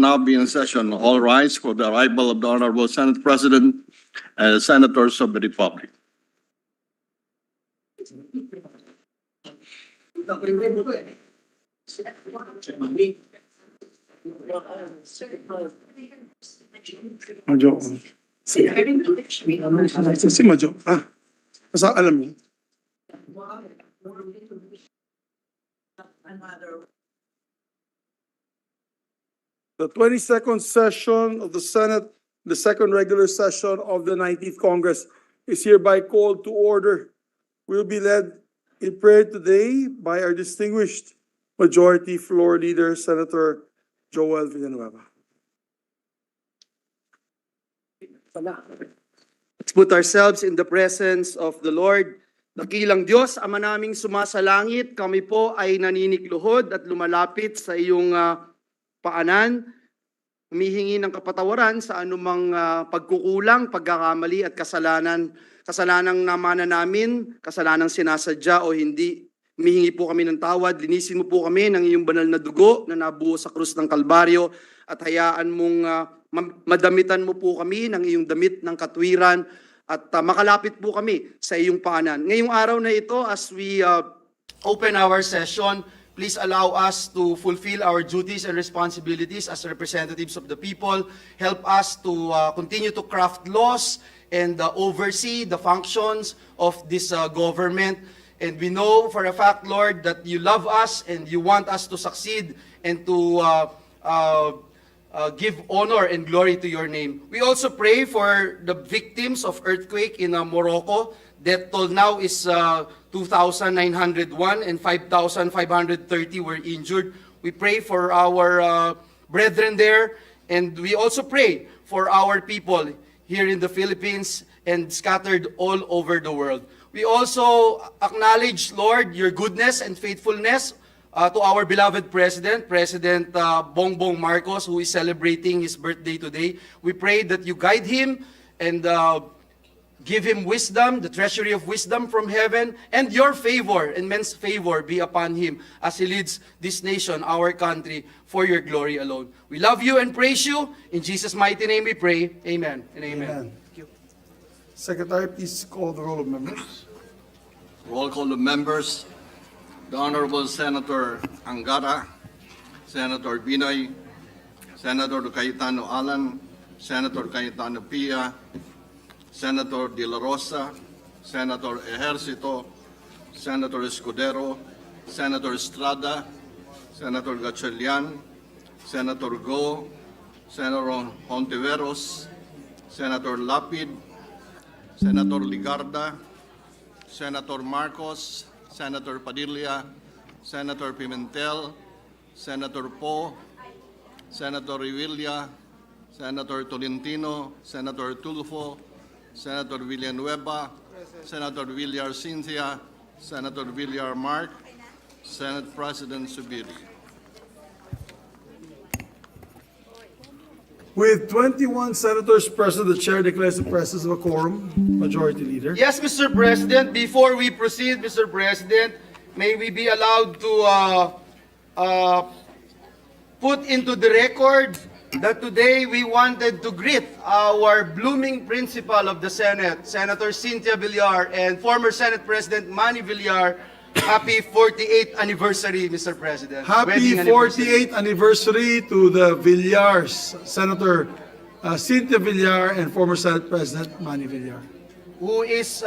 now be in session. All rise for the arrival of the Honorable Senate President and the Senators of the Republic. Majo. Si Majo. Ah, nasa alam mo. The 22nd session of the Senate, the second regular session of the 19th Congress is hereby called to order. Will be led in prayer today by our distinguished Majority Floor Leader, Senator Joel Villanueva. Let's put ourselves in the presence of the Lord. Dakilang Diyos, Ama naming sumasalangit, kami po ay naninikluhod at lumalapit sa iyong paanan, humihingi ng kapatawaran sa anumang pagkukulang, pagkakamali at kasalanang namana namin, kasalanang sinasadya o hindi. Humihingi po kami ng tawad, linisin mo po kami ng iyong banal na dugo na nabuo sa krus ng Kalbaryo at hayaan mong madamitan mo po kami ng iyong damit ng katwiran at makalapit po kami sa iyong paanan. Ngayong araw na ito, as we open our session, please allow us to fulfill our duties and responsibilities as representatives of the people. Help us to continue to craft laws and oversee the functions of this government. And we know for a fact, Lord, that you love us and you want us to succeed and to give honor and glory to your name. We also pray for the victims of earthquake in Morocco. Death toll now is 2,901 and 5,530 were injured. We pray for our brethren there, and we also pray for our people here in the Philippines and scattered all over the world. We also acknowledge, Lord, your goodness and faithfulness to our beloved President, President Bongbong Marcos, who is celebrating his birthday today. We pray that you guide him and give him wisdom, the treasury of wisdom from heaven, and your favor, immense favor, be upon him as he leads this nation, our country, for your glory alone. We love you and praise you. In Jesus' mighty name we pray. Amen and amen. Thank you. Secretary, please call the roll of members. Roll call of members. The Honorable Senator Angara, Senator Binoy, Senator Cayetano Alan, Senator Cayetano Pia, Senator De La Rosa, Senator Ejercito, Senator Escudero, Senator Estrada, Senator Gatchalian, Senator Go, Senator Hontiveros, Senator Lapid, Senator Ligarda, Senator Marcos, Senator Padilla, Senator Pimentel, Senator Poe, Senator Revilla, Senator Tolentino, Senator Tulfo, Senator Villanueva, Senator Villar Cynthia, Senator Villar Mark, Senate President Subiri. With 21 senators present, the chair declares the presence of a quorum. Majority Leader. Yes, Mr. President, before we proceed, Mr. President, may we be allowed to put into the record that today we wanted to greet our blooming principal of the Senate, Senator Cynthia Villar, and former Senate President Manny Villar. Happy 48th anniversary, Mr. President. Happy 48th anniversary to the Villars, Senator Cynthia Villar and former Senate President Manny Villar. Who is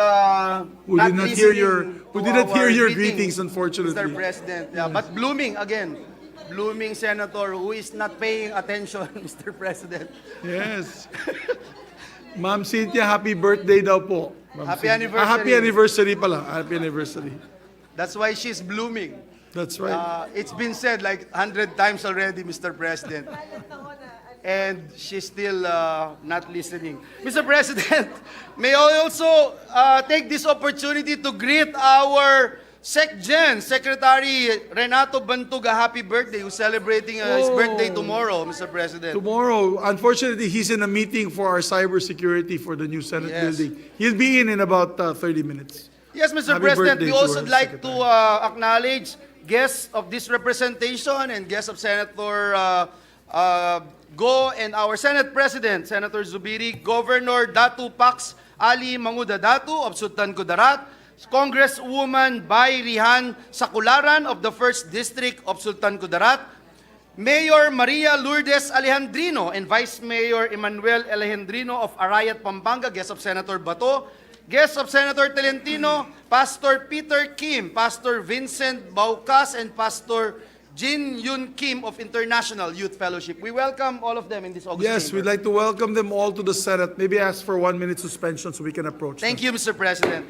Who did not hear your greetings, unfortunately. Mr. President. Yeah, but blooming again. Blooming senator who is not paying attention, Mr. President. Yes. Ma'am Cynthia, happy birthday daw po. Happy anniversary. Happy anniversary pala. Happy anniversary. That's why she's blooming. That's right. It's been said like 100 times already, Mr. President. And she's still not listening. Mr. President, may I also take this opportunity to greet our SecGen, Secretary Renato Bantuga, happy birthday, who's celebrating his birthday tomorrow, Mr. President. Tomorrow, unfortunately, he's in a meeting for our cybersecurity for the new Senate building. He'll be in about 30 minutes. Yes, Mr. Happy President, birthday we to also our like to Secretary. acknowledge guests of this representation and guests of Senator Go and our Senate President, Senator Zubiri, Governor Datu Pax Ali Manguda Datu of Sultan Kudarat, Congresswoman Bay Rihan Sakularan of the 1st District of Sultan Kudarat, Mayor Maria Lourdes Alejandrino and Vice Mayor Emmanuel Alejandrino of Arayat, Pampanga, guest of Senator Bato, guest of Senator Tolentino, Pastor Peter Kim, Pastor Vincent Baucas, and Pastor Jin Yun Kim of International Youth Fellowship. We welcome all of them in this August Yes, chamber. we'd like to welcome them all to the Senate. Maybe ask for 1 minute suspension so we can approach them. Thank you, Mr. President.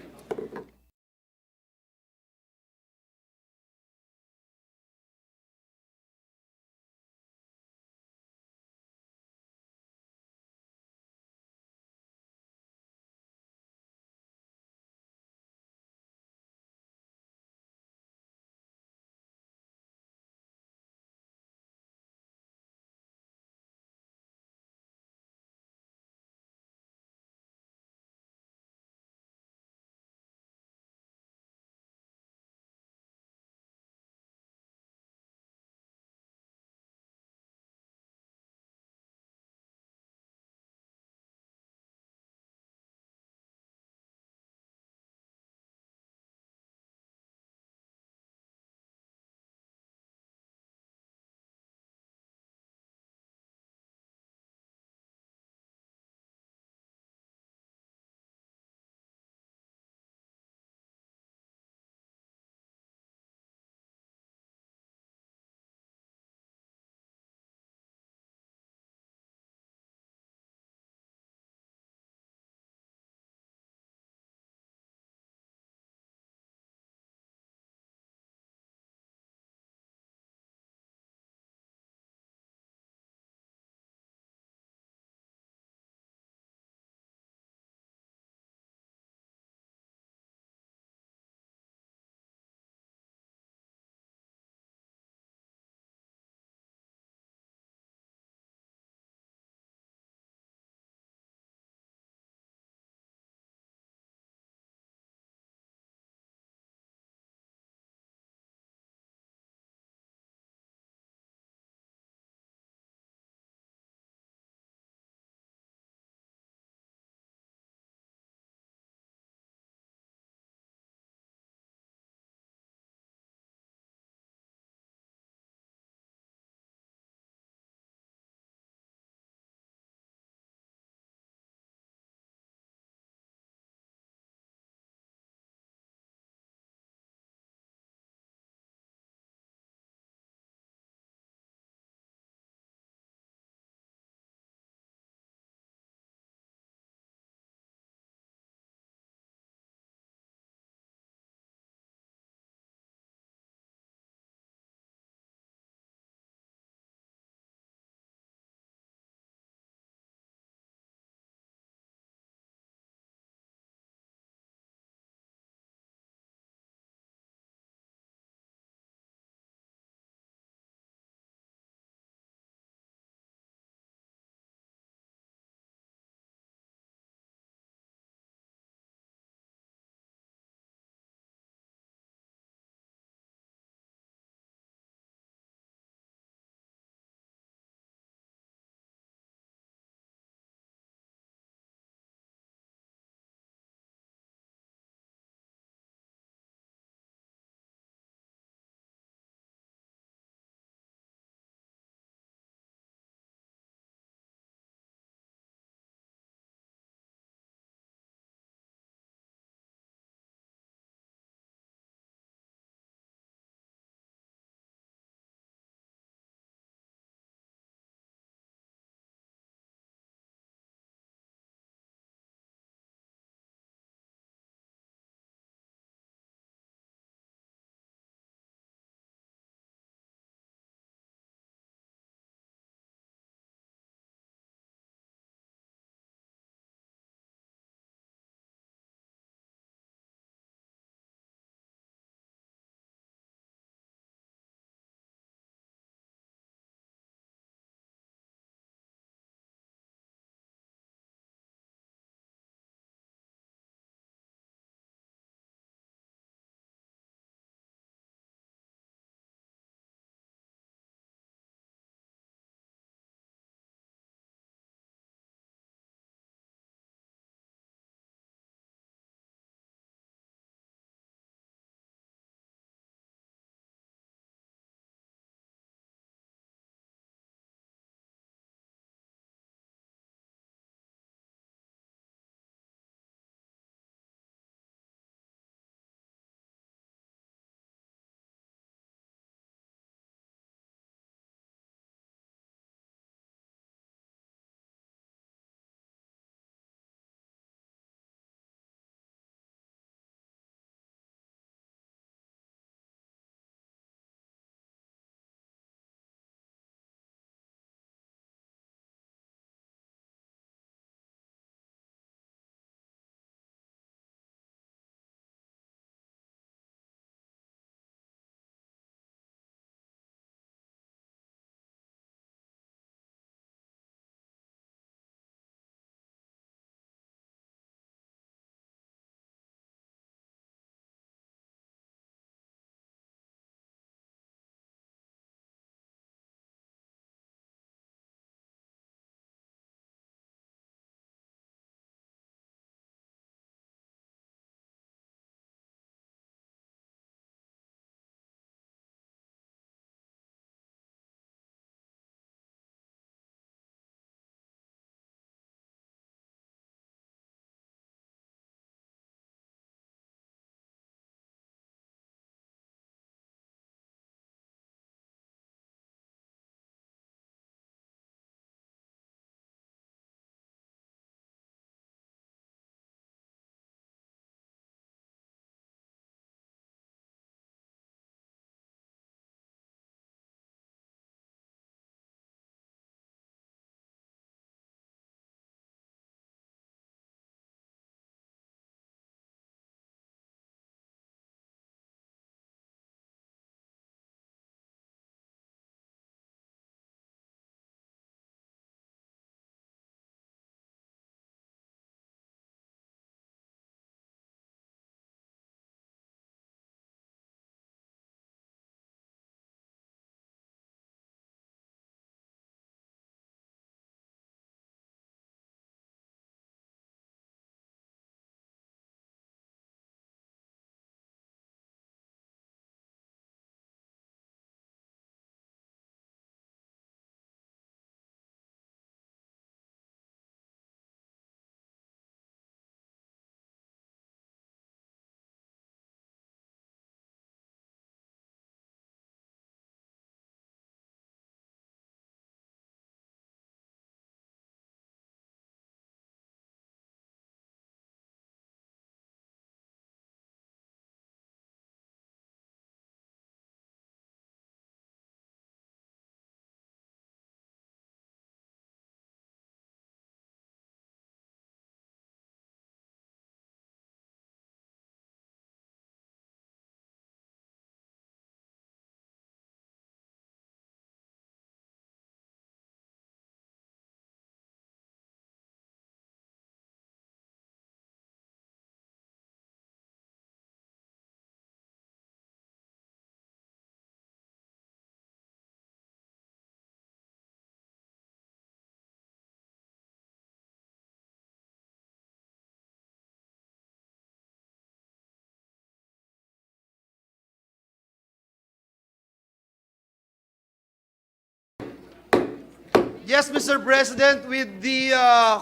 Yes, Mr. President, with the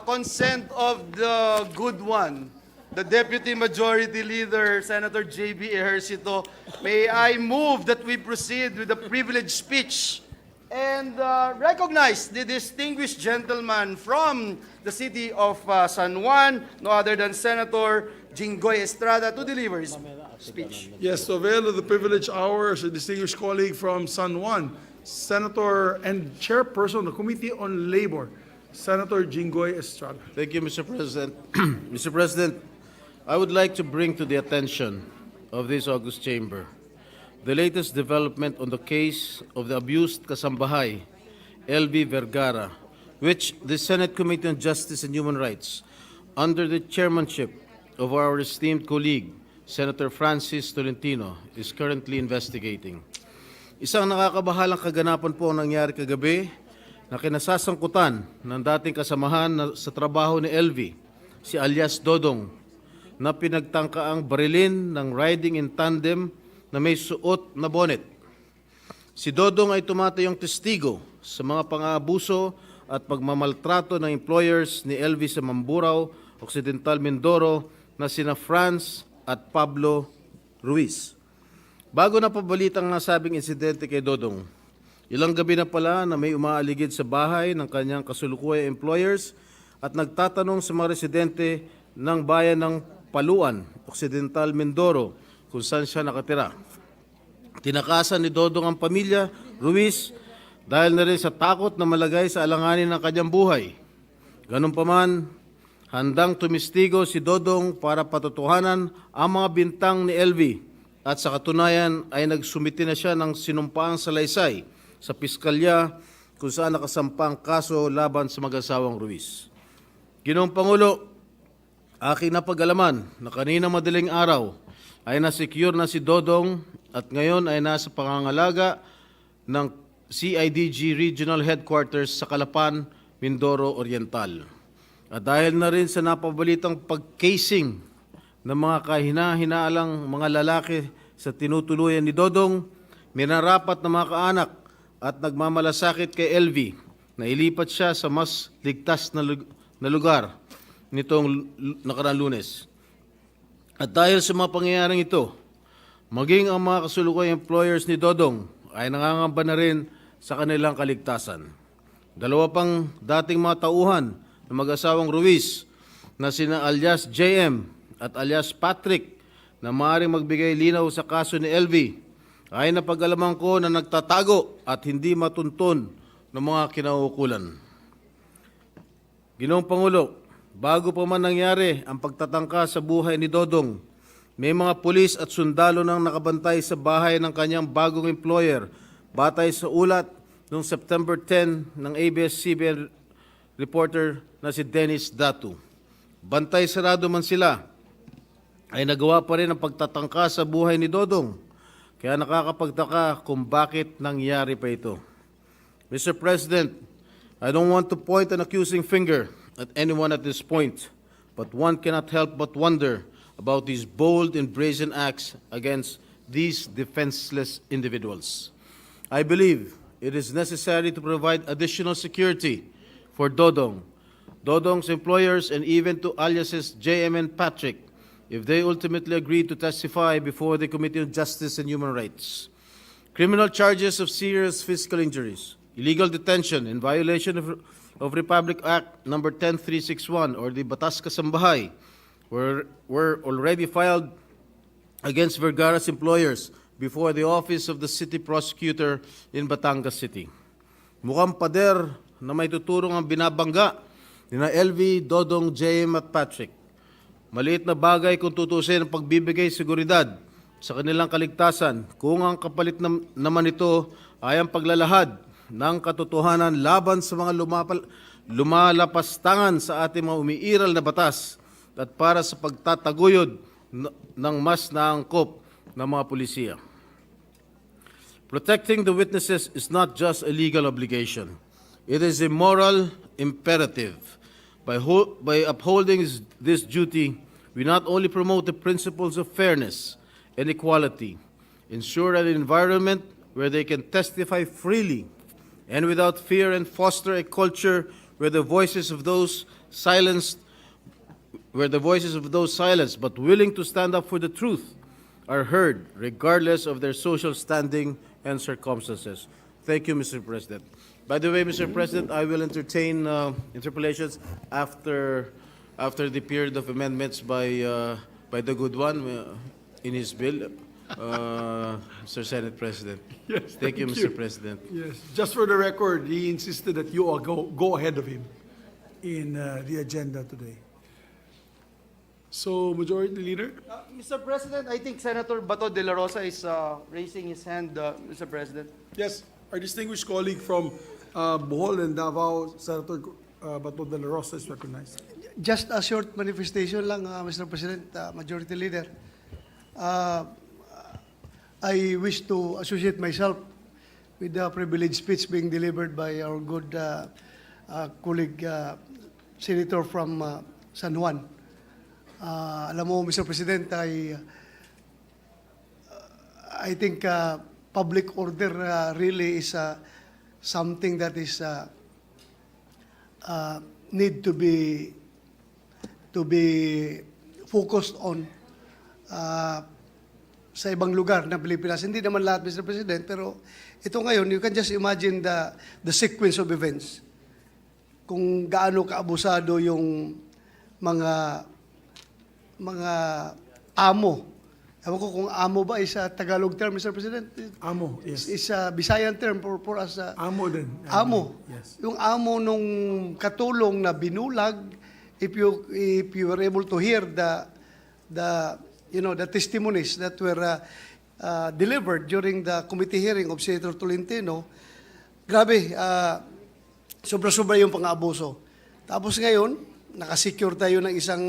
consent of the good one, the Deputy Majority Leader, Senator J.B. Ejercito, may I move that we proceed with the privileged speech and recognize the distinguished gentleman from the city of San Juan, no other than Senator Jinggoy Estrada, to deliver his speech. Yes, to avail of the privileged hour, a distinguished colleague from San Juan, Senator and Chairperson of the Committee on Labor, Senator Jinggoy Estrada. Thank you, Mr. President. Mr. President, I would like to bring to the attention of this august chamber the latest development on the case of the abused kasambahay, LV Vergara, which the Senate Committee on Justice and Human Rights, under the chairmanship of our esteemed colleague, Senator Francis Tolentino, is currently investigating. Isang nakakabahalang kaganapan po ang nangyari kagabi na kinasasangkutan ng dating kasamahan sa trabaho ni LV, si alias Dodong, na pinagtangkaang barilin ng riding in tandem na may suot na bonnet. Si Dodong ay tumatayong testigo sa mga pang-aabuso at pagmamaltrato ng employers ni LV sa Mamburao, Occidental Mindoro na sina Franz at Pablo Ruiz. Bago na pabalita ang nasabing insidente kay Dodong, ilang gabi na pala na may umaaligid sa bahay ng kanyang kasulukuyang employers at nagtatanong sa mga residente ng bayan ng Paluan, Occidental Mindoro, kung saan siya nakatira. Tinakasan ni Dodong ang pamilya Ruiz dahil na rin sa takot na malagay sa alanganin ng kanyang buhay. Ganun pa man, handang tumistigo si Dodong para patotohanan ang mga bintang ni LV at sa katunayan ay nagsumiti na siya ng sinumpaang salaysay sa piskalya kung saan nakasampa ang kaso laban sa mag-asawang Ruiz. Ginoong Pangulo, aking napag-alaman na kanina madaling araw ay nasecure na si Dodong at ngayon ay nasa pangangalaga ng CIDG Regional Headquarters sa Calapan, Mindoro Oriental. At dahil na rin sa napabalitang pag-casing ng mga kahina-hinaalang mga lalaki sa tinutuluyan ni Dodong, minarapat na mga kaanak at nagmamalasakit kay LV na ilipat siya sa mas ligtas na lugar nitong nakaraang Lunes. At dahil sa mga pangyayaring ito, maging ang mga kasulukuyang employers ni Dodong ay nangangamba na rin sa kanilang kaligtasan. Dalawa pang dating mga tauhan ng mag-asawang Ruiz na sina alias JM at alias Patrick na maaaring magbigay linaw sa kaso ni LV ay napag-alaman ko na nagtatago at hindi matunton ng mga kinauukulan. Ginoong Pangulo, bago pa man nangyari ang pagtatangka sa buhay ni Dodong, may mga pulis at sundalo nang nakabantay sa bahay ng kanyang bagong employer batay sa ulat noong September 10 ng ABS-CBN reporter na si Dennis Datu. Bantay sarado man sila, ay nagawa pa rin ang pagtatangka sa buhay ni Dodong. Kaya nakakapagtaka kung bakit nangyari pa ito. Mr. President, I don't want to point an accusing finger at anyone at this point, but one cannot help but wonder about these bold and brazen acts against these defenseless individuals. I believe it is necessary to provide additional security for Dodong, Dodong's employers, and even to aliases JM and Patrick, if they ultimately agree to testify before the Committee on Justice and Human Rights. Criminal charges of serious physical injuries, illegal detention in violation of Republic Act number 10361 or the Batas Kasambahay were already filed against Vergara's employers before the office of the city prosecutor in Batangas City. Mukhang pader na may tuturong ang binabangga ni na LV, Dodong, JM at Patrick. Maliit na bagay kung tutusin ang pagbibigay seguridad sa kanilang kaligtasan kung ang kapalit naman ito ay ang paglalahad ng katotohanan laban sa mga lumalapastangan sa ating mga umiiral na batas at para sa pagtataguyod ng mas naangkop ng mga pulisya. Protecting the witnesses is not just a legal obligation. It is a moral imperative. By upholding this duty, we not only promote the principles of fairness and equality, ensure an environment where they can testify freely and without fear, and foster a culture where the voices of those silenced but willing to stand up for the truth are heard regardless of their social standing and circumstances. Thank you, Mr. President. By the way, Mr. President, I will entertain interpellations after the period of amendments by the good one in his bill, Mr. Senate President. Yes, Thank you, Mr. President. Yes, just for the record, he insisted that you all go ahead of him in the agenda today. So, Majority Leader? Mr. President, I think Senator Bato de la Rosa is raising his hand, Mr. President. Yes, our distinguished colleague from Bohol and Davao, Senator Bato de la Rosa is recognized. Just a short manifestation lang, Mr. President, Majority Leader. I wish to associate myself with the privileged speech being delivered by our good colleague, Senator from San Juan. Alam mo, Mr. President, I think public order really is something that is need to be focused on sa ibang lugar ng Pilipinas. Hindi naman lahat, Mr. President, pero ito ngayon, you can just imagine the sequence of events. Kung gaano kaabusado yung mga amo. Ewan ko kung amo ba is a Tagalog term, Mr. President? Amo, yes. Is a Visayan term for us. Amo din. Amo. Yes. Yung amo nung katulong na binulag, if you were able to hear the testimonies that were delivered during the committee hearing of Senator Tolentino, grabe, sobra-sobra yung pang-abuso. Tapos ngayon, nakasecure tayo ng isang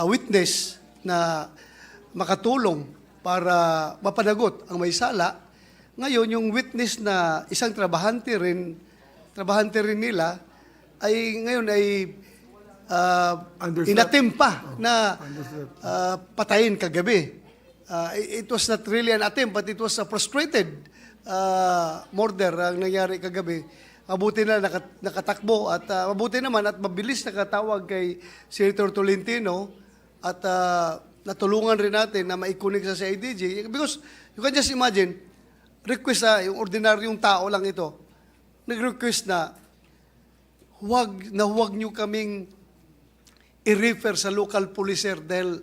witness na makatulong para mapanagot ang may sala. Ngayon, yung witness na isang trabahante rin nila, ay ngayon ay inattempt pa na patayin kagabi. It was not really an attempt, but it was a frustrated murder ang nangyari kagabi. Mabuti na nakatakbo at mabuti naman at mabilis nakatawag kay Senator Tolentino at natulungan rin natin na maikunik sa CIDG. Because you can just imagine, request yung ordinaryong tao lang ito, nag-request na huwag nyo kaming i-refer sa local police sir dahil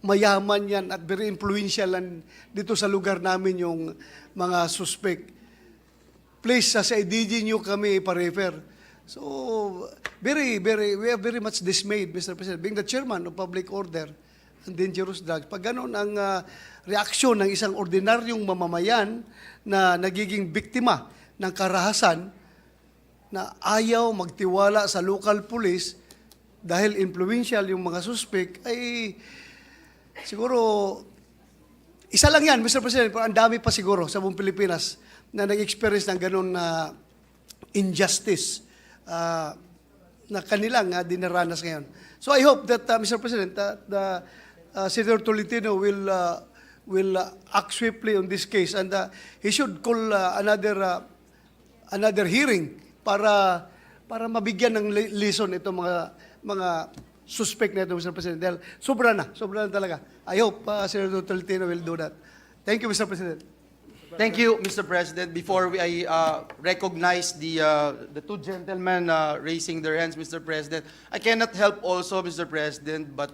mayaman yan at very influential dito sa lugar namin yung mga suspect. Please, sa IDG nyo kami ipa-refer. So, we are very much dismayed, Mr. President, being the chairman of public order and dangerous drugs. Pag gano'n ang reaksyon ng isang ordinaryong mamamayan na nagiging biktima ng karahasan na ayaw magtiwala sa local police dahil influential yung mga suspect, ay siguro, isa lang yan, Mr. President, pero ang dami pa siguro sa buong Pilipinas na nag-experience ng ganun na injustice na kanilang dinaranas ngayon. So I hope that, Mr. President, Senator Tolentino will act swiftly on this case and he should call another hearing para mabigyan ng lesson itong mga suspect na ito, Mr. President. Dahil sobra na talaga. I hope Senator Tolentino will do that. Thank you, Mr. President. Thank you, Mr. President. Before I recognize the two gentlemen raising their hands, Mr. President, I cannot help also, Mr. President, but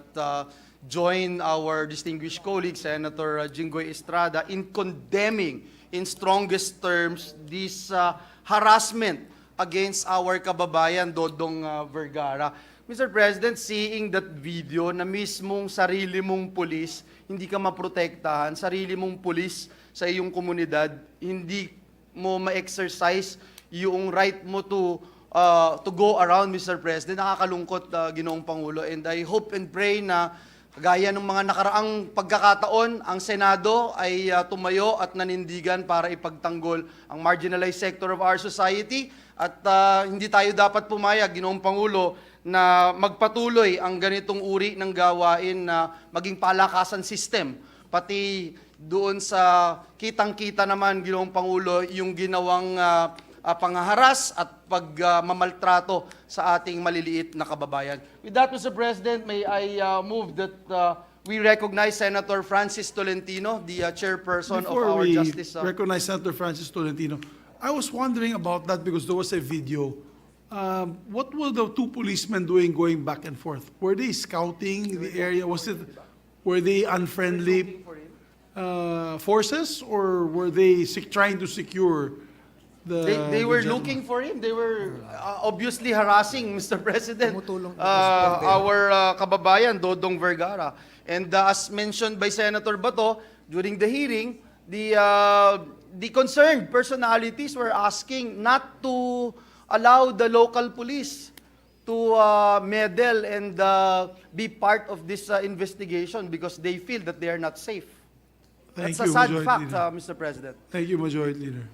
join our distinguished colleague, Senator Njoy Estrada, in condemning in strongest terms this harassment against our kababayan, Dodong Vergara. Mr. President, seeing that video na mismong sarili mong pulis, hindi ka maprotektahan, sarili mong pulis sa iyong komunidad, hindi mo ma-exercise yung right mo to go around, Mr. President. Nakakalungkot, Ginoong Pangulo. And I hope and pray na gaya ng mga nakaraang pagkakataon, ang Senado ay tumayo at nanindigan para ipagtanggol ang marginalized sector of our society. At hindi tayo dapat pumayag, Ginoong Pangulo, na magpatuloy ang ganitong uri ng gawain na maging palakasan system. Pati doon sa kitang-kita naman, Ginoong Pangulo, yung ginawang pangaharas at pagmamaltrato sa ating maliliit na kababayan. With that, Mr. President, may I move that we recognize Senator Francis Tolentino, the chairperson of Before our we Justice. recognize Senator Francis Tolentino, I was wondering about that because there was a video. What were the two policemen doing going back and forth? Were they scouting the area? Were they unfriendly forces, or were they trying to secure the? They were the gentleman? looking for him. They were obviously harassing, Mr. President, our kababayan, Dodong Vergara. And as mentioned by Senator Bato, during the hearing, the concerned personalities were asking not to allow the local police to meddle and be part of this investigation because they feel that they are not safe. Thank That's you, a sad Majority fact, Leader. Mr. President. Thank you, Majority Leader.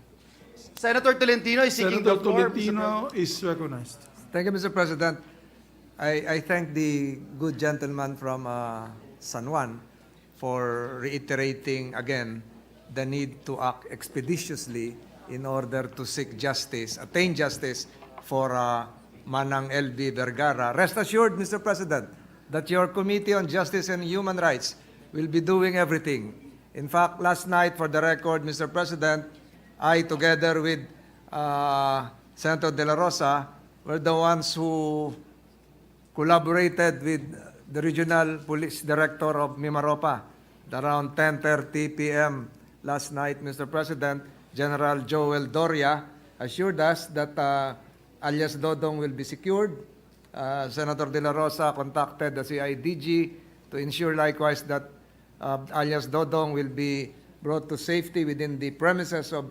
Senator Tolentino is seeking Senator the floor. Mr. President. Tolentino is recognized. Thank you, Mr. President. I thank the good gentleman from San Juan for reiterating again the need to act expeditiously in order to seek justice, attain justice for Manang LB Vergara. Rest assured, Mr. President, that your Committee on Justice and Human Rights will be doing everything. In fact, last night, for the record, Mr. President, I, together with Senator De La Rosa, were the ones who collaborated with the Regional Police Director of Mimaropa around 10:30 p.m. last night, Mr. President. General Joel Doria assured us that alias Dodong will be secured. Senator De La Rosa contacted the CIDG to ensure likewise that alias Dodong will be brought to safety within the premises of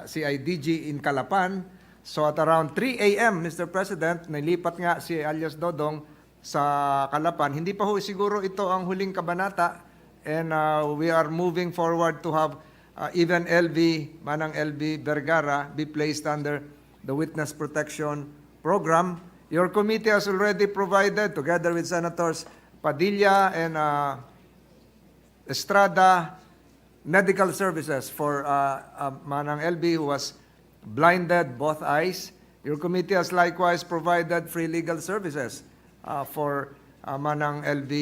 CIDG in Calapan. So at around 3 a.m., Mr. President, nilipat nga si alias Dodong sa Calapan. Hindi pa ho siguro ito ang huling kabanata, and we are moving forward to have even Manang LV Vergara be placed under the Witness Protection Program. Your committee has already provided, together with Senators Padilla and Estrada, medical services for Manang LV, who was blinded both eyes. Your committee has likewise provided free legal services for Manang LV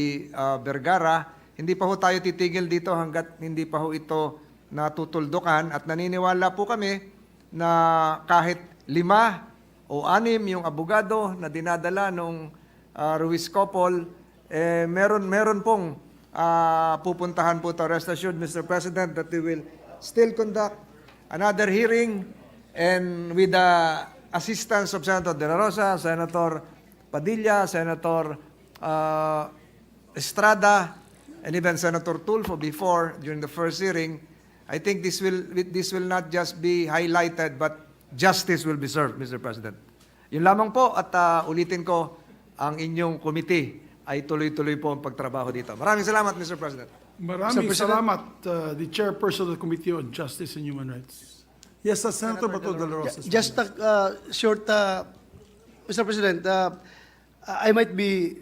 Vergara. Hindi pa ho tayo titigil dito hanggat hindi pa ho ito natutuldukan, at naniniwala po kami na kahit 5 o 6 yung abogado na dinadala nung Ruiz couple, meron pong pupuntahan po to. Rest assured, Mr. President, that we will still conduct another hearing, and with the assistance of Senator De La Rosa, Senator Padilla, Senator Estrada, and even Senator Tulfo before, during the first hearing, I think this will not just be highlighted, but justice will be served, Mr. President. Yun lamang po, at ulitin ko, ang inyong committee ay tuloy-tuloy po ang pagtrabaho dito. Maraming salamat, Mr. President. Maraming salamat, the chairperson of the Committee on Justice and Human Rights. Yes, Senator Bato de la Rosa. Just a short, Mr. President, I might be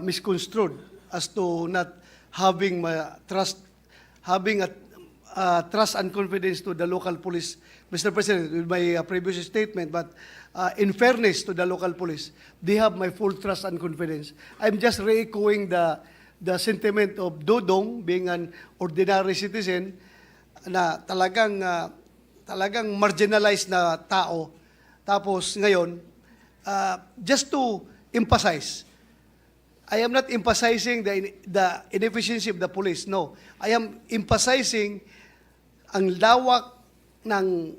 misconstrued as to not having trust and confidence to the local police, Mr. President, with my previous statement, but in fairness to the local police, they have my full trust and confidence. I'm just re-echoing the sentiment of Dodong being an ordinary citizen na talagang marginalized na tao. Tapos ngayon, just to emphasize, I am not emphasizing the inefficiency of the police. No, I am emphasizing ang lawak ng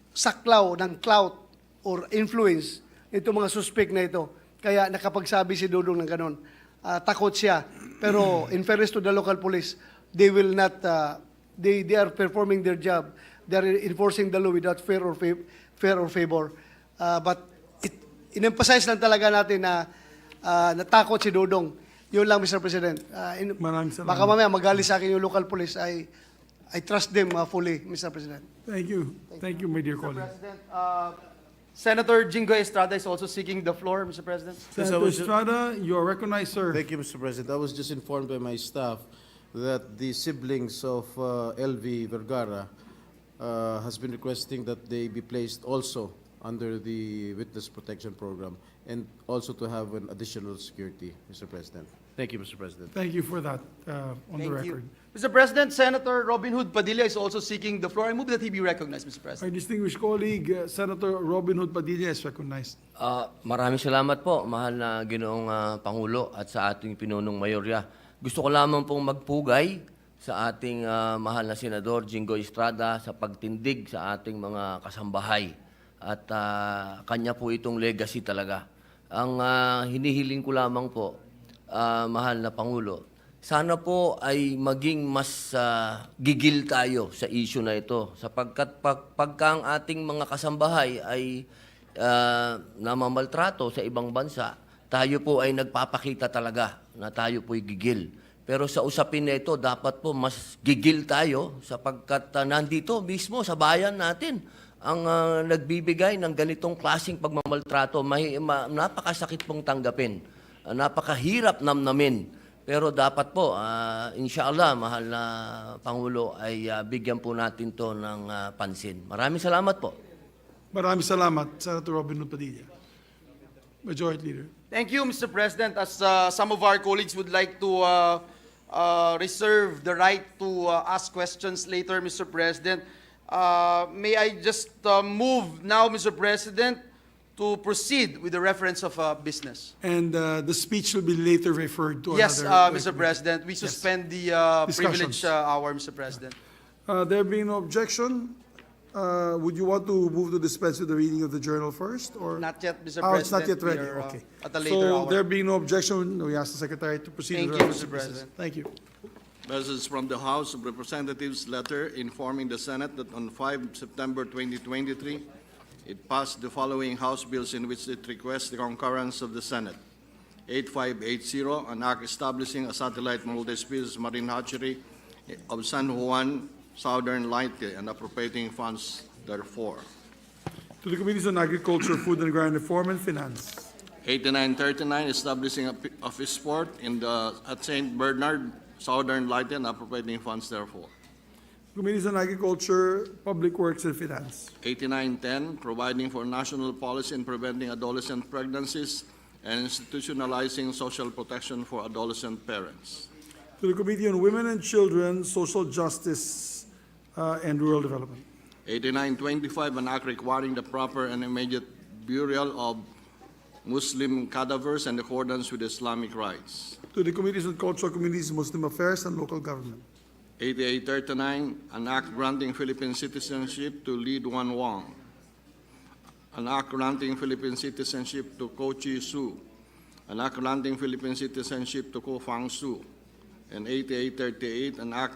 saklaw, ng clout or influence nito mga suspect na ito. Kaya nakapagsabi si Dodong ng ganon. Takot siya. Pero in fairness to the local police, they will not, they are performing their job. They are enforcing the law without fear or favor. But in-emphasize lang talaga natin na natakot si Dodong. Yun lang, Mr. President. Maraming salamat. Baka mamaya magalit sa akin yung local police. I trust them fully, Mr. President. Thank you. Thank you, my dear Mr. colleague. President, Senator Jinggoy Estrada is also seeking the floor, Mr. President. Senator Estrada, you are recognized, sir. Thank you, Mr. President. I was just informed by my staff that the siblings of LV Vergara has been requesting that they be placed also under the Witness Protection Program and also to have an additional security, Mr. President. Thank you, Mr. President. Thank you for that, on the Thank record. you. Mr. President, Senator Robin Hood Padilla is also seeking the floor. I move that he be recognized, Mr. Our President. distinguished colleague, Senator Robin Hood Padilla is recognized. Maraming salamat po, mahal na Ginoong Pangulo at sa ating pinunong mayorya. Gusto ko lamang pong magpugay sa ating mahal na Senador Jinggoy Estrada sa pagtindig sa ating mga kasambahay. At kanya po itong legacy talaga. Ang hinihiling ko lamang po, mahal na Pangulo, sana po ay maging mas gigil tayo sa issue na ito. Sapagkat pagka ang ating mga kasambahay ay namamaltrato sa ibang bansa, tayo po ay nagpapakita talaga na tayo po'y gigil. Pero sa usapin na ito, dapat po mas gigil tayo sapagkat nandito mismo sa bayan natin ang nagbibigay ng ganitong klaseng pagmamaltrato. Napakasakit pong tanggapin, napakahirap namnamin. Pero dapat po, inshallah, mahal na Pangulo, ay bigyan po natin to ng pansin. Maraming salamat po. Maraming salamat, Senator Robin Hood Padilla. Majority Leader. Thank you, Mr. President. As some of our colleagues would like to reserve the right to ask questions later, Mr. President, may I just move now, Mr. President, to proceed with the reference of business. And the speech will be later referred to Yes, another. Mr. President, we suspend the Discussions. privilege hour, Mr. President. There being no objection, would you want to move to dispense with the reading of the journal first, or? Not yet, Mr. Oh, it's not President. yet ready, We are, okay. At a later So, hour. there being no objection, we ask the Secretary to proceed. Thank with the you, rest Mr. of the business. President. Thank you. Message from the House of Representatives letter informing the Senate that on 5 September 2023, it passed the following House bills in which it requests the concurrence of the Senate. 8580, an act establishing a satellite multi-species marine hatchery of San Juan, Southern Leyte, and appropriating funds therefore. To the Committees on Agriculture, Food and Agrarian Reform, and Finance. 8939, establishing a fish port at St. Bernard, Southern Leyte, and appropriating funds therefore. Committees on Agriculture, Public Works, and Finance. 8910, providing for national policy in preventing adolescent pregnancies and institutionalizing social protection for adolescent parents. To the Committee on Women and Children, Social Justice, and Rural Development. 8925, an act requiring the proper and immediate burial of Muslim cadavers in accordance with Islamic rites. To the Committees on Cultural Communities, Muslim Affairs, and Local Government. 8839, an act granting Philippine citizenship to Lee Duan Wong. An act granting Philippine citizenship to Ko Chi Su. An act granting Philippine citizenship to Ko Fang Su. And 8838, an act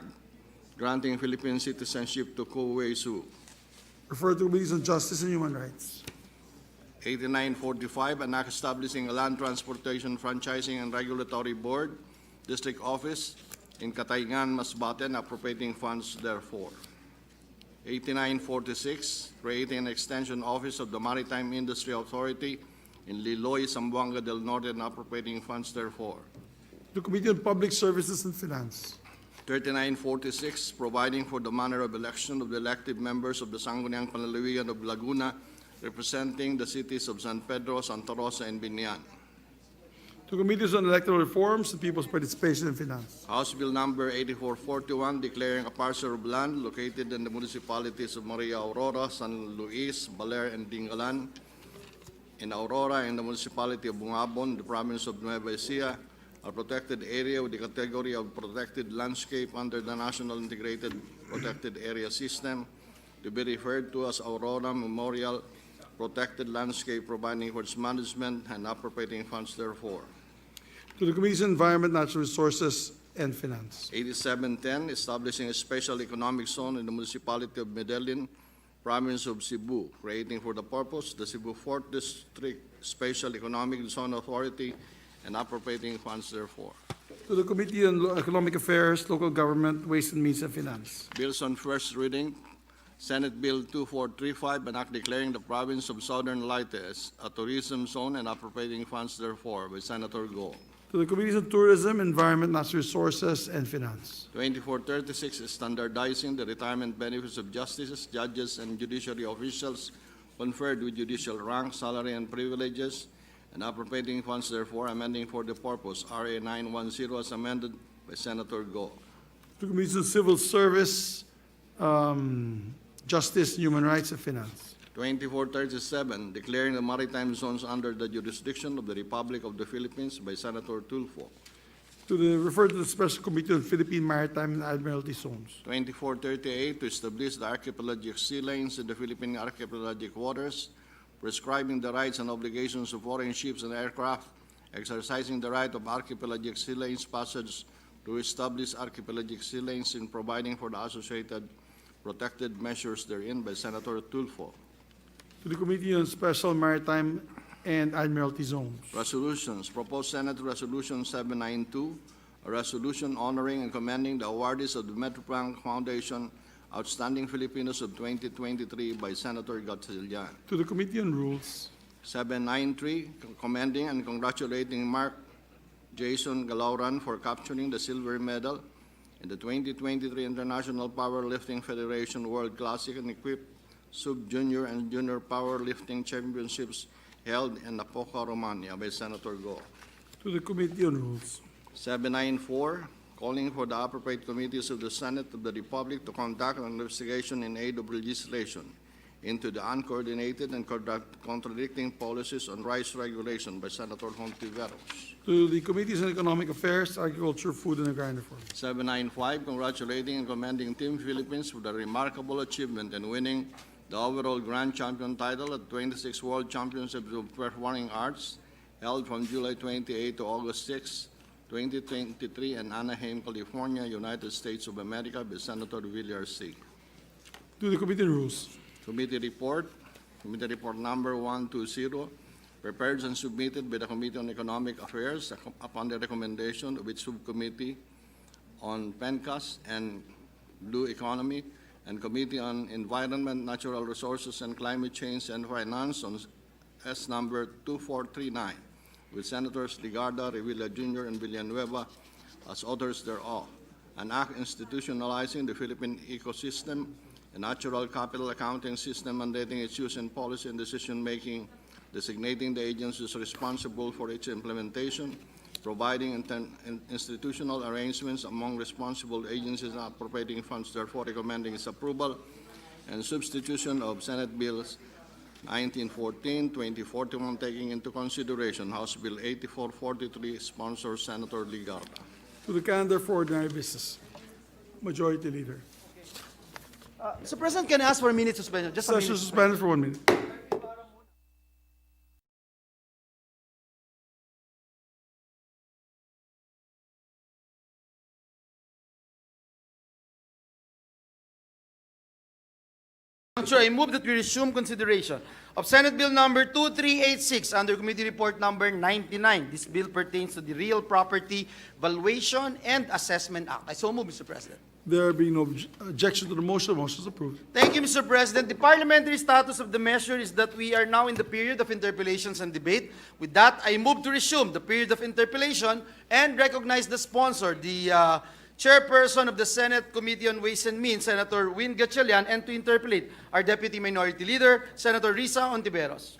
granting Philippine citizenship to Ko Wei Su. Refer to Committees on Justice and Human Rights. 8945, an act establishing a land transportation franchising and regulatory board, district office in Kaibigan, Masbate, and appropriating funds therefore. 8946, creating an extension office of the Maritime Industry Authority in Liloy, Zamboanga del Norte, and appropriating funds therefore. The Committee on Public Services and Finance. 3946, providing for the manner of election of the elected members of the Sangguniang Panlalawigan of Laguna, representing the cities of San Pedro, Santa Rosa, and Binian. To Committees on Electoral Reforms and People's Participation in Finance. House Bill Number 8441, declaring a parcel of land located in the municipalities of Maria Aurora, San Luis, Baler, and Dingalan, in Aurora and the municipality of Bungabon, the province of Nueva Ecija, a protected area with the category of protected landscape under the National Integrated Protected Area System, to be referred to as Aurora Memorial Protected Landscape, providing for its management and appropriating funds therefore. To the Committees on Environment, Natural Resources, and Finance. 8710, establishing a special economic zone in the municipality of Medellin, province of Cebu, creating for the purpose the Cebu 4th District Special Economic Zone Authority, and appropriating funds therefore. To the Committee on Economic Affairs, Local Government, Ways and Means, and Finance. Bills on first reading. Senate Bill 2435, an act declaring the province of Southern Leyte as a tourism zone and appropriating funds therefore, by Senator Go. To the Committees on Tourism, Environment, Natural Resources, and Finance. 2436 is standardizing the retirement benefits of justices, judges, and judiciary officials conferred with judicial rank, salary, and privileges, and appropriating funds therefore, amending for the purpose, RA 910 as amended by Senator Go. To the Committees on Civil Service, Justice, Human Rights, and Finance. 2437, declaring the maritime zones under the jurisdiction of the Republic of the Philippines by Senator Tulfo. Refer to the Special Committee on Philippine Maritime and Admiralty Zones. 2438, to establish the archipelagic sea lanes in the Philippine archipelagic waters, prescribing the rights and obligations of foreign ships and aircraft, exercising the right of archipelagic sea lanes passage to establish archipelagic sea lanes and providing for the associated protected measures therein by Senator Tulfo. To the Committee on Special Maritime and Admiralty Zones. Resolutions. Proposed Senate Resolution 792, a resolution honoring and commending the awardees of the Metrobank Foundation Outstanding Filipinos of 2023 by Senator Gatchalian. To the Committee on Rules. 793, commending and congratulating Mark Jason Galauran for capturing the silver medal in the 2023 International Powerlifting Federation World Classic and equipped Sub-Junior and Junior Powerlifting Championships held in Apoca, Romania by Senator Go. To the Committee on Rules. 794, calling for the appropriate committees of the Senate of the Republic to conduct an investigation in aid of legislation into the uncoordinated and contradicting policies on rice regulation by Senator Hontiveros. To the Committees on Economic Affairs, Agriculture, Food, and Agrarian Reform. 795, congratulating and commending Team Philippines for the remarkable achievement in winning the overall Grand Champion title at 26 World Championships of Performing Arts held from July 28 to August 6, 2023 in Anaheim, California, United States of America by Senator Villar C. To the Committee on Rules. Committee report number 120, prepared and submitted by the Committee on Economic Affairs upon the recommendation of its subcommittee on PENCAS and Blue Economy and Committee on Environment, Natural Resources, and Climate Change and Finance on S number 2439, with Senators Ligarda, Revilla Jr., and Villanueva as authors thereof, an act institutionalizing the Philippine ecosystem, a natural capital accounting system mandating its use in policy and decision-making, designating the agencies responsible for its implementation, providing institutional arrangements among responsible agencies and appropriating funds, therefore recommending its approval, and substitution of Senate Bills 1914, 2041, taking into consideration House Bill 8443, sponsor Senator Ligarda. To the calendar for ordinary business. Majority Leader. Mr. President, can I ask for a minute suspension? Just a Session minute. suspended for 1 minute. I move that we resume consideration of Senate Bill number 2386 under Committee Report number 99. This bill pertains to the Real Property Valuation and Assessment Act. I so move, Mr. President. There being no objection to the motion is approved. Thank you, Mr. President. The parliamentary status of the measure is that we are now in the period of interpellations and debate. With that, I move to resume the period of interpellation and recognize the sponsor, the chairperson of the Senate Committee on Ways and Means, Senator Win Gatchalian, and to interpellate our Deputy Minority Leader, Senator Risa Hontiveros.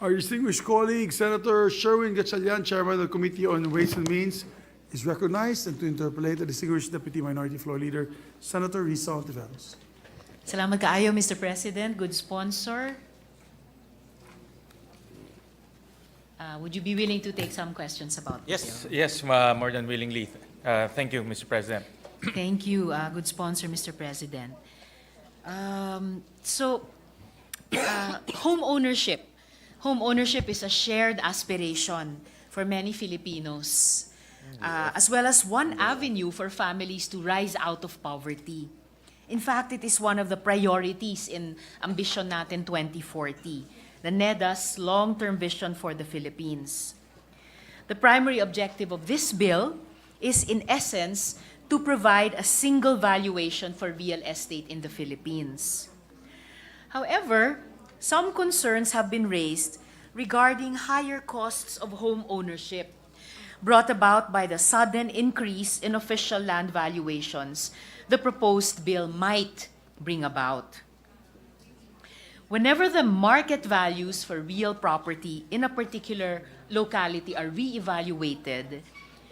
Our distinguished colleague, Senator Sherwin Gatchalian, Chairman of the Committee on Ways and Means, is recognized, and to interpolate the distinguished Deputy Minority Floor Leader, Senator Risa Hontiveros. Salamat kaayo, Mr. President. Good sponsor. Would you be willing to take some questions about this? Yes, more than willingly. Thank you, Mr. President. Thank you, good sponsor, Mr. President. Home ownership. Home ownership is a shared aspiration for many Filipinos, as well as one avenue for families to rise out of poverty. In fact, it is one of the priorities in Ambition Natin 2040, the NEDA's long-term vision for the Philippines. The primary objective of this bill is, in essence, to provide a single valuation for real estate in the Philippines. However, some concerns have been raised regarding higher costs of home ownership, brought about by the sudden increase in official land valuations the proposed bill might bring about. Whenever the market values for real property in a particular locality are re-evaluated,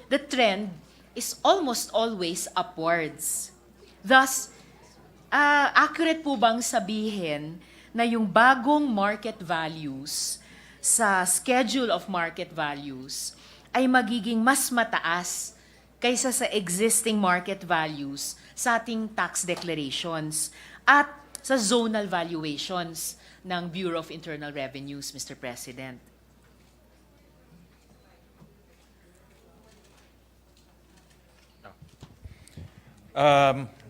the trend is almost always upwards. Thus, accurate po bang sabihin na yung bagong market values sa schedule of market values ay magiging mas mataas kaysa sa existing market values sa ating tax declarations at sa zonal valuations ng Bureau of Internal Revenues, Mr. President?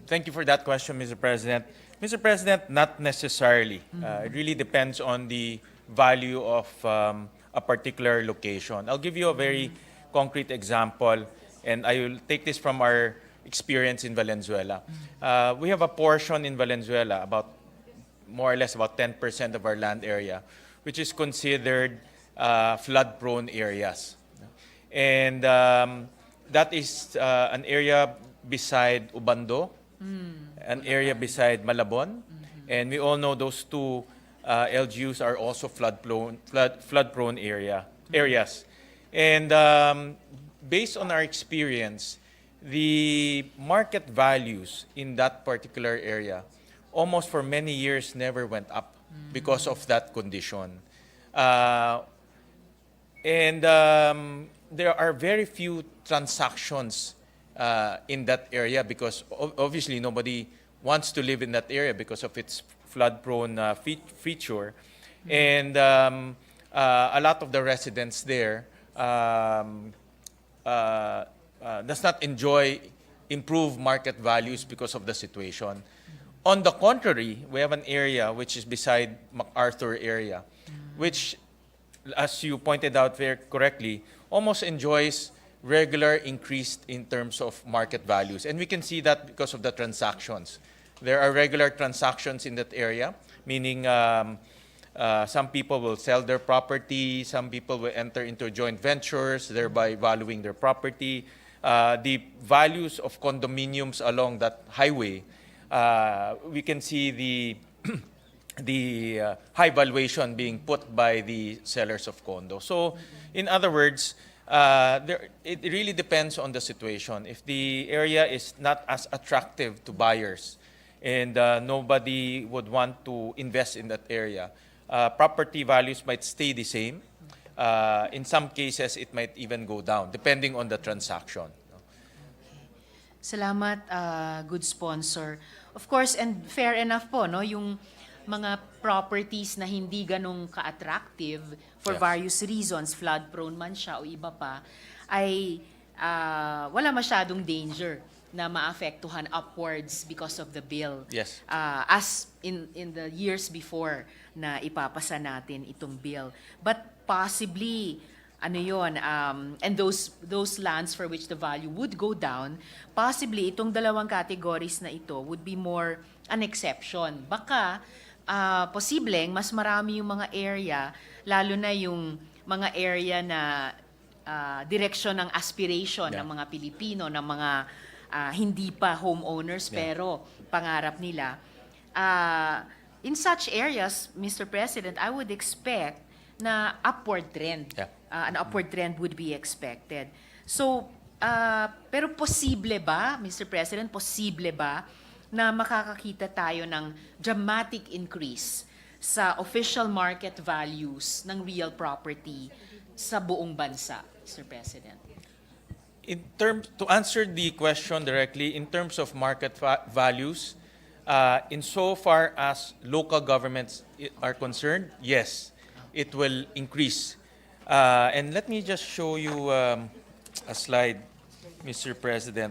Thank you for that question, Mr. President. Mr. President, not necessarily. It really depends on the value of a particular location. I'll give you a very concrete example, and I will take this from our experience in Valenzuela. We have a portion in Valenzuela, about more or less about 10% of our land area, which is considered flood-prone areas. And that is an area beside Ubando, an area beside Malabon, and we all know those two LGUs are also flood-prone areas. And based on our experience, the market values in that particular area almost for many years never went up because of that condition. And there are very few transactions in that area because obviously nobody wants to live in that area because of its flood-prone feature. And a lot of the residents there does not enjoy improved market values because of the situation. On the contrary, we have an area which is beside MacArthur area, which, as you pointed out very correctly, almost enjoys regular increase in terms of market values. And we can see that because of the transactions. There are regular transactions in that area, meaning some people will sell their property, some people will enter into joint ventures, thereby valuing their property. The values of condominiums along that highway, we can see the high valuation being put by the sellers of condos. So, in other words, it really depends on the situation. If the area is not as attractive to buyers and nobody would want to invest in that area, property values might stay the same. In some cases, it might even go down, depending on the transaction. Salamat, good sponsor. Of course, and fair enough po, no, yung mga properties na hindi ganong ka-attractive for Yes. various reasons, flood-prone man siya o iba pa, ay wala masyadong danger na maapektuhan upwards because of the bill. Yes. As in the years before na ipapasa natin itong bill. But possibly, ano yun, and those lands for which the value would go down, possibly itong dalawang categories na ito would be more an exception. Baka, posibleng mas marami yung mga area, lalo na yung mga area na direksyon ng aspiration ng mga Pilipino, ng mga hindi pa homeowners pero pangarap nila. In such areas, Mr. President, I would expect na upward trend. An upward trend would be expected. So, pero posible ba, Mr. President, posible ba na makakakita tayo ng dramatic increase sa official market values ng real property sa buong bansa, Mr. President? To answer the question directly, in terms of market values, insofar as local governments are concerned, yes, it will increase. And let me just show you a slide, Mr. President.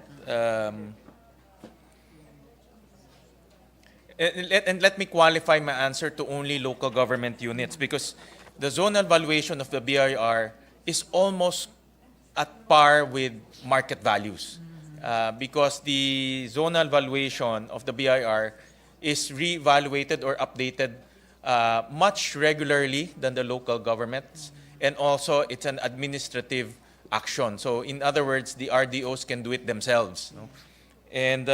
And let me qualify my answer to only local government units because the zonal valuation of the BIR is almost at par with market values because the zonal valuation of the BIR is reevaluated or updated much regularly than the local governments, and also it's an administrative action. So in other words, the RDOs can do it themselves. No? And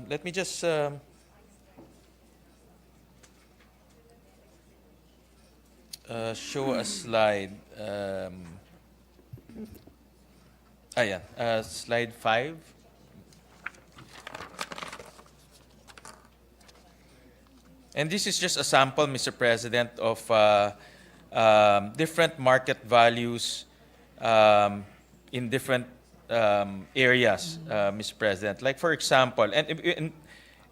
let me just show a slide. Slide 5. And this is just a sample, Mr. President, of different market values in different areas, Mr. President. Like for example, and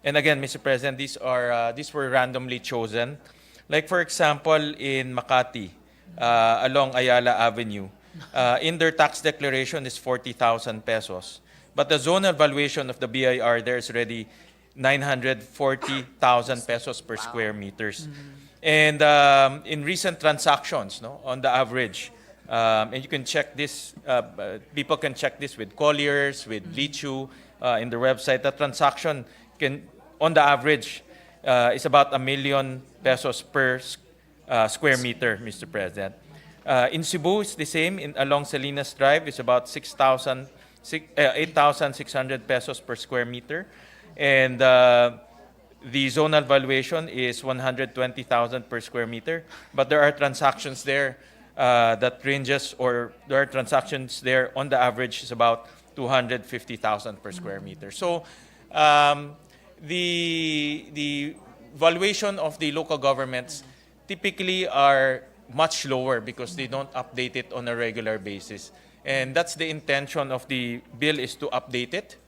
again, Mr. President, these were randomly chosen. Like for example, in Makati, along Ayala Avenue, in their tax declaration is 40,000 pesos. But the zonal valuation of the BIR there is already 940,000 pesos per square meters. And in recent transactions, no, on the average, and you can check this, people can check this with Colliers, with Lichu, in the website. The transaction can, on the average, is about 1 million pesos per square meter, Mr. President. In Cebu, it's the same. Along Salinas Drive, it's about 8,600 pesos per square meter. And the zonal valuation is 120,000 per square meter. But there are transactions there that ranges, or there are transactions there on the average is about 250,000 per square meter. So the valuation of the local governments typically are much lower because they don't update it on a regular basis. And that's the intention of the bill, is to update it.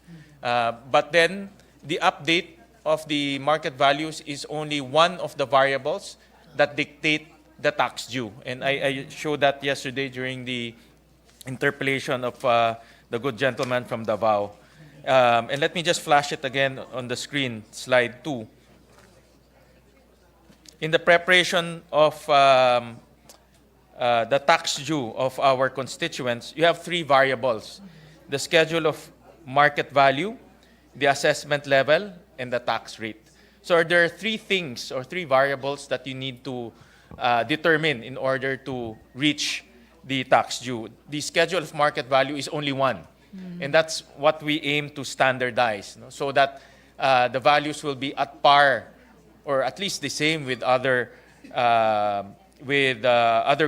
But then the update of the market values is only one of the variables that dictate the tax due. And I showed that yesterday during the interpellation of the good gentleman from Davao. And let me just flash it again on the screen, slide 2. In the preparation of the tax due of our constituents, you have 3 variables: the schedule of market value, the assessment level, and the tax rate. So there are 3 things or 3 variables that you need to determine in order to reach the tax due. The schedule of market value is only one. And that's what we aim to standardize, no? So that the values will be at par or at least the same with other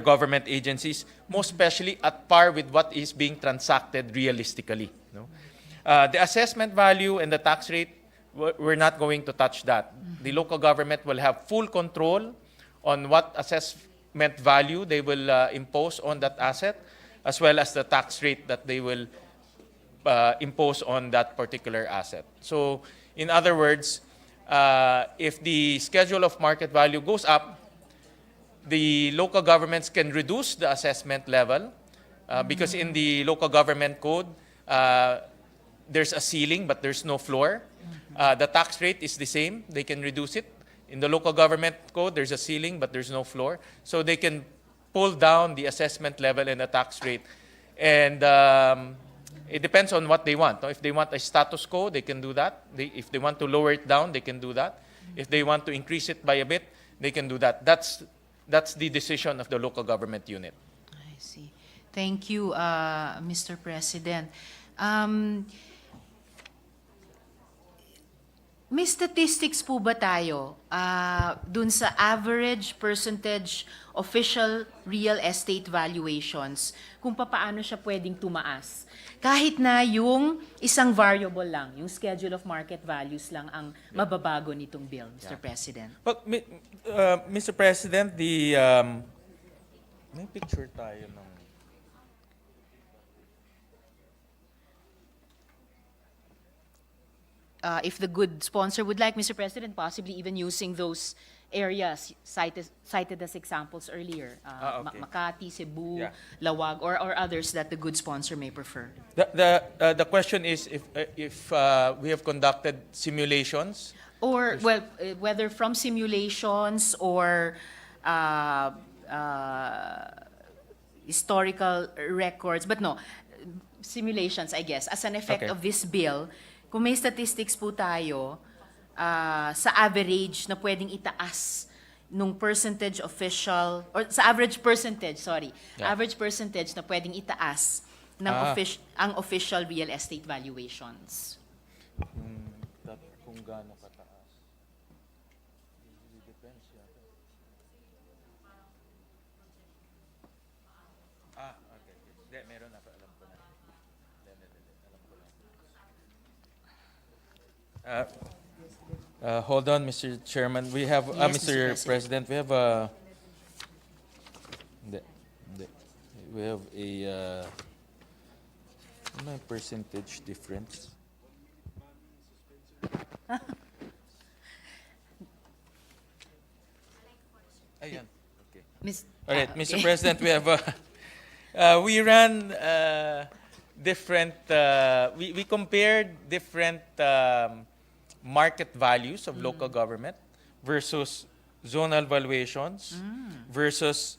government agencies, most especially at par with what is being transacted realistically. No? The assessment value and the tax rate, we're not going to touch that. The local government will have full control on what assessment value they will impose on that asset, as well as the tax rate that they will impose on that particular asset. So, in other words, if the schedule of market value goes up, the local governments can reduce the assessment level because in the local government code, there's a ceiling but there's no floor. The tax rate is the same. They can reduce it. In the local government code, there's a ceiling but there's no floor. So they can pull down the assessment level and the tax rate. And it depends on what they want. If they want a status quo, they can do that. If they want to lower it down, they can do that. If they want to increase it by a bit, they can do that. That's the decision of the local government unit. I see. Thank you, Mr. President. May statistics po ba tayo dun sa average percentage official real estate valuations kung paano siya pwedeng tumaas? Kahit na yung isang variable lang, yung schedule of market values lang ang mababago nitong bill, Mr. President. But, Mr. President, may picture tayo ng... If the good sponsor would like, Mr. President, possibly even using those areas cited as examples earlier, Okay. Makati, Cebu, Yeah. Lawag, or others that the good sponsor may prefer. The question is if we have conducted simulations. Or, well, whether from simulations or historical records, but no, simulations, I guess, as an effect Okay. of this bill, kung may statistics po tayo sa average na pwedeng itaas nung percentage official, or sa average percentage, sorry, Yeah. average percentage na pwedeng itaas ng ang official real estate valuations. Kung gaano kataas. Depends yata. Okay. Hindi, meron ako. Alam ko na. Alam ko na. Hold on, Mr. Chairman. We have, Yes, Mr. Mr. President, we have a... Hindi. We have a... ano yung percentage difference? Ayan. Okay. All right, Mr. President, we have we ran different we compared different market values of local government versus zonal valuations versus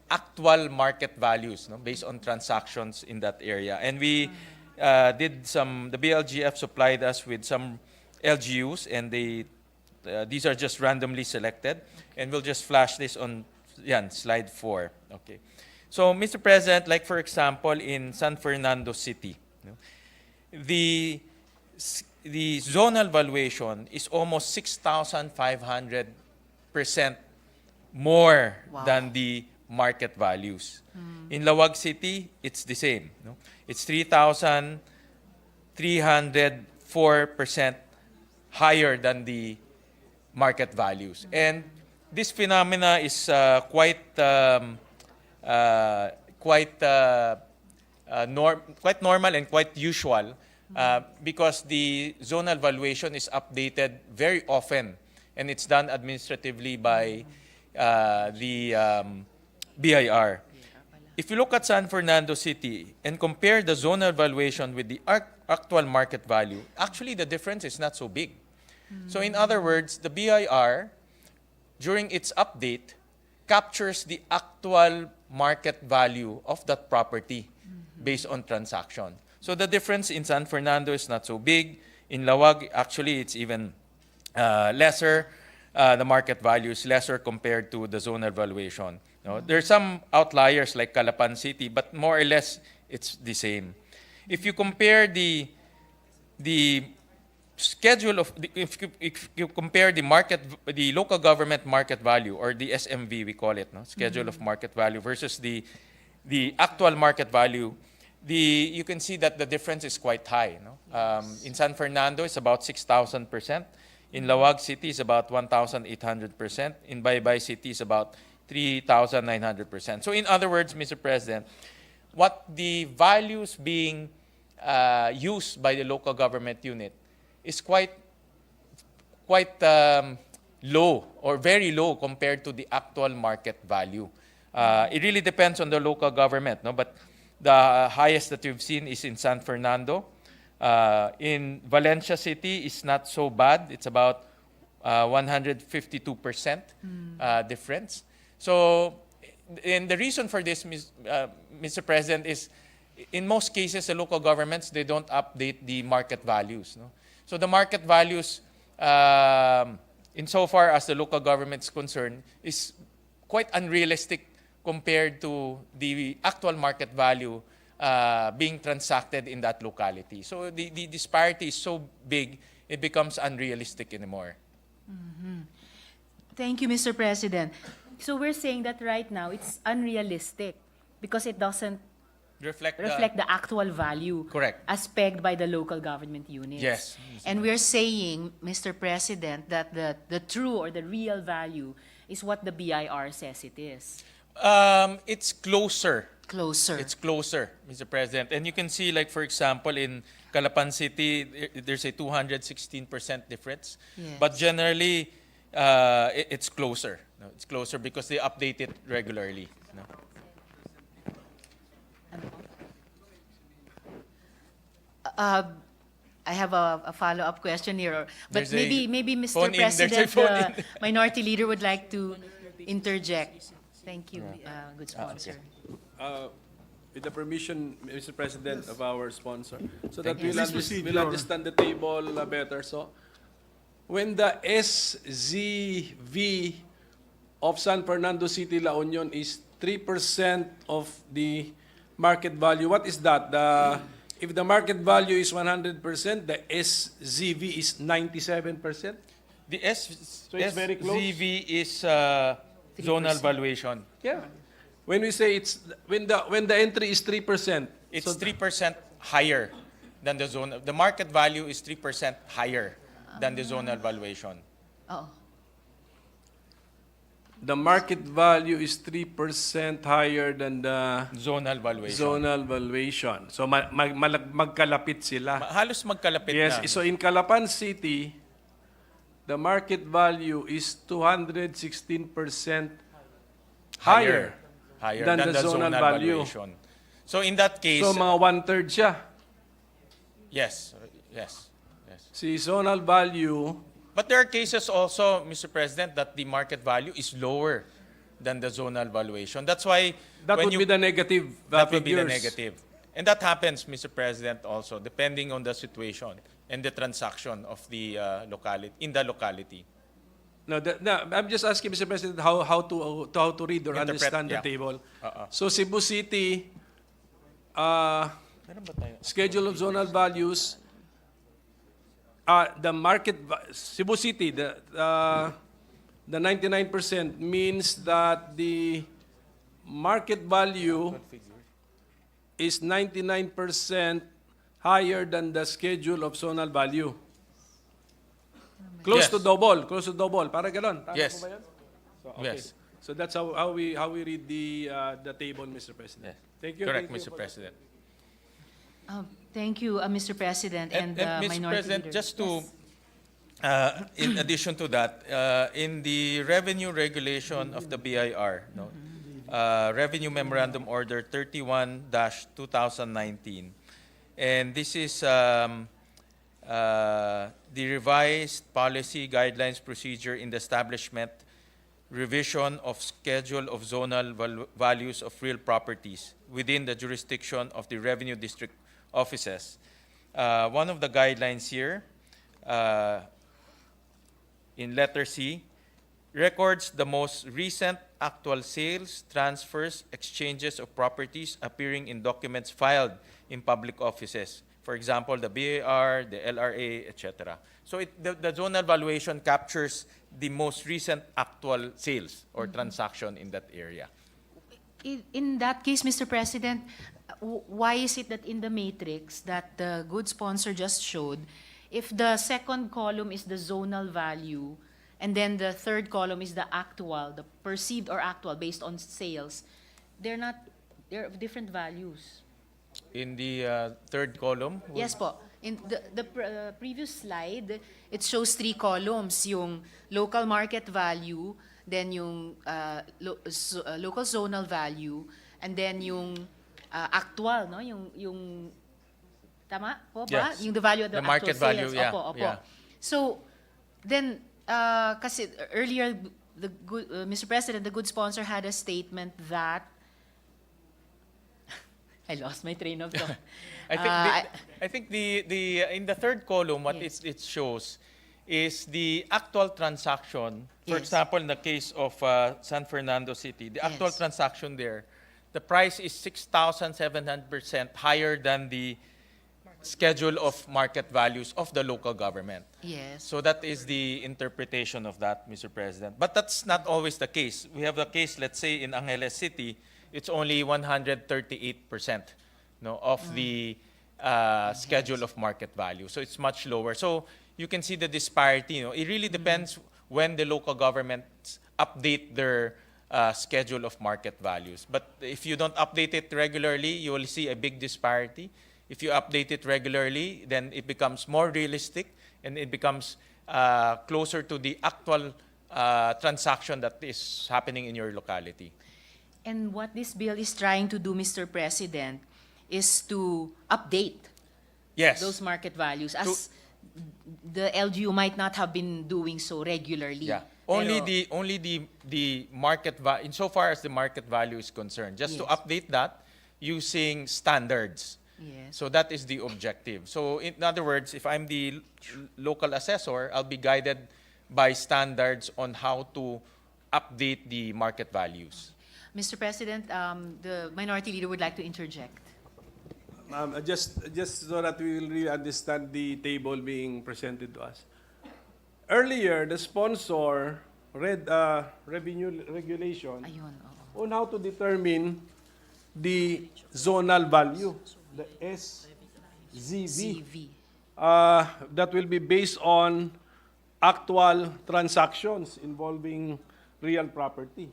actual market values, no, based on transactions in that area. And we did some, the BLGF supplied us with some LGUs, and these are just randomly selected. And we'll just flash this on slide 4. Okay. So, Mr. President, like for example, in San Fernando City, no, the zonal valuation is almost 6,500% more than the market values. In Lawag City, it's the same. No? It's 3,304% higher than the market values. And this phenomena is quite normal and quite usual because the zonal valuation is updated very often, and it's done administratively by the BIR. If you look at San Fernando City and compare the zonal valuation with the actual market value, actually the difference is not so big. So in other words, the BIR, during its update, captures the actual market value of that property based on transaction. So the difference in San Fernando is not so big. In Lawag, actually, it's even lesser. The market value is lesser compared to the zonal valuation. No? There are some outliers like Calapan City, but more or less, it's the same. If you compare the schedule of, if you compare the local government market value, or the SMV we call it, no? Schedule of market value, versus the actual market value, you can see that the difference is quite high. No? In San Fernando, it's about 6,000%. In Lawag City, it's about 1,800%. In Baybay City, it's about 3,900%. So in other words, Mr. President, what the values being used by the local government unit is quite low, or very low compared to the actual market value. It really depends on the local government, no? But the highest that we've seen is in San Fernando. In Valencia City, it's not so bad. It's about 152% difference. So, and the reason for this, Mr. President, is in most cases, the local governments, they don't update the market values. No? So the market values, insofar as the local government is concerned, is quite unrealistic compared to the actual market value being transacted in that locality. So the disparity is so big, it becomes unrealistic anymore. Thank you, Mr. President. So we're saying that right now it's unrealistic because it doesn't Reflect the actual value Correct. as pegged by the local government units. Yes. And we're saying, Mr. President, that the true or the real value is what the BIR says it is. It's closer. Closer. It's closer, Mr. President. And you can see, like, for example, in Calapan City, there's a 216% difference. Yes. But generally, it's closer. No, it's closer because they update it regularly. No? I have a follow-up question here, but There's a maybe Mr. phone in. There's a President, phone the in. Minority Leader would like to interject. Thank you, good sponsor. With the permission, Mr. President, of our sponsor, so Thank that you. we'll, Please proceed, we'll Your Honor. understand the table better. So, when the SZV of San Fernando City, La Union is 3% of the market value. What is that? If the market value is 100%, the SZV is 97%? The it's very close. SZV is zonal valuation. Yeah. When we say it's when the entry is 3%, It's 3% higher than the zone. The market value is 3% higher than the zonal valuation. Oh, the market value is 3% higher than the Zonal valuation. zonal valuation. So magkalapit sila. Halos magkalapit Yes, na. so in Calapan City, the market value is 216% higher than the zonal value. valuation. So in that case, So mga one-third siya. yes. Si zonal value, But there are cases also, Mr. President, that the market value is lower than the zonal valuation. That's why that when would be the negative that would be the figures. negative. And that happens, Mr. President, also depending on the situation and the transaction of the locality in the locality. No, I'm just asking, Mr. President, how to read or Interpret, understand yeah. the table. Uh-uh. So Cebu City, Meron ba tayo? schedule of zonal values, the Cebu City, the 99% means that the market value is 99% higher than the schedule of zonal value. Close Yes. to double, para ganon. Tama Yes. po ba yun? So, Yes. So that's how we read the table, Mr. President. Yes. Thank you. Correct, thank you Mr. for- President. thank you, Mr. President and, Mr. Minority President, Leader. just to, in addition to that, in the revenue regulation of the BIR, no, Revenue Memorandum Order 31-2019, and this is the revised policy guidelines procedure in the establishment, revision of schedule of zonal values of real properties within the jurisdiction of the revenue district offices. One of the guidelines here, in letter C, records the most recent actual sales, transfers, exchanges of properties appearing in documents filed in public offices. For example, the BAR, the LRA, etc. So the zonal valuation captures the most recent actual sales or transaction in that area. In that case, Mr. President, why is it that in the matrix that the good sponsor just showed, if the second column is the zonal value, and then the third column is the actual, the perceived or actual based on sales, they're of different values. In the third column, Yes po. In the previous slide, it shows 3 columns, yung local market value, then yung local zonal value, and then yung actual, no? Yung tama po ba? Yes. Yung the value of the The market actual value, sales. yeah, Opo, opo. yeah. So, then, kasi earlier, Mr. President, the good sponsor had a statement that I lost my train of thought. I think the in the third column, what Yes. it shows is the actual transaction. For Yes. example, in the case of San Fernando City, the actual Yes. transaction there, the price is 6,700% higher than the schedule of market values of the local government. Yes. So that is the interpretation of that, Mr. President. But that's not always the case. We have a case, let's say, in Angeles City, it's only 138%, no, of the schedule of market value. So it's much lower. So you can see the disparity. You know, it really depends when the local governments update their schedule of market values. But if you don't update it regularly, you will see a big disparity. If you update it regularly, then it becomes more realistic and it becomes closer to the actual transaction that is happening in your locality. And what this bill is trying to do, Mr. President, is to update Yes. those market values as the LGU might not have been doing so regularly. Yeah. Only Pero- the market value, insofar as the market value is concerned, just to Yes. update that using standards. Yes. So that is the objective. So in other words, if I'm the local assessor, I'll be guided by standards on how to update the market values. Mr. President, the Minority Leader would like to interject. Just so that we will really understand the table being presented to us. Earlier, the sponsor read revenue regulation Ayun, oo. on how to determine the zonal value, the SZV. CV. That will be based on actual transactions involving real property.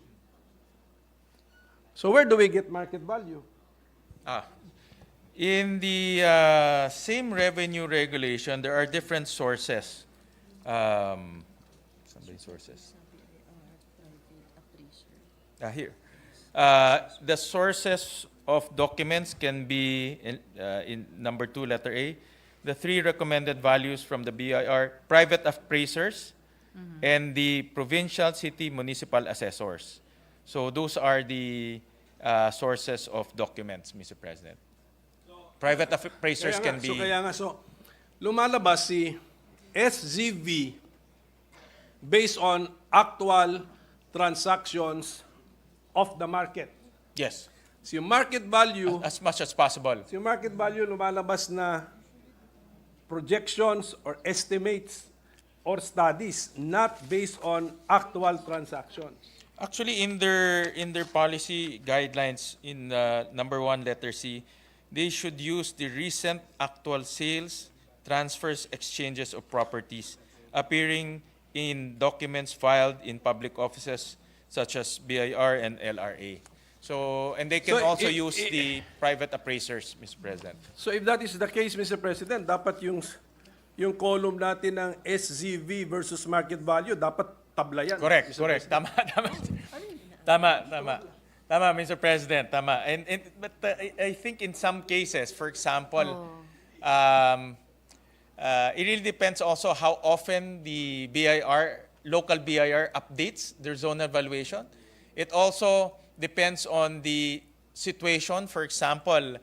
So where do we get market value? In the same revenue regulation, there are different sources. Somebody sources. Here. The sources of documents can be in number 2, letter A. The 3 recommended values from the BIR, private appraisers, and the provincial, city, municipal assessors. So those are the sources of documents, Mr. President. Private appraisers can be... So lumalabas si SZV based on actual transactions of the market. Yes, So yung market value, as much as possible. so yung market value lumalabas na projections or estimates or studies not based on actual transactions. Actually, in their policy guidelines, in number 1, letter C, they should use the recent actual sales, transfers, exchanges of properties appearing in documents filed in public offices such as BIR and LRA. So, and they can So, also i- use i- the private appraisers, Mr. President. So if that is the case, Mr. President, dapat yung column natin ng SZV versus market value, dapat tabla yan. Correct, Mr. correct. President. Tama, Mr. President. Tama. But I think in some cases, for example, it really depends also how often the BIR, local BIR updates their zonal valuation. It also depends on the situation. For example,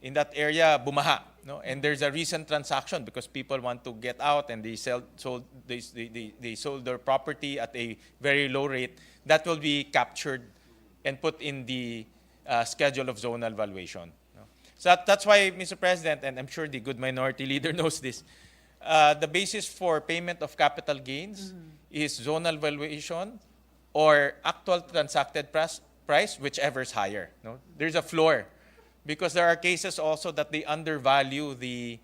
in that area, bumaha, no? And there's a recent transaction because people want to get out and they sold their property at a very low rate. That will be captured and put in the schedule of zonal valuation. No? So that's why, Mr. President, and I'm sure the good minority leader knows this, the basis for payment of capital gains is zonal valuation or actual transacted price, whichever is higher. No? There's a floor because there are cases also that they undervalue the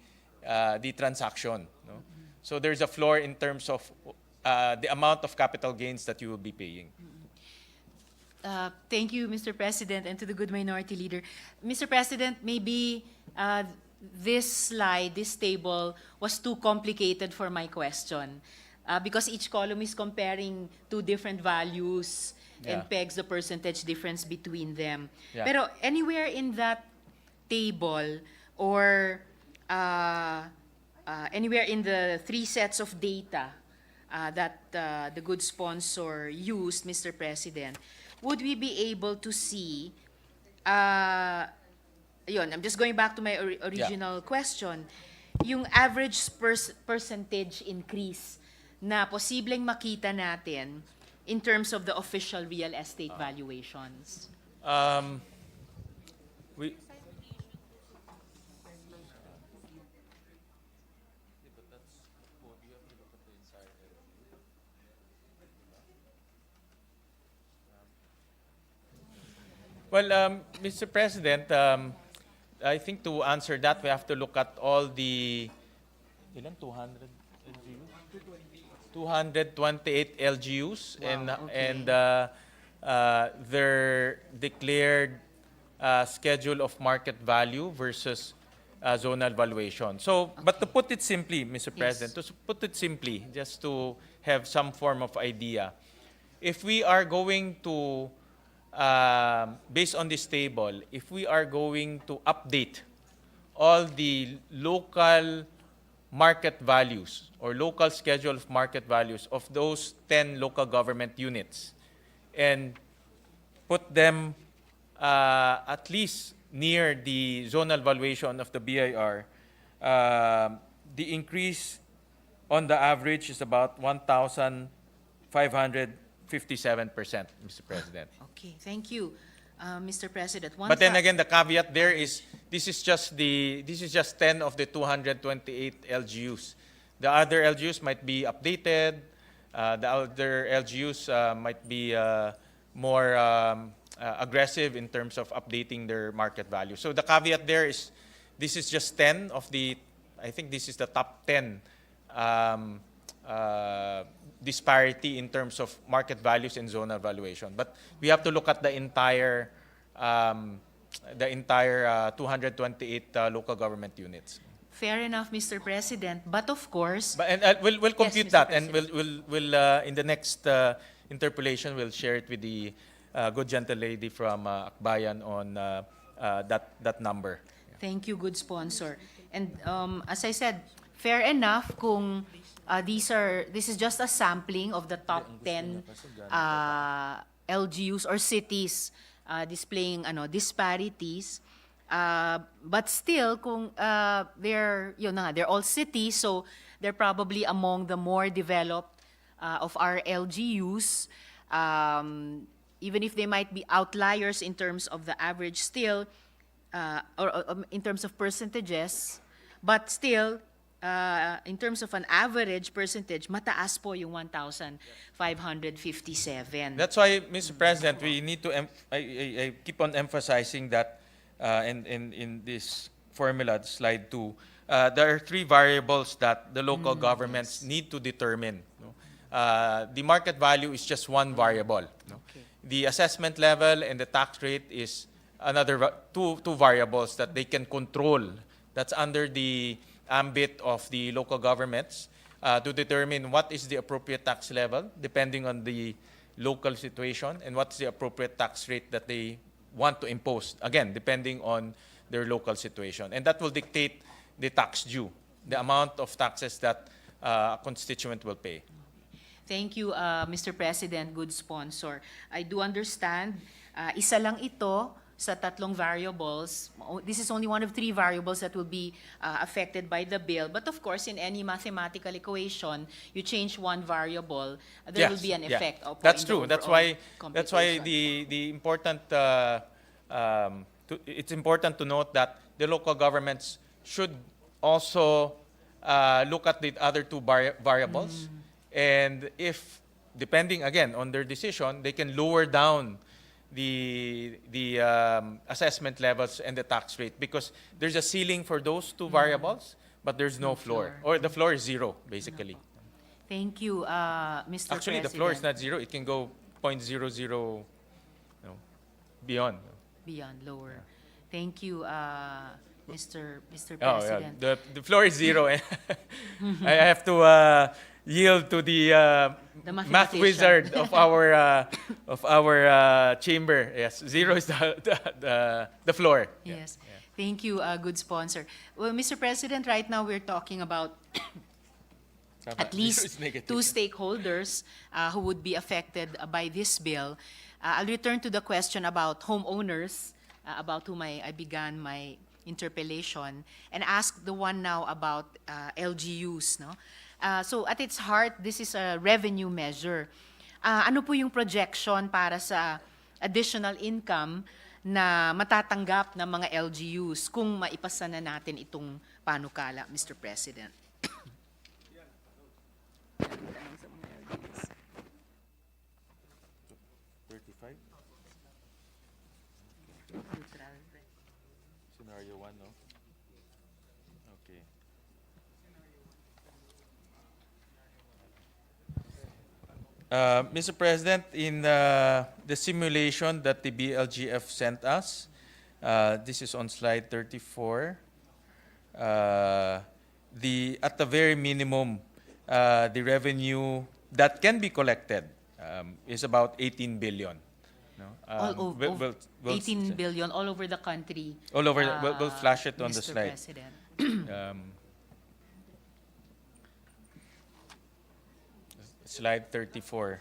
transaction. No? So there's a floor in terms of the amount of capital gains that you will be paying. Thank you, Mr. President, and to the good minority leader. Mr. President, maybe this slide, this table, was too complicated for my question because each column is comparing two different values and Yeah. pegs the percentage difference between them. Yeah. Pero anywhere in that table or anywhere in the 3 sets of data that the good sponsor used, Mr. President, would we be able to see, yun, I'm just going back to my original question, yung average percentage increase na posibleng makita natin in terms of the official real estate valuations? We, well, Mr. President, I think to answer that, we have to look at all the ilan, 200 LGUs? 228 LGUs and their declared schedule of market value versus zonal valuation. So, but to put it simply, Mr. President, to put it simply, just to have some form of idea, if we are going to, based on this table, if we are going to update all the local market values or local schedule of market values of those 10 local government units and put them at least near the zonal valuation of the BIR, the increase on the average is about 1,500 57%, Mr. President. Okay, thank you, Mr. President. But then again, the caveat there is this is just 10 of the 228 LGUs. The other LGUs might be updated. The other LGUs might be more aggressive in terms of updating their market value. So the caveat there is this is just 10 of the, I think this is the top 10 disparity in terms of market values and zonal valuation. But we have to look at the entire 228 local government units. Fair enough, Mr. President. But of course, But, and we'll compute Mr. that, and President. we'll in the next interpolation we'll share it with the good gentle lady from Akbayan on that number. thank you, good sponsor. And as I said, fair enough kung this is just a sampling of the top 10 LGUs or cities displaying disparities. But still, kung they're all cities, so they're probably among the more developed of our LGUs. Even if they might be outliers in terms of the average, still, or in terms of percentages, but still, in terms of an average percentage, mataas po yung 1,557. That's why, Mr. President, we need to I keep on emphasizing that in this formula, slide 2, there are 3 variables that the local governments need to determine. No? The market value is just one variable. No? The assessment level and the tax rate is another two variables that they can control. That's under the ambit of the local governments to determine what is the appropriate tax level depending on the local situation and what's the appropriate tax rate that they want to impose, again, depending on their local situation. And that will dictate the tax due, the amount of taxes that a constituent will pay. Thank you, Mr. President, good sponsor. I do understand, isa lang ito sa tatlong variables. This is only one of 3 variables that will be affected by the bill. But of course, in any mathematical equation, you change one variable, there will be an effect. Opo, That's in the true. That's overall why computation. the important it's important to note that the local governments should also look at the other 2 variables, and if depending again on their decision, they can lower down the assessment levels and the tax rate because there's a ceiling for those 2 variables, but there's no floor, or the floor is 0 basically. Thank you, Mr. Actually, President. the floor is not 0; it can go 0.00, beyond. Beyond, lower. Thank you, Mr. Oh, President. yeah. The floor is 0. And I have to yield to the math mathematician. wizard of our chamber. Yes, 0 is the floor. Yes. Thank you, good sponsor. Well, Mr. President, right now we're talking about at least 2 stakeholders who would be affected by this bill. I'll return to the question about homeowners, about whom I began my interpellation, and ask the one now about LGUs. No? So at its heart, this is a revenue measure. Ano po yung projection para sa additional income na matatanggap ng mga LGUs kung maipasa na natin itong panukala, Mr. President? Scenario 1, no? Okay. Mr. President, in the simulation that the BLGF sent us, this is on slide 34. At the very minimum, the revenue that can be collected is about 18 billion. No? We'll 18 billion all over the country. All over, we'll flash it on the Mr. slide. President. Slide 34.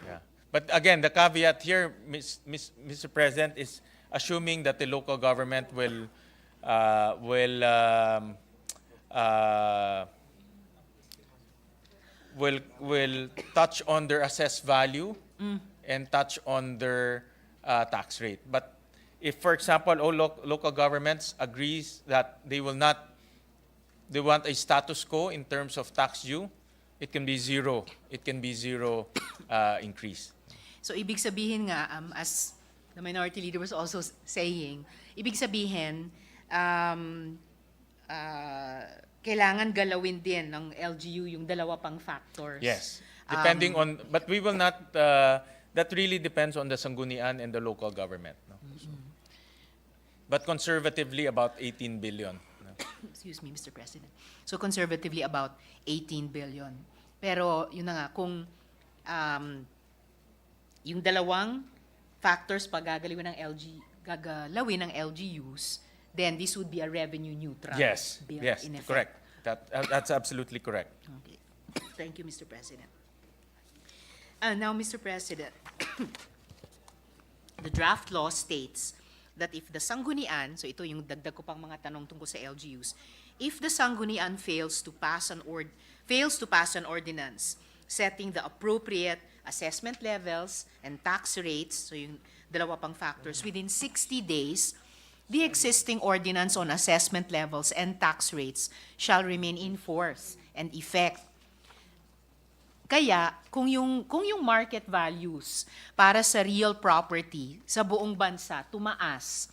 Yeah. But again, the caveat here, Mr. President, is assuming that the local government will will touch on their assessed value and touch on their tax rate. But if, for example, all local governments agrees that they want a status quo in terms of tax due, it can be zero. It can be zero increase. So ibig sabihin nga, as the minority leader was also saying, ibig sabihin, kailangan galawin din ng LGU yung dalawa pang factors. Yes. Depending on, but we will not, that really depends on the sanggunian and the local government. No? But conservatively, about 18 billion. No? Excuse me, Mr. President. So conservatively, about 18 billion. Pero yun na nga, kung yung dalawang factors pa gagalawin ng LGUs, then this would be a revenue neutral Yes, bill, yes, in effect. correct. That's absolutely correct. Okay. Thank you, Mr. President. Now, Mr. President, the draft law states that if the sanggunian, so ito yung dagdag ko pang mga tanong tungkol sa LGUs, if the sanggunian fails to pass an ordinance setting the appropriate assessment levels and tax rates, so yung dalawa pang factors, within 60 days, the existing ordinance on assessment levels and tax rates shall remain in force and effect. Kaya, kung yung market values para sa real property sa buong bansa tumaas,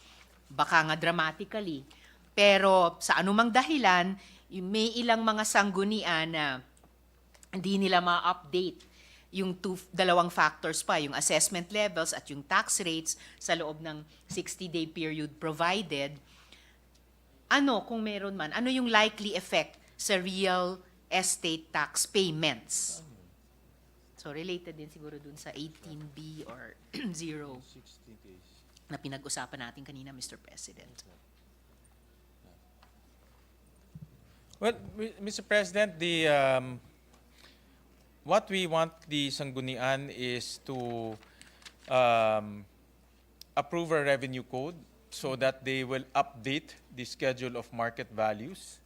baka nga dramatically, pero sa anumang dahilan, may ilang mga sanggunian na hindi nila ma-update yung dalawang factors pa, yung assessment levels at yung tax rates sa loob ng 60-day period provided, kung meron man, ano yung likely effect sa real estate tax payments? So related din siguro dun sa 18B or 0 na pinag-usapan natin kanina, Mr. President. Well, Mr. President, what we want the sanggunian is to approve a revenue code so that they will update the schedule of market values,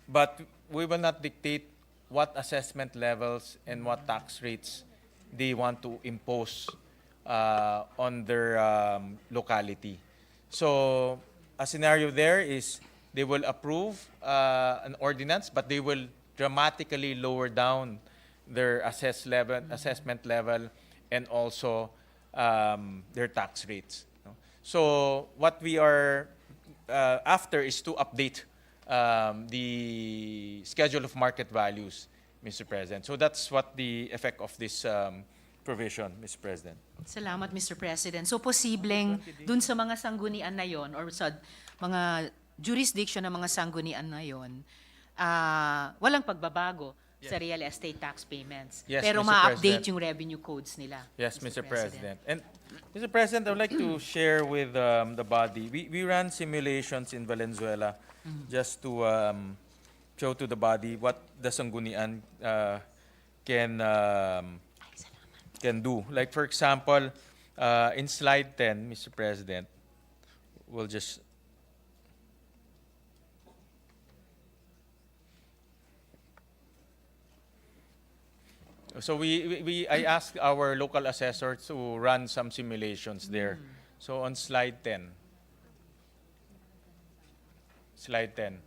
but we will not dictate what assessment levels and what tax rates they want to impose on their locality. So a scenario there is they will approve an ordinance, but they will dramatically lower down their assessment level, and also their tax rates. No? So what we are after is to update the schedule of market values, Mr. President. So that's what the effect of this provision, Mr. President. Salamat, Mr. President. So posibleng dun sa mga sanggunian na yon or sa mga jurisdiction ng mga sanggunian na yon, walang pagbabago sa real estate tax payments. Yes, Pero Mr. ma-update President. yung revenue codes nila. Yes, Mr. President. And Mr. President, I would like to share with the body. We ran simulations in Valenzuela just to show to the body what the sanggunian can do. Like for example, in slide 10, Mr. President, we'll just so I asked our local assessors to run some simulations there. So on slide 10. Slide 10.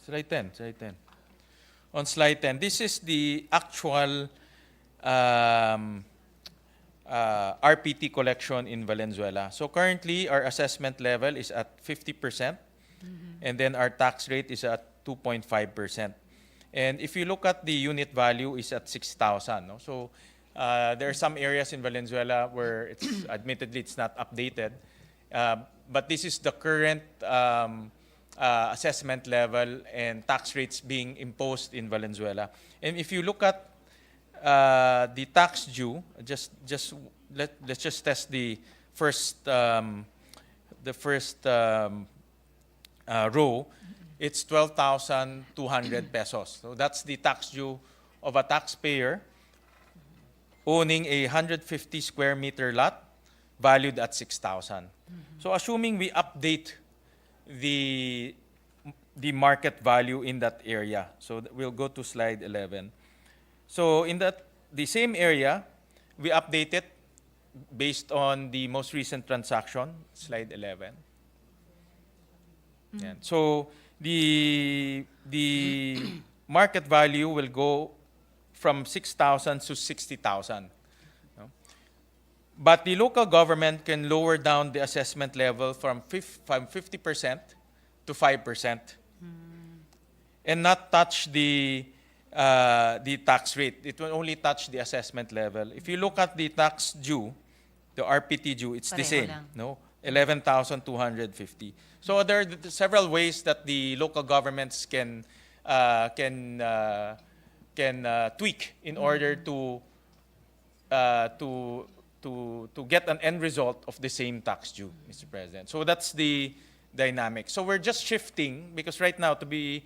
Slide 10, slide 10. On slide 10, this is the actual RPT collection in Valenzuela. So currently, our assessment level is at 50%, and then our tax rate is at 2.5%. And if you look at the unit value, is at 6,000. No? So there are some areas in Valenzuela where it's admittedly it's not updated, but this is the current assessment level and tax rates being imposed in Valenzuela. And if you look at the tax due, let's just test the first row. It's 12,200 pesos. So that's the tax due of a taxpayer owning a 150 square meter lot valued at 6,000. So assuming we update the the market value in that area. So we'll go to slide 11. So in the same area, we update it based on the most recent transaction, slide 11. Yan. So the market value will go from 6,000 to 60,000. No? But the local government can lower down the assessment level from 50% to 5%, and not touch the tax rate. It will only touch the assessment level. If you look at the tax due, the RPT due, it's the Pareho same. lang. No, 11,250. So there are several ways that the local governments can tweak in order to get an end result of the same tax due, Mr. President. So that's the dynamic. So we're just shifting, because right now, to be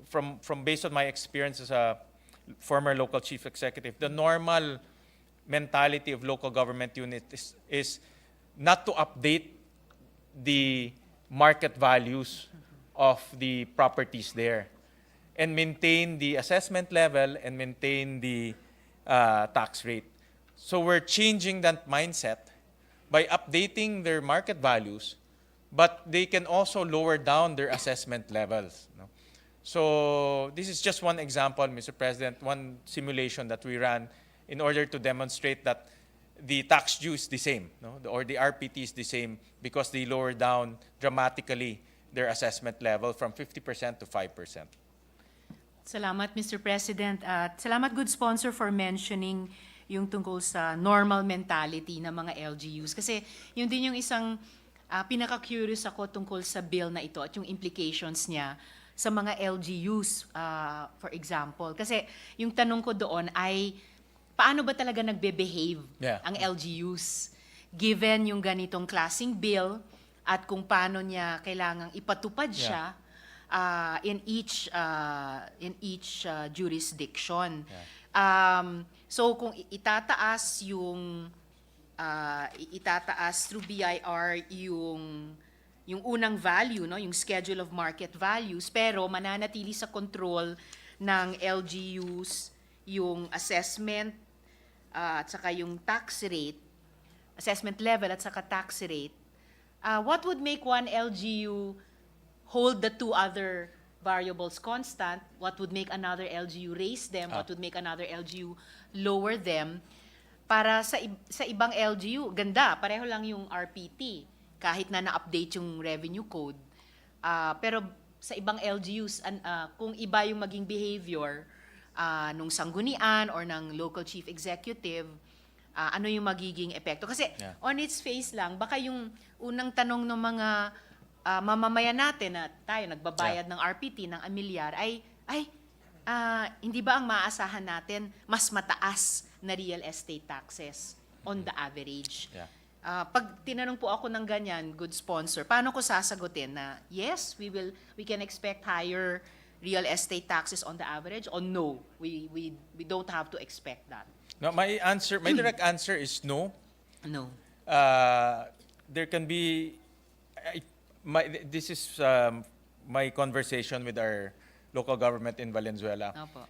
from based on my experience as a former local chief executive, the normal mentality of local government unit is not to update the market values of the properties there, and maintain the assessment level and maintain the tax rate. So we're changing that mindset by updating their market values, but they can also lower down their assessment levels. No? So this is just one example, Mr. President, one simulation that we ran in order to demonstrate that the tax due is the same, no? Or the RPT is the same, because they lower down dramatically their assessment level from 50% to 5%. Salamat, Mr. President. At salamat, good sponsor, for mentioning yung tungkol sa normal mentality ng mga LGUs. Kasi yun din yung isang pinaka-curious ako tungkol sa bill na ito at yung implications niya sa mga LGUs, for example. Kasi yung tanong ko doon ay, paano ba talaga nagbe-behave ang LGUs given yung ganitong klaseng bill, at kung paano niya kailangang ipatupad siya in each jurisdiction. So kung itataas through BIR yung unang value, no, yung schedule of market values, pero mananatili sa control ng LGUs yung assessment at saka yung tax rate, assessment level at saka tax rate, what would make one LGU hold the two other variables constant? What would make another LGU raise them? What would make another LGU lower them? Para sa ibang LGU, ganda, pareho lang yung RPT, kahit na na-update yung revenue code. Pero sa ibang LGUs, kung iba yung maging behavior nung sanggunian or ng local chief executive, ano yung magiging epekto? Kasi on its face lang, baka yung unang tanong ng mga mamamayan natin na tayo nagbabayad ng RPT, ng amilyar, ay hindi ba ang maaasahan natin mas mataas na real estate taxes on the average? Pag tinanong po ako ng ganyan, good sponsor, paano ko sasagutin na yes, we can expect higher real estate taxes on the average, or no, we don't have to expect that? No, my direct answer is no. No. There can be, this is my conversation with our local government in Valenzuela. Opo.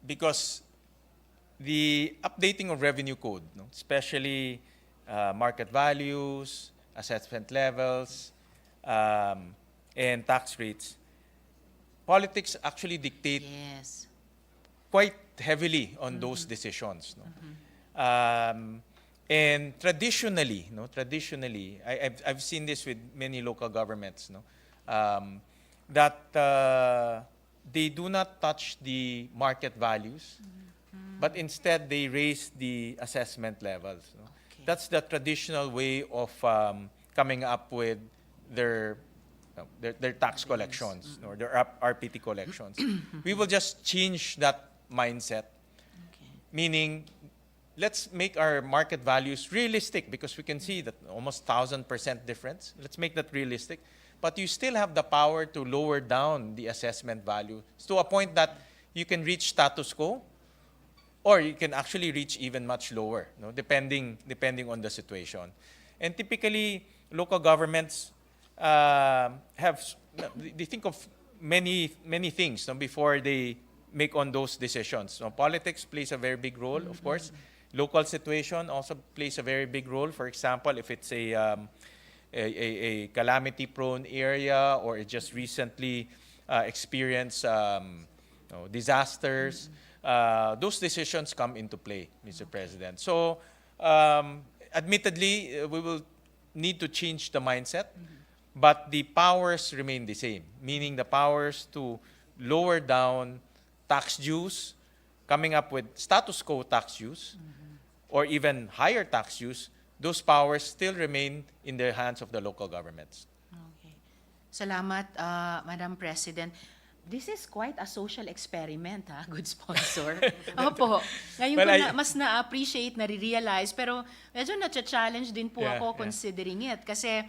Because the updating of revenue code, no, especially market values, assessment levels, and tax rates, politics actually dictate Yes. quite heavily on those decisions. No? And traditionally, I've seen this with many local governments, no, that they do not touch the market values, but instead they raise the assessment levels. No? Okay. That's the traditional way of coming up with their tax collections, or their RPT collections. We will just change that mindset, meaning let's make our market values realistic, because we can see that almost 1,000% difference. Let's make that realistic. But you still have the power to lower down the assessment value to a point that you can reach status quo, or you can actually reach even much lower, no? depending on the situation. And typically, local governments they think of many things, no, before they make on those decisions. So politics plays a very big role, of course. Local situation also plays a very big role. For example, if it's a calamity-prone area, or it just recently experienced disasters, those decisions come into play, Mr. President. So, admittedly, we will need to change the mindset, but the powers remain the same, meaning the powers to lower down tax dues, coming up with status quo tax dues, or even higher tax dues, those powers still remain in the hands of the local governments. Okay. Salamat, Madam President. This is quite a social experiment, ha? Good sponsor. Opo. Ngayon Well, ko mas na-appreciate, na-realize, pero medyo na-challenge din po Yeah, ako yeah. considering it. Kasi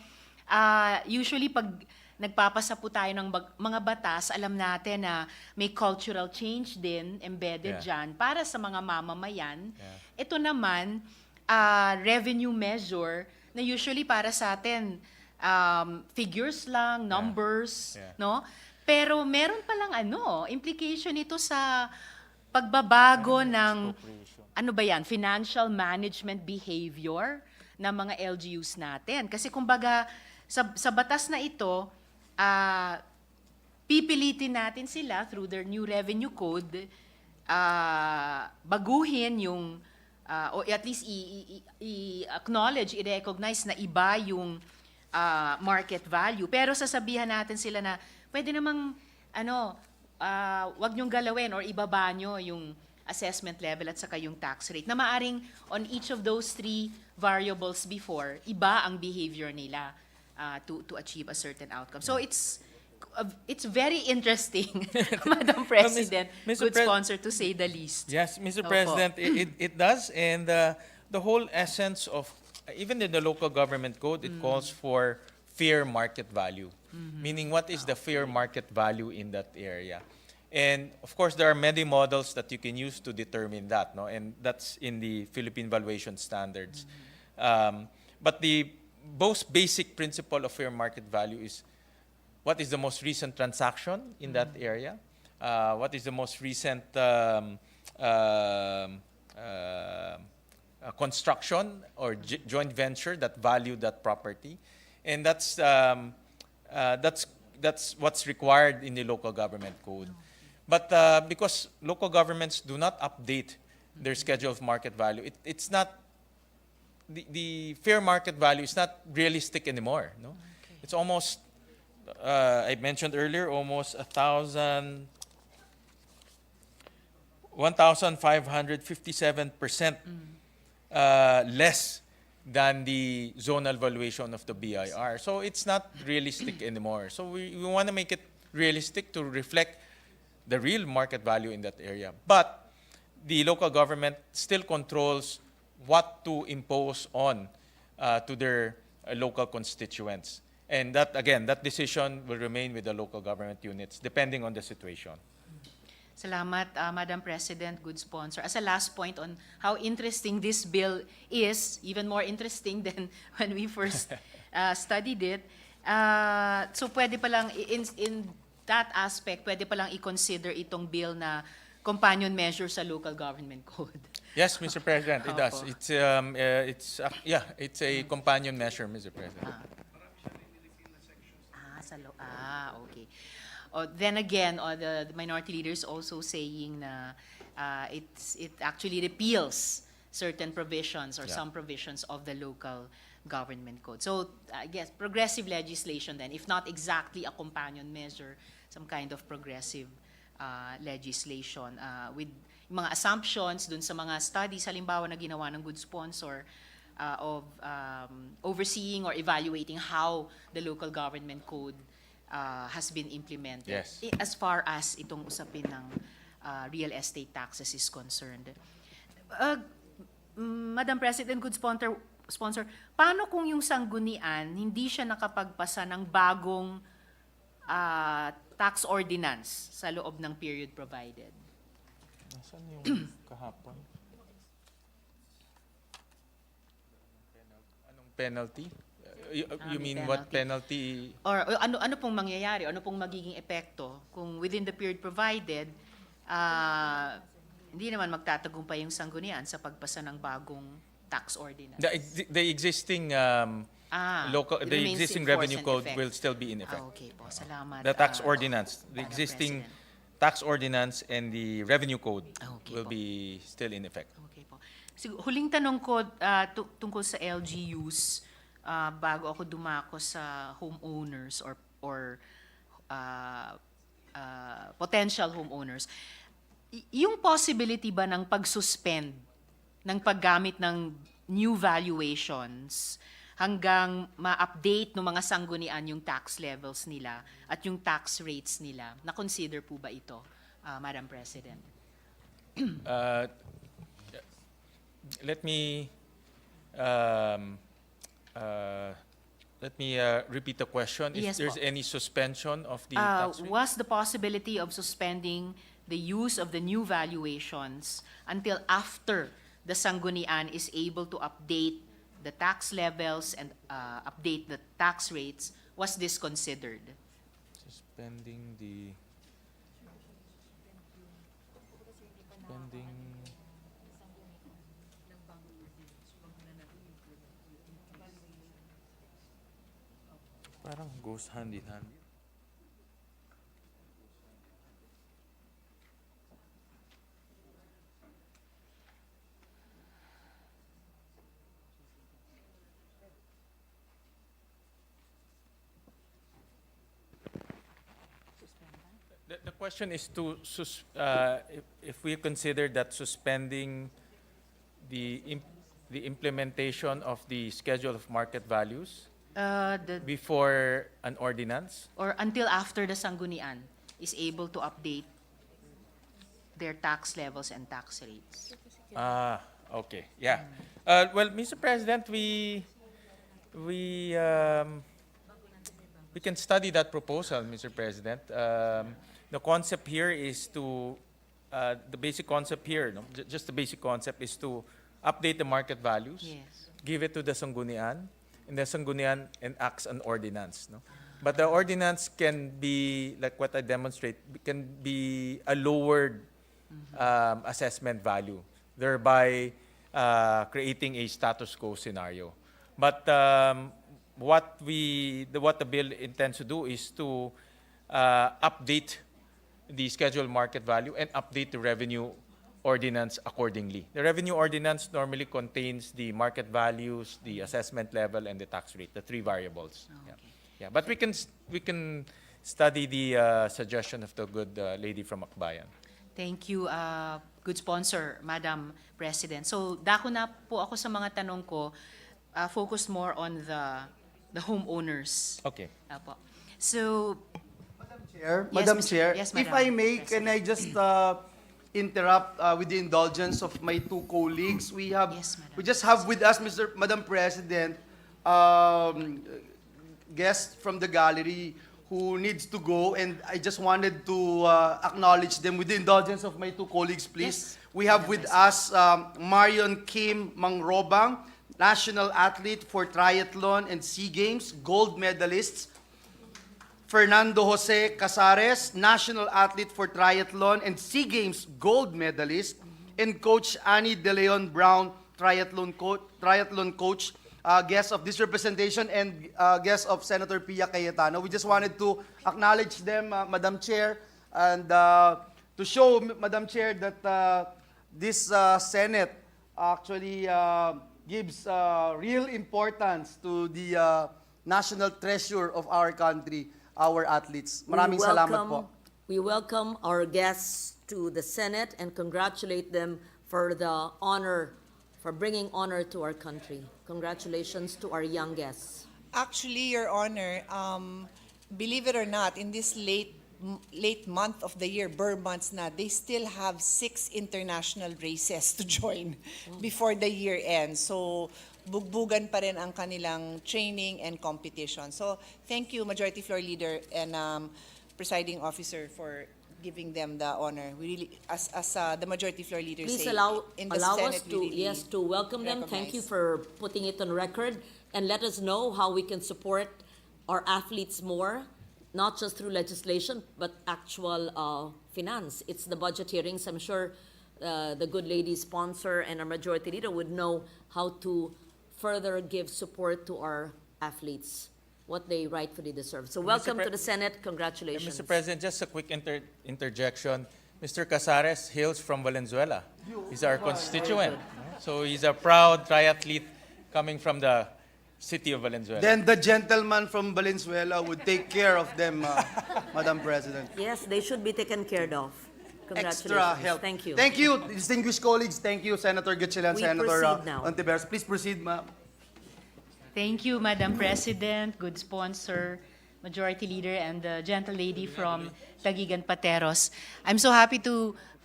usually pag nagpapasa po tayo ng mga batas, alam natin na may cultural change din embedded Yeah. dyan para sa mga mamamayan. Yeah. Ito naman, revenue measure na usually para sa atin, figures lang, numbers, Yeah. no? Pero meron palang implication ito sa pagbabago ng, ano ba yan, financial management behavior ng mga LGUs natin. Kasi kumbaga, sa batas na ito, pipilitin natin sila through their new revenue code, baguhin yung, o at least i-acknowledge, i-recognize na iba yung market value. Pero sasabihan natin sila na, pwede namang, wag niyong galawin or ibaba niyo yung assessment level at saka yung tax rate. Na maaring on each of those three variables before, iba ang behavior nila to achieve a certain outcome. So it's very interesting, Madam President, Mr. good sponsor to say the least. Yes, Mr. Opo. President, it does. And the whole essence of, even in the local government code, it calls for fair market value. Meaning, what is the fair market value in that area? And of course, there are many models that you can use to determine that, no? And that's in the Philippine valuation standards. But the most basic principle of fair market value is what is the most recent transaction in that area? What is the most recent construction or joint venture that valued that property? And that's what's required in the local government code. But because local governments do not update their schedule of market value, it's not, the fair market value is not realistic anymore. No, it's almost, I mentioned earlier, almost 1,557% less than the zonal valuation of the BIR. So it's not realistic anymore. So we want to make it realistic to reflect the real market value in that area. But the local government still controls what to impose on to their local constituents. And that, again, that decision will remain with the local government units, depending on the situation. Salamat, Madam President, good sponsor. As a last point on how interesting this bill is, even more interesting than when we first studied it, so pwede palang, in that aspect, pwede palang i-consider itong bill na companion measure sa local government code. Yes, Mr. President, it does. Opo. It's a companion measure, Mr. President. Okay. Then again, the minority leaders also saying na it actually repeals certain provisions or some provisions of the local government code. So I guess progressive legislation then, if not exactly a companion measure, some kind of progressive legislation with mga assumptions dun sa mga studies, halimbawa na ginawa ng good sponsor of overseeing or evaluating how the local government code has been implemented. Yes. As far as itong usapin ng real estate taxes is concerned. Madam President, good sponsor, paano kung yung sanggunian hindi siya nakapagpasa ng bagong tax ordinance sa loob ng period provided? Nasaan yung kahapon? Anong penalty? You mean what penalty? Or ano pong mangyayari, ano pong magiging epekto kung within the period provided, hindi naman magtatagumpay yung sanggunian sa pagpasa ng bagong tax ordinance. The existing It the remains existing in force revenue and code effect. will still be in effect. Okay po, salamat. The tax ordinance, the Madam existing President. tax ordinance and the revenue code Okay will po. be still in effect. Okay po. Huling tanong ko tungkol sa LGUs bago ako dumako sa homeowners or potential homeowners. Yung possibility ba ng pag-suspend ng paggamit ng new valuations hanggang ma-update ng mga sanggunian yung tax levels nila at yung tax rates nila, na-consider po ba ito, Madam President? Let me repeat the question. If Yes there's po. any suspension of the tax rate? Was the possibility of suspending the use of the new valuations until after the sanggunian is able to update the tax levels and update the tax rates, was this considered? Suspending the parang goes hand in hand. The question is if we consider that suspending the implementation of the schedule of market values before an ordinance. Or until after the sanggunian is able to update their tax levels and tax rates? Okay, yeah. Well, Mr. President, we can study that proposal, Mr. President. The concept here is to, the basic concept here, no? Just the basic concept is to update the market values, Yes. give it to the Sanggunian, and the Sanggunian enacts an ordinance. No? But the ordinance can be, like what I demonstrate, can be a lowered assessment value, thereby creating a status quo scenario. But what the bill intends to do is to update the scheduled market value and update the revenue ordinance accordingly. The revenue ordinance normally contains the market values, the assessment level, and the tax rate, the three variables. Yeah. Yeah, but we can study the suggestion of the good lady from Akbayan. Thank you, good sponsor, Madam President. So, dako na po ako sa mga tanong ko, focused more on the homeowners. Okay. Apo. So, Chair, Yes, Madam Mr. Chair, Yes, if Madam I may, President. can I just interrupt with the indulgence of my two colleagues? We Yes, Madam just have with us, Madam President, guest from the gallery who needs to go, and I just wanted to acknowledge them with the indulgence of my two colleagues, please. Yes, We have Madam with us Marion Kim Mangrobang, national athlete for triathlon and SEA Games, gold medalists. Fernando Jose Casares, national athlete for triathlon and SEA Games gold medalist, and Coach Annie De Leon Brown, triathlon coach, guest of this representation and guest of Senator Pia Cayetano. We just wanted to acknowledge them, Madam Chair, and to show, Madam Chair, that this Senate actually gives real importance to the national treasure of our country, our athletes. Maraming salamat po. We welcome our guests to the Senate and congratulate them for the honor, for bringing honor to our country. Congratulations to our young guests. Actually, Your Honor, believe it or not, in this late month of the year, Burr months na, they still have 6 international races to join before the year ends. So, bugbugan pa rin ang kanilang training and competition. So, thank you, Majority Floor Leader and Presiding Officer, for giving them the honor. We really, as the Majority Floor Leader Please say, allow in the us Senate, to, we really to welcome them. Thank you recognize. for putting it on record and let us know how we can support our athletes more, not just through legislation, but actual finance. It's the budget hearings. I'm sure the good lady sponsor and our majority leader would know how to further give support to our athletes, what they rightfully deserve. So welcome to the Senate. Congratulations. Mr. President, just a quick interjection. Mr. Casares hails from Valenzuela. He's our constituent. So he's a proud triathlete coming from the city of Valenzuela. Then the gentleman from Valenzuela would take care of them, Madam President. Yes, they should be taken care of. Congratulations. Extra help. Thank you. Thank you, distinguished colleagues. Thank you, Senator Gatchalian, We Senator proceed now. Ontiveros. Please proceed, ma'am. Thank you, Madam President, good sponsor, Majority Leader, and the gentle lady from Kaibigan, Pateros. I'm so happy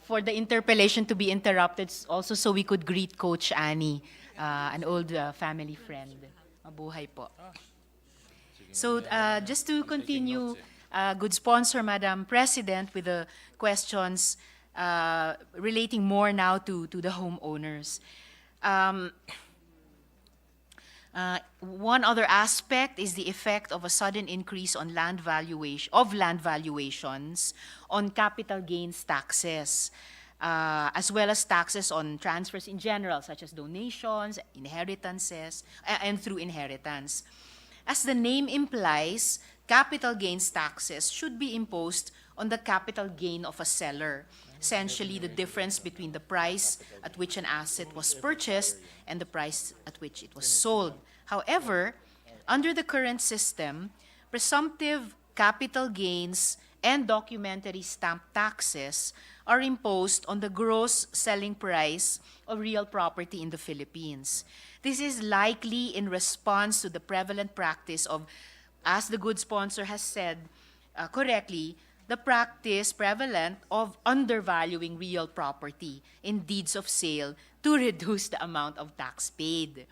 for the interpellation to be interrupted also so we could greet Coach Annie, an old family friend. Mabuhay po. So just to continue, good sponsor, Madam President, with the questions relating more now to the homeowners. One other aspect is the effect of a sudden increase on land valuations on capital gains taxes, as well as taxes on transfers in general, such as donations, inheritances, and through inheritance. As the name implies, capital gains taxes should be imposed on the capital gain of a seller, essentially the difference between the price at which an asset was purchased and the price at which it was sold. However, under the current system, presumptive capital gains and documentary stamp taxes are imposed on the gross selling price of real property in the Philippines. This is likely in response to the prevalent practice of, as the good sponsor has said correctly, the practice prevalent of undervaluing real property in deeds of sale to reduce the amount of tax paid.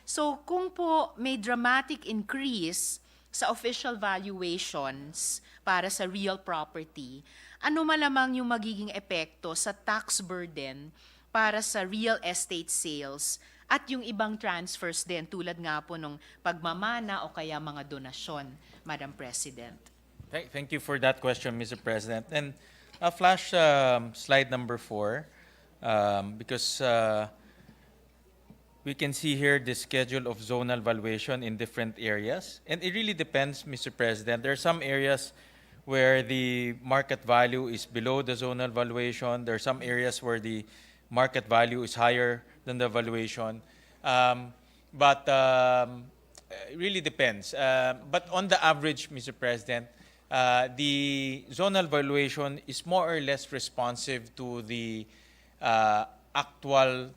So kung po may dramatic increase sa official valuations para sa real property, ano malamang yung magiging epekto sa tax burden para sa real estate sales at yung ibang transfers din tulad nga po ng pagmamana o kaya mga donasyon, Madam President. Thank you for that question, Mr. President. And I'll flash slide number 4 because we can see here the schedule of zonal valuation in different areas. And it really depends, Mr. President. There are some areas where the market value is below the zonal valuation. There are some areas where the market value is higher than the valuation. But it really depends. But on the average, Mr. President, the zonal valuation is more or less responsive to the actual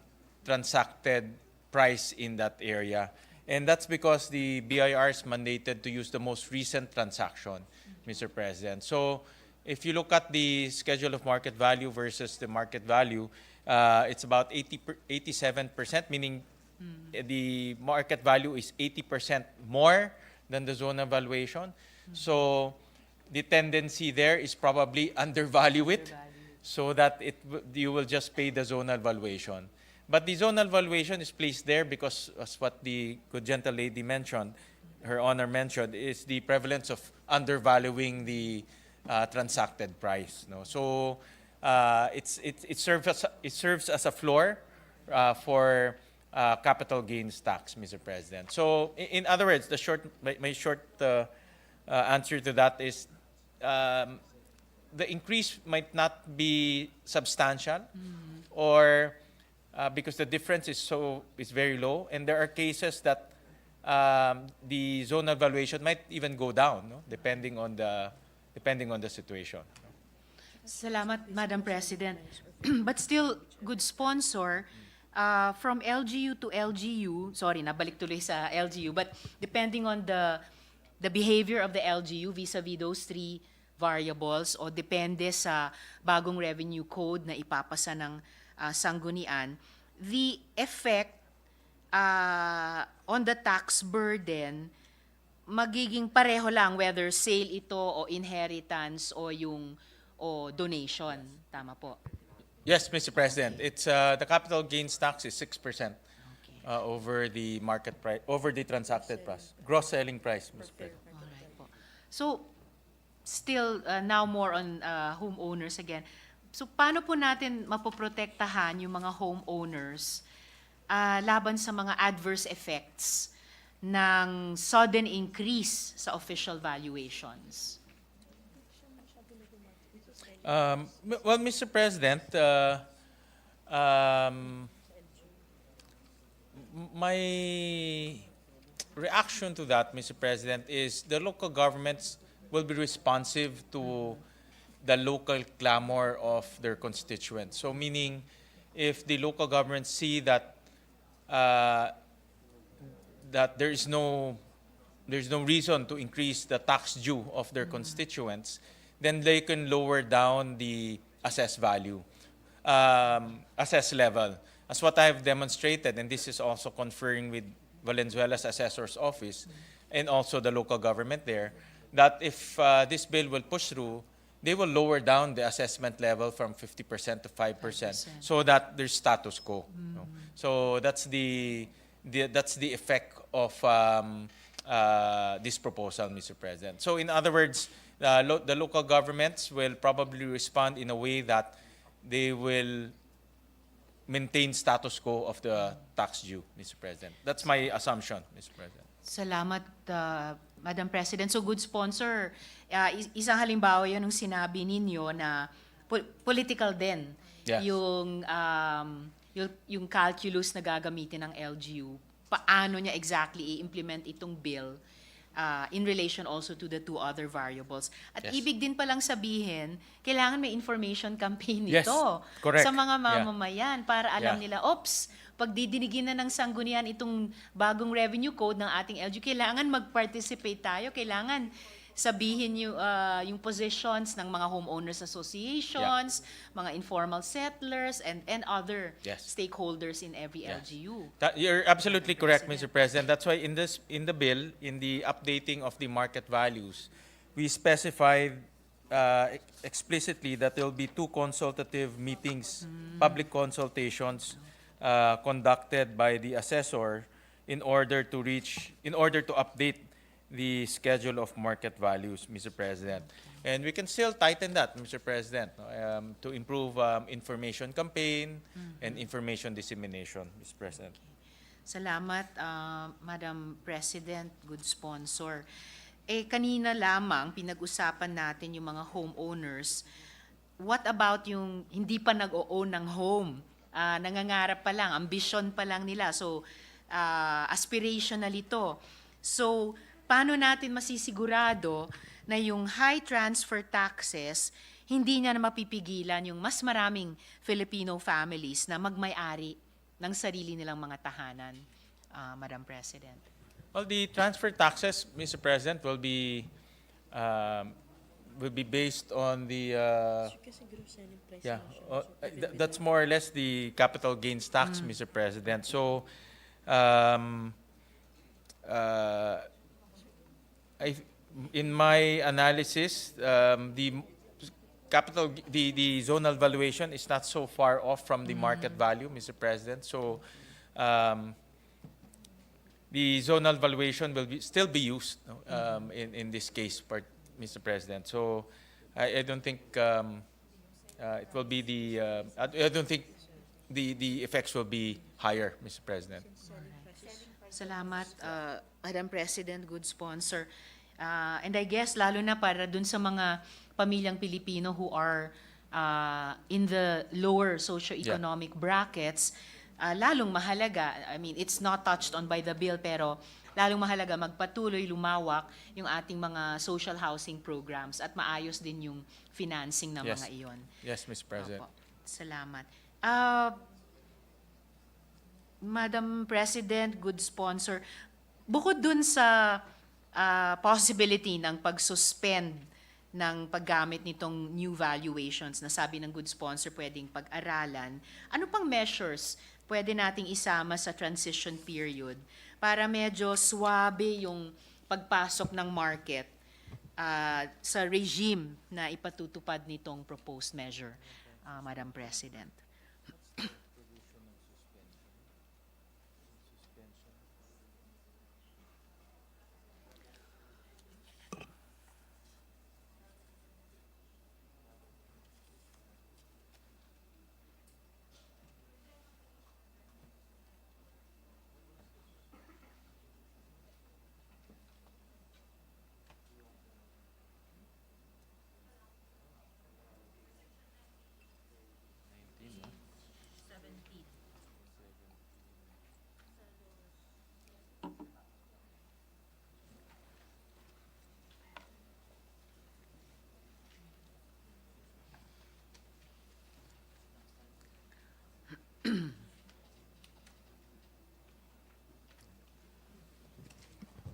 transacted price in that area. And that's because the BIR is mandated to use the most recent transaction, Mr. President. So if you look at the schedule of market value versus the market value, it's about 87%, meaning the market value is 80% more than the zonal valuation. So the tendency there is probably undervalue it so that you will just pay the zonal valuation. But the zonal valuation is placed there because, as what the good gentle lady mentioned, Her Honor mentioned, is the prevalence of undervaluing the transacted price. No? So it serves as a floor for capital gains tax, Mr. President. So in other words, my short answer to that is the increase might not be substantial, or because the difference is very low, and there are cases that the zonal valuation might even go down, no? depending on the situation. Salamat, Madam President. But still, good sponsor, from LGU to LGU, sorry, nabalik tuloy sa LGU, but depending on the behavior of the LGU vis-a-vis those three variables o depende sa bagong revenue code na ipapasa ng sanggunian, the effect on the tax burden magiging pareho lang whether sale ito o inheritance o donation. Tama po. Yes, Mr. President. It's the capital gains tax is 6%. over the market price, over the transacted price, gross selling price, Mr. President. Alright po. So, still now more on homeowners again. So, paano po natin mapoprotektahan yung mga homeowners laban sa mga adverse effects ng sudden increase sa official valuations? Well, Mr. President, my reaction to that, Mr. President, is the local governments will be responsive to the local clamor of their constituents. So meaning, if the local governments see that that there's no reason to increase the tax due of their constituents, then they can lower down the assessed value, assessed level. As what I have demonstrated, and this is also conferring with Valenzuela's assessor's office and also the local government there, that if this bill will push through, they will lower down the assessment level from 50% to 5%, so that there's status quo. No? So that's the effect of this proposal, Mr. President. So in other words, the local governments will probably respond in a way that they will maintain status quo of the tax due, Mr. President. That's my assumption, Mr. President. Salamat, Madam President. So, good sponsor, isang halimbawa yun nung sinabi ninyo na political din Yes. yung calculus na gagamitin ng LGU. Paano niya exactly i-implement itong bill in relation also to the two other variables. At Yes. ibig din palang sabihin, kailangan may information campaign Yes, ito correct. sa mga Yeah. mamamayan para alam Yeah. nila, ops, pag didinigin na ng sanggunian itong bagong revenue code ng ating LGU, kailangan mag-participate tayo, kailangan sabihin yung positions ng mga homeowners associations, mga informal settlers, and other Yes. stakeholders in every Yes. LGU. You're absolutely correct, Mr. President. That's why in the bill, in the updating of the market values, we specified explicitly that there will be 2 consultative meetings, public consultations conducted by the assessor in order to update the schedule of market values, Mr. President. And we can still tighten that, Mr. President, to improve information campaign and information dissemination, Mr. President. Salamat, Madam President, good sponsor. Kanina lamang pinag-usapan natin yung mga homeowners. What about yung hindi pa nag-o-own ng home? Nangangarap pa lang, ambition pa lang nila. So, aspirational ito. So, paano natin masisigurado na yung high transfer taxes, hindi niya na mapipigilan yung mas maraming Filipino families na magmay-ari ng sarili nilang mga tahanan, Madam President? Well, the transfer taxes, Mr. President, will be based on the that's more or less the capital gains tax, Mr. President. So, in my analysis, the zonal valuation is not so far off from the market value, Mr. President. So, the zonal valuation will still be used in this case, Mr. President. So, I don't think it will be I don't think the effects will be higher, Mr. President. Salamat, Madam President, good sponsor. And I guess lalo na para dun sa mga pamilyang Pilipino who are in the lower socioeconomic brackets, lalong mahalaga, I mean, it's not touched on by the bill, pero lalong mahalaga magpatuloy lumawak yung ating mga social housing programs at maayos din yung financing ng Yes. mga iyon. Yes, Mr. President. Opo. Salamat. Madam President, good sponsor, bukod dun sa possibility ng pag-suspend ng paggamit nitong new valuations na sabi ng good sponsor pwedeng pag-aralan, ano pang measures pwede nating isama sa transition period para medyo swabe yung pagpasok ng market sa regime na ipatutupad nitong proposed measure, Madam President?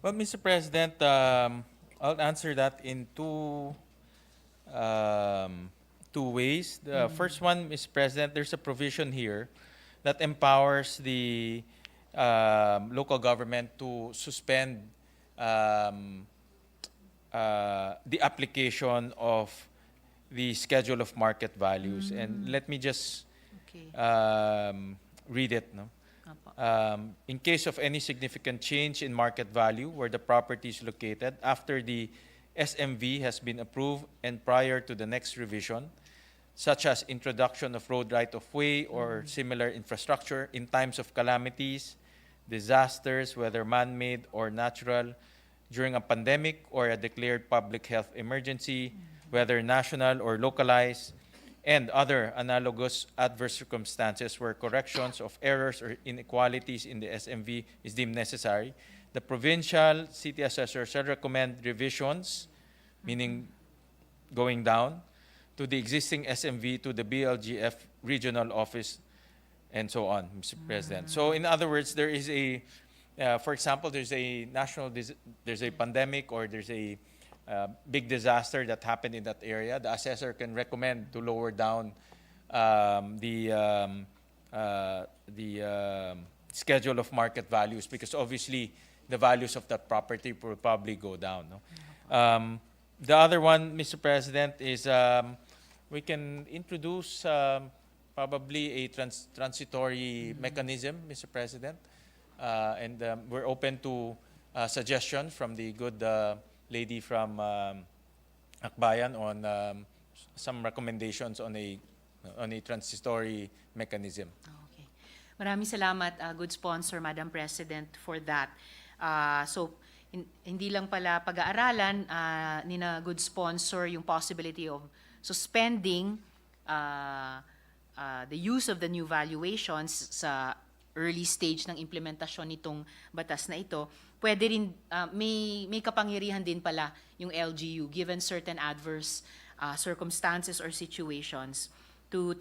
Well, Mr. President, I'll answer that in two ways. The first one, Mr. President, there's a provision here that empowers the local government to suspend the application of the schedule of market values. And let me just Okay. read it. No? Apo. In case of any significant change in market value where the property is located after the SMV has been approved and prior to the next revision, such as introduction of road right-of-way or similar infrastructure in times of calamities, disasters, whether man-made or natural, during a pandemic or a declared public health emergency, whether national or localized, and other analogous adverse circumstances where corrections of errors or inequalities in the SMV is deemed necessary, the provincial city assessor shall recommend revisions, meaning going down, to the existing SMV, to the BLGF regional office, and so on, Mr. President. So in other words, there is a, for example, there's a there's a pandemic or there's a big disaster that happened in that area. The assessor can recommend to lower down the schedule of market values because obviously the values of that property will probably go down. No? The other one, Mr. President, is we can introduce probably a transitory mechanism, Mr. President, and we're open to suggestion from the good lady from Akbayan on some recommendations on a transitory mechanism. Okay. Maraming salamat, good sponsor, Madam President, for that. So, hindi lang pala pag-aaralan ni na good sponsor yung possibility of suspending the use of the new valuations sa early stage ng implementasyon nitong batas na ito. Pwede rin, may kapangyarihan din pala yung LGU given certain adverse circumstances or situations to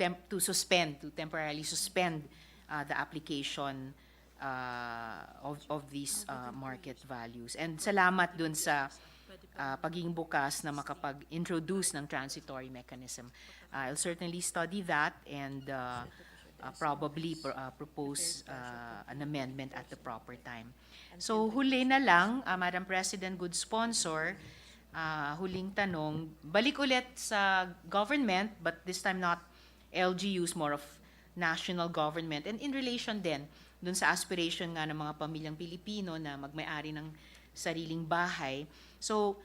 temporarily suspend the application of these market values. And salamat dun sa pagiging bukas na makapag-introduce ng transitory mechanism. I'll certainly study that and probably propose an amendment at the proper time. So huli na lang, Madam President, good sponsor, huling tanong, balik ulit sa government, but this time not LGUs, more of national government. And in relation din, dun sa aspiration nga ng mga pamilyang Pilipino na magmay-ari ng sariling bahay. So,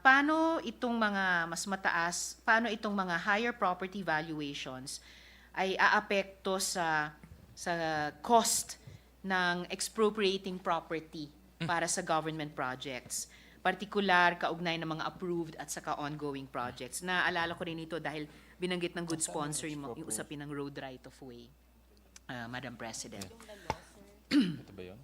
paano itong mga mas mataas, paano itong mga higher property valuations ay aapekto sa cost ng expropriating property para sa government projects, partikular kaugnay ng mga approved at saka ongoing projects. Naalala ko rin ito dahil binanggit ng good sponsor yung usapin ng road right-of-way, Madam President. Ito ba yun?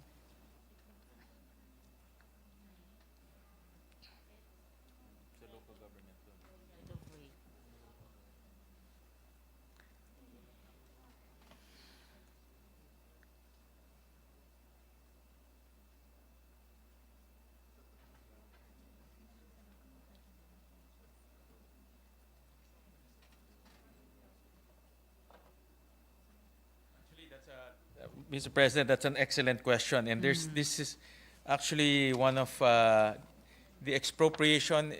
Mr. President, that's an excellent question. And this is actually one of the expropriation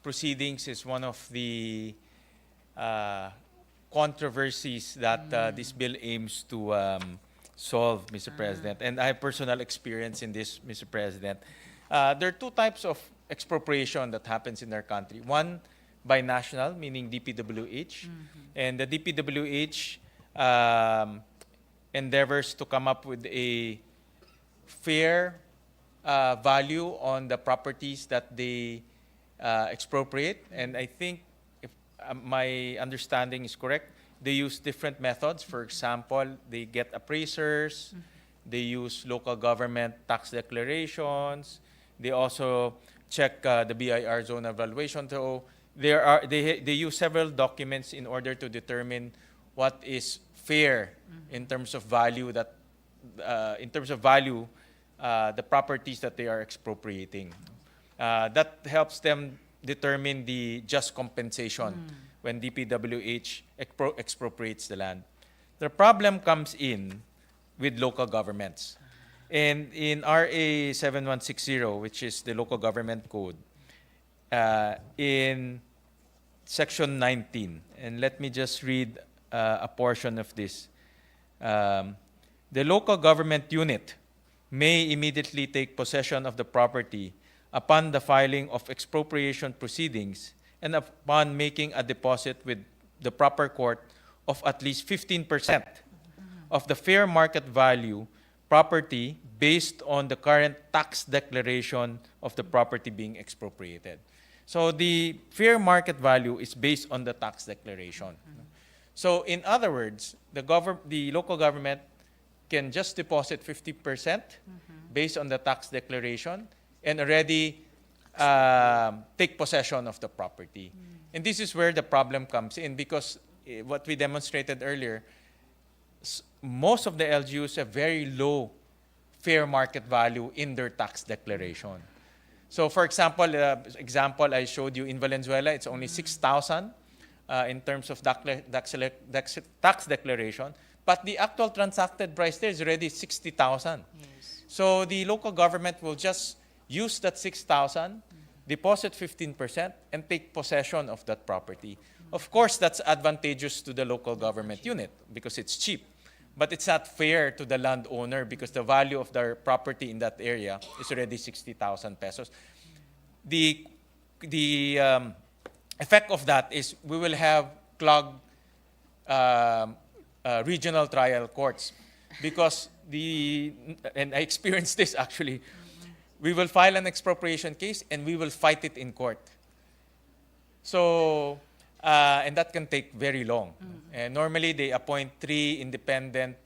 proceedings is one of the controversies that this bill aims to solve, Mr. President. And I have personal experience in this, Mr. President. There are two types of expropriation that happens in our country. One, by national, meaning DPWH. And the DPWH endeavors to come up with a fair value on the properties that they expropriate. And I think, if my understanding is correct, they use different methods. For example, they get appraisers, they use local government tax declarations, they also check the BIR zone evaluation. So they use several documents in order to determine what is fair in terms of value the properties that they are expropriating. That helps them determine the just compensation when DPWH expropriates the land. The problem comes in with local governments. And in RA 7160, which is the local government code, in section 19, and let me just read a portion of this. The local government unit may immediately take possession of the property upon the filing of expropriation proceedings and upon making a deposit with the proper court of at least 15% of the fair market value property based on the current tax declaration of the property being expropriated. So the fair market value is based on the tax declaration. So in other words, the local government can just deposit 50% based on the tax declaration and already take possession of the property. And this is where the problem comes in, because what we demonstrated earlier, most of the LGUs have very low fair market value in their tax declaration. So for example, I showed you in Valenzuela, it's only 6,000 in terms of tax declaration, but the actual transacted price there is already 60,000. Yes. So the local government will just use that 6,000, deposit 15%, and take possession of that property. Of course, that's advantageous to the local government unit because it's cheap. But it's not fair to the landowner because the value of their property in that area is already 60,000 pesos. The effect of that is we will have clogged regional trial courts because and I experienced this actually, we will file an expropriation case and we will fight it in court. So, and that can take very long. And normally they appoint 3 independent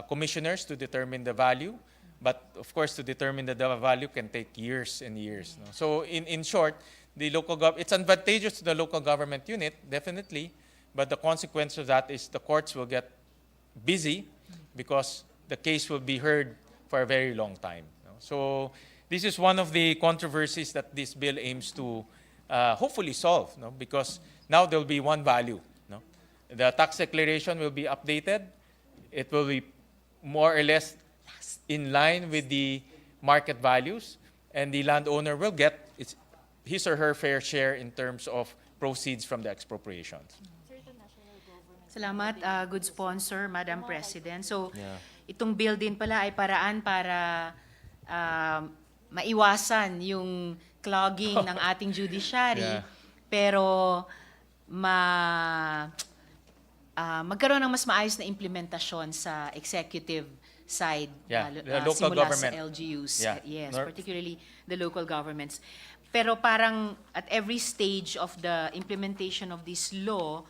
commissioners to determine the value. But of course, to determine the value can take years and years. No? So in short, the it's advantageous to the local government unit, definitely. But the consequence of that is the courts will get busy because the case will be heard for a very long time. No? So this is one of the controversies that this bill aims to hopefully solve, no? Because now there will be one value. No? The tax declaration will be updated. It will be more or less in line with the market values, and the landowner will get his or her fair share in terms of proceeds from the expropriations. Salamat, good sponsor, Madam President. So, itong bill din pala ay paraan para maiwasan yung clogging ng ating judiciary, pero magkaroon ng mas maayos na implementasyon sa executive side, The local simula government. sa LGUs. Yes, Nor- particularly the local governments. Pero parang at every stage of the implementation of this law,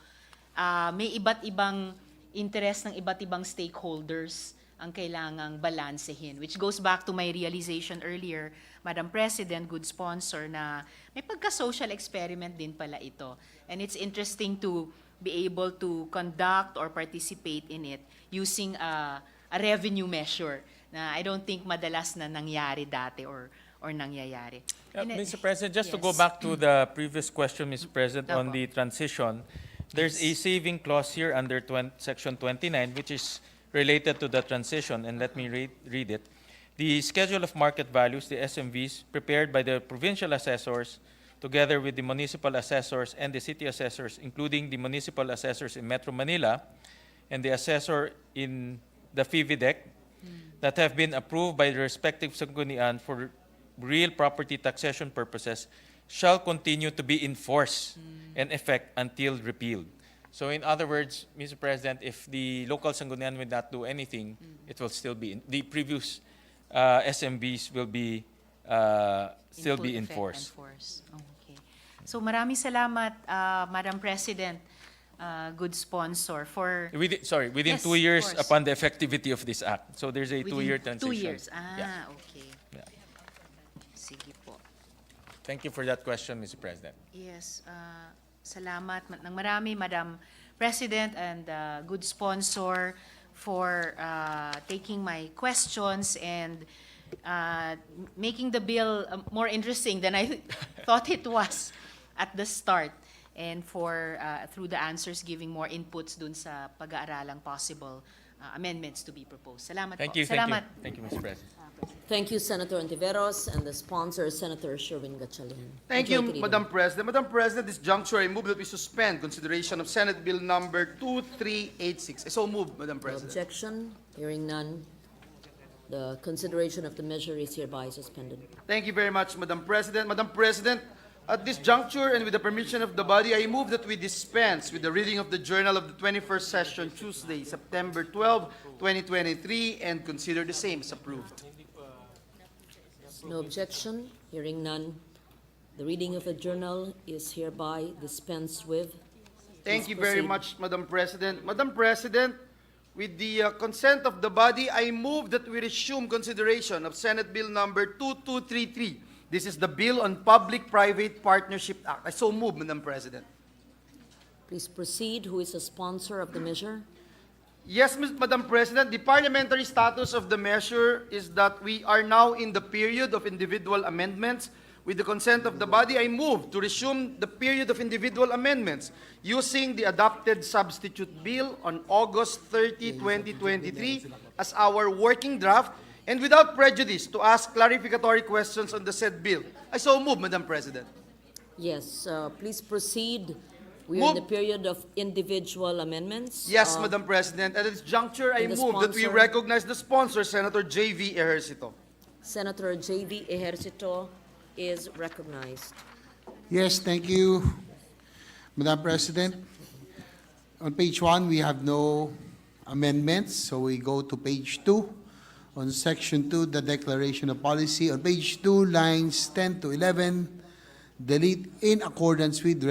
may iba't ibang interest ng iba't ibang stakeholders ang kailangang balansehin, which goes back to my realization earlier, Madam President, good sponsor, na may pagka-social experiment din pala ito. And it's interesting to be able to conduct or participate in it using a revenue measure na I don't think madalas na nangyari dati or nangyayari. Mr. President, just to go Yes. back to the previous question, Mr. President, on Opo. the transition, there's a saving clause here under Section 29, which is related to the transition, and let me read it. The Schedule of Market Values, the SMVs, prepared by the provincial assessors, together with the municipal assessors and the city assessors, including the municipal assessors in Metro Manila and the assessor in the FIVIDEC, that have been approved by the respective sanggunian for real property taxation purposes, shall continue to be in force and effect until repealed. So in other words, Mr. President, if the local sanggunian will not do anything, it will still be the previous SMBs will be still be in force. Okay. So maraming salamat, Madam President, good sponsor, for Within Yes, 2 years of course. upon the effectivity of this act. So there's a within 2-year transition. 2 years. Yeah. Okay. Yeah. Sige po. Thank you for that question, Mr. President. Yes, salamat ng marami, Madam President, and good sponsor. for taking my questions and making the bill more interesting than I thought it was at the start, and for through the answers giving more inputs dun sa pag-aaralang possible amendments to be proposed. Salamat Thank po. you, thank you. Salamat. Thank you, Mr. President. Thank you, Senator Ontiveros, and the sponsor, Senator Sherwin Gatchalian. Thank Enjoy, you, querido. Madam President. Madam President, this juncture, I move that we suspend consideration of Senate Bill number 2386. I so move, Madam No President. objection, hearing none. The consideration of the measure is hereby suspended. Thank you very much, Madam President. Madam President, at this juncture and with the permission of the body, I move that we dispense with the reading of the journal of the 21st session, Tuesday, September 12, 2023, and consider the same as approved. No objection, hearing none. The reading of the journal is hereby dispensed with. Thank Please you very proceed. much, Madam President. Madam President, with the consent of the body, I move that we resume consideration of Senate Bill number 2233. This is the Bill on Public-Private Partnership Act. I so move, Madam President. Please proceed. Who is the sponsor of the measure? Yes, Madam President, the parliamentary status of the measure is that we are now in the period of individual amendments. With the consent of the body, I move to resume the period of individual amendments using the adopted substitute bill on August 30, 2023 as our working draft and without prejudice to ask clarificatory questions on the said bill. I so move, Madam President. Yes, please proceed. We are in the Move. period of individual amendments. Yes, Madam President. At this juncture, I and the move that we sponsor? recognize the sponsor, Senator J.V. Ejercito. Senator J.V. Ejercito is recognized. Yes, thank you, Madam President. On page 1, we have no amendments, so we go to page 2. On section 2, the declaration of policy. On page 2, lines 10 to 11, delete in accordance with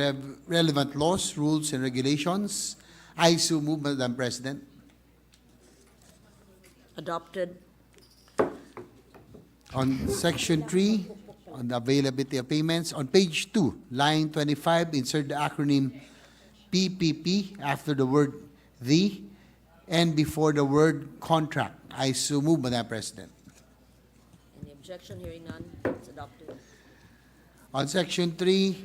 relevant laws, rules, and regulations. I so move, Madam President. Adopted. On section 3, on the availability of payments, on page 2, line 25, insert the acronym PPP after the word the and before the word contract. I so move, Madam President. Any objection? Hearing none. It's adopted. On section 3,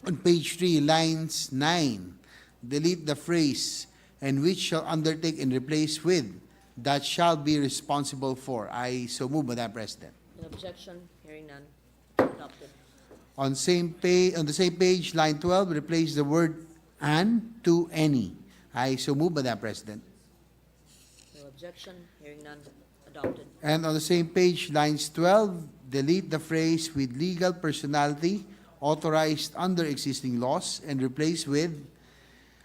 on page 3, lines 9, delete the phrase "and which shall undertake" and replace with "that shall be responsible for." I so move, Madam President. Any objection? Hearing none. Adopted. On the same page, line 12, replace the word "and" to "any." I so move, Madam President. No objection. Hearing none. Adopted. And on the same page, lines 12, delete the phrase "with legal personality authorized under existing laws" and replace with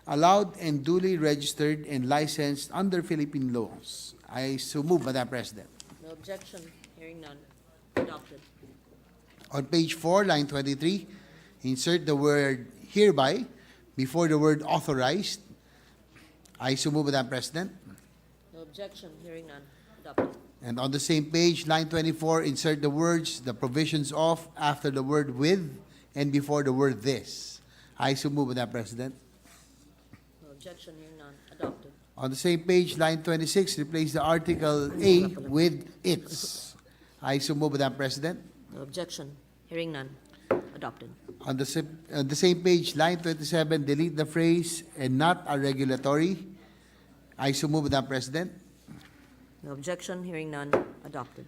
"allowed and duly registered and licensed under Philippine laws." I so move, Madam President. No objection. Hearing none. Adopted. On page 4, line 23, insert the word "hereby" before the word "authorized." I so move, Madam President. No objection. Hearing none. Adopted. And on the same page, line 24, insert the words "the provisions of" after the word "with" and before the word "this." I so move, Madam President. No objection. Hearing none. Adopted. On the same page, line 26, replace the article "a" with "its." I so move, Madam President. No objection. Hearing none. Adopted. On the same page, line 27, delete the phrase "and not a regulatory." I so move, Madam President. No objection. Hearing none. Adopted.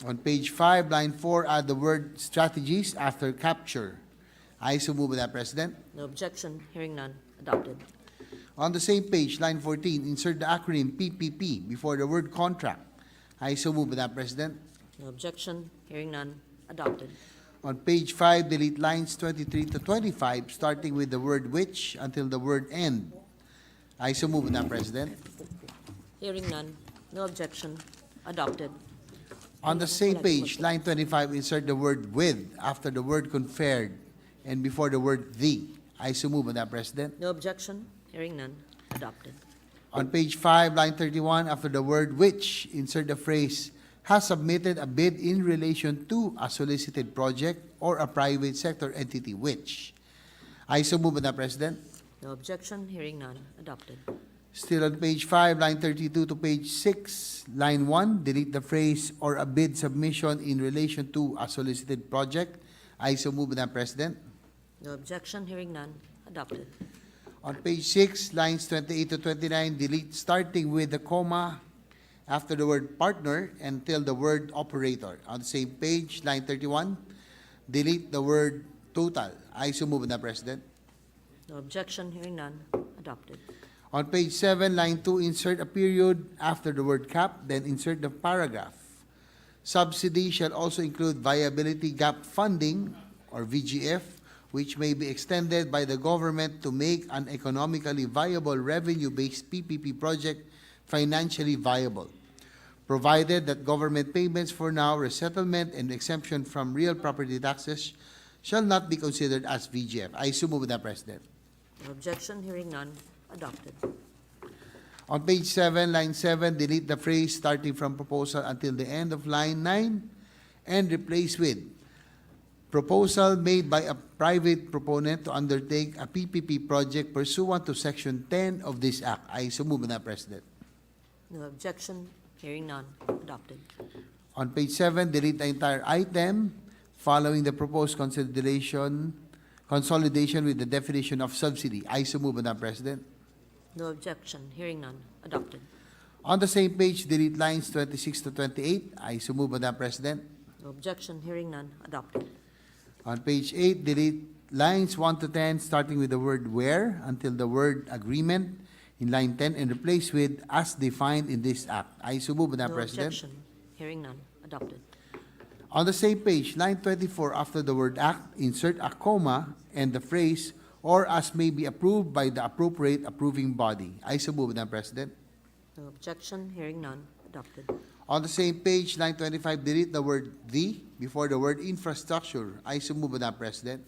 On page 5, line 4, add the word "strategies" after "capture." I so move, Madam President. No objection. Hearing none. Adopted. On the same page, line 14, insert the acronym PPP before the word "contract." I so move, Madam President. No objection. Hearing none. Adopted. On page 5, delete lines 23 to 25, starting with the word "which" until the word "end." I so move, Madam President. Hearing none. No objection. Adopted. On the same page, line 25, insert the word "with" after the word "conferred" and before the word "the." I so move, Madam President. No objection. Hearing none. Adopted. On page 5, line 31, after the word "which," insert the phrase "has submitted a bid in relation to a solicited project or a private sector entity which." I so move, Madam President. No objection. Hearing none. Adopted. Still on page 5, line 32 to page 6, line 1, delete the phrase "or a bid submission in relation to a solicited project." I so move, Madam President. No objection, hearing none, adopted. On page 6, lines 28 to 29, delete starting with the comma after the word partner until the word operator. On the same page, line 31, delete the word total. I so move, Madam President. No objection, hearing none, adopted. On page 7, line 2, insert a period after the word cap, then insert the paragraph. Subsidy shall also include viability gap funding, or VGF, which may be extended by the government to make an economically viable revenue-based PPP project financially viable, provided that government payments for now, resettlement, and exemption from real property taxes shall not be considered as VGF. I so move, Madam President. No objection, hearing none, adopted. On page 7, line 7, delete the phrase starting from proposal until the end of line 9 and replace with proposal made by a private proponent to undertake a PPP project pursuant to Section 10 of this Act. I so move, Madam President. No objection, hearing none, adopted. On page 7, delete the entire item following the proposed consolidation with the definition of subsidy. I so move, Madam President. No objection, hearing none, adopted. On the same page, delete lines 26 to 28. I so move, Madam President. No objection, hearing none, adopted. On page 8, delete lines 1 to 10, starting with the word where until the word agreement in line 10 and replace with as defined in this Act. I so move, Madam No President. objection, hearing none, adopted. On the same page, line 24, after the word act, insert a comma and the phrase "or as may be approved by the appropriate approving body." I so move, Madam President. No objection, hearing none, adopted. On the same page, line 25, delete the word "the" before the word infrastructure. I so move, Madam President.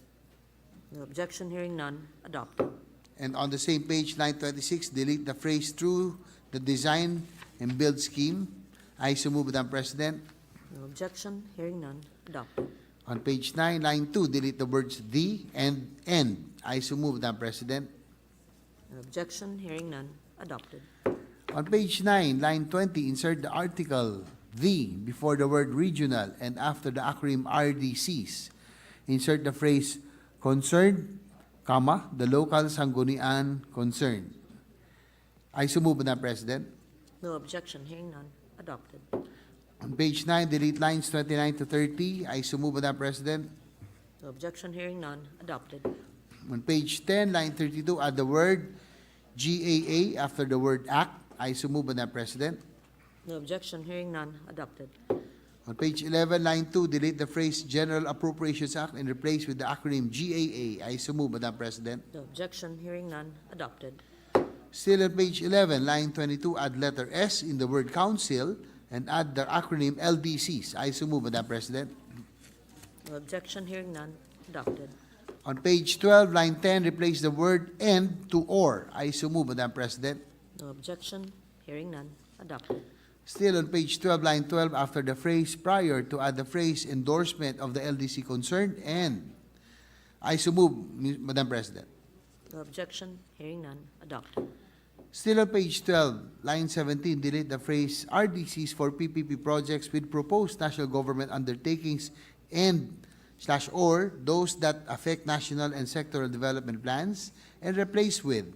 No objection, hearing none, adopted. And on the same page, line 26, delete the phrase "through the design and build scheme." I so move, Madam President. No objection, hearing none, adopted. On page 9, line 2, delete the words "the" and "and." I so move, Madam President. No objection, hearing none, adopted. On page 9, line 20, insert the article "the" before the word regional and after the acronym RDCs. Insert the phrase "concerned, comma, the local sanggunian concerned." I so move, Madam President. No objection, hearing none, adopted. On page 9, delete lines 29 to 30. I so move, Madam President. No objection, hearing none, adopted. On page 10, line 32, add the word GAA after the word act. I so move, Madam President. No objection, hearing none, adopted. On page 11, line 2, delete the phrase General Appropriations Act and replace with the acronym GAA. I so move, Madam President. No objection, hearing none, adopted. Still on page 11, line 22, add letter S in the word council and add the acronym LDCs. I so move, Madam President. No objection, hearing none, adopted. On page 12, line 10, replace the word "and" to "or." I so move, Madam President. No objection, hearing none, adopted. Still on page 12, line 12, after the phrase "prior" to add the phrase "endorsement of the LDC concerned" and. I so move, Madam President. No objection, hearing none, adopted. Still on page 12, line 17, delete the phrase RDCs for PPP projects with proposed national government undertakings and/or those that affect national and sectoral development plans and replace with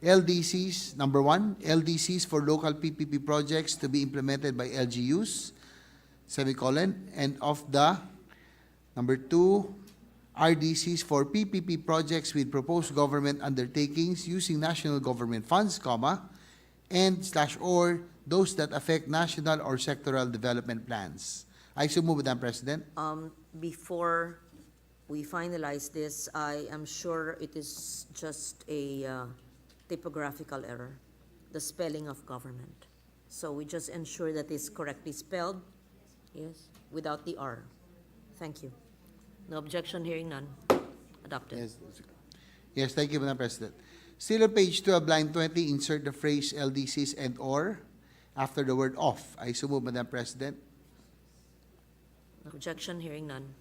LDCs, number 1, LDCs for local PPP projects to be implemented by LGUs, semicolon, and of the, number 2, RDCs for PPP projects with proposed government undertakings using national government funds, comma, and/or those that affect national or sectoral development plans. I so move, Madam President. Before we finalize this, I am sure it is just a typographical error, the spelling of government. So we just ensure that it's correctly spelled, yes, without the R. Thank you. No objection, hearing none, adopted. Yes, thank you, Madam President. Still on page 12, line 20, insert the phrase LDCs and/or after the word "of." I so move, Madam President. No objection, hearing none,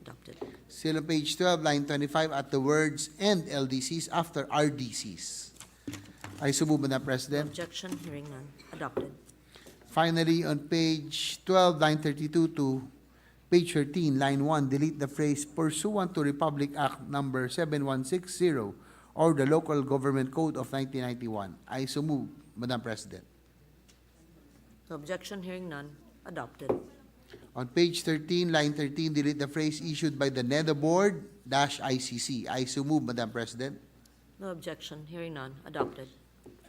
adopted. Still on page 12, line 25, at the words "and LDCs" after RDCs. I so move, Madam No President. objection, hearing none, adopted. Finally, on page 12, line 32 to page 13, line 1, delete the phrase pursuant to Republic Act number 7160 or the Local Government Code of 1991. I so move, Madam President. No objection, hearing none, adopted. On page 13, line 13, delete the phrase issued by the NEDA Board-ICC. I so move, Madam President. No objection, hearing none, adopted.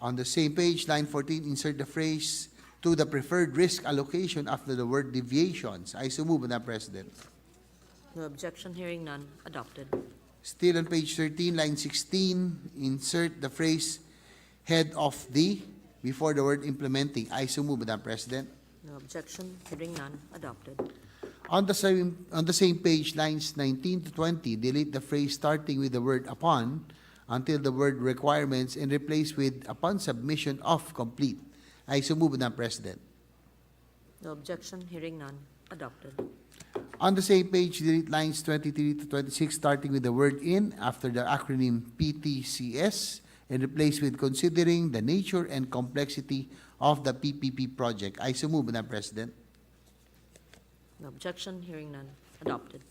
On the same page, line 14, insert the phrase to the preferred risk allocation after the word deviations. I so move, Madam President. No objection, hearing none, adopted. Still on page 13, line 16, insert the phrase head of the before the word implementing. I so move, Madam President. No objection, hearing none, adopted. On the same page, lines 19 to 20, delete the phrase starting with the word upon until the word requirements and replace with upon submission of complete. I so move, Madam President. No objection, hearing none, adopted. On the same page, delete lines 23 to 26, starting with the word in after the acronym PTCS and replace with considering the nature and complexity of the PPP project. I so move, Madam President. No objection, hearing none, adopted.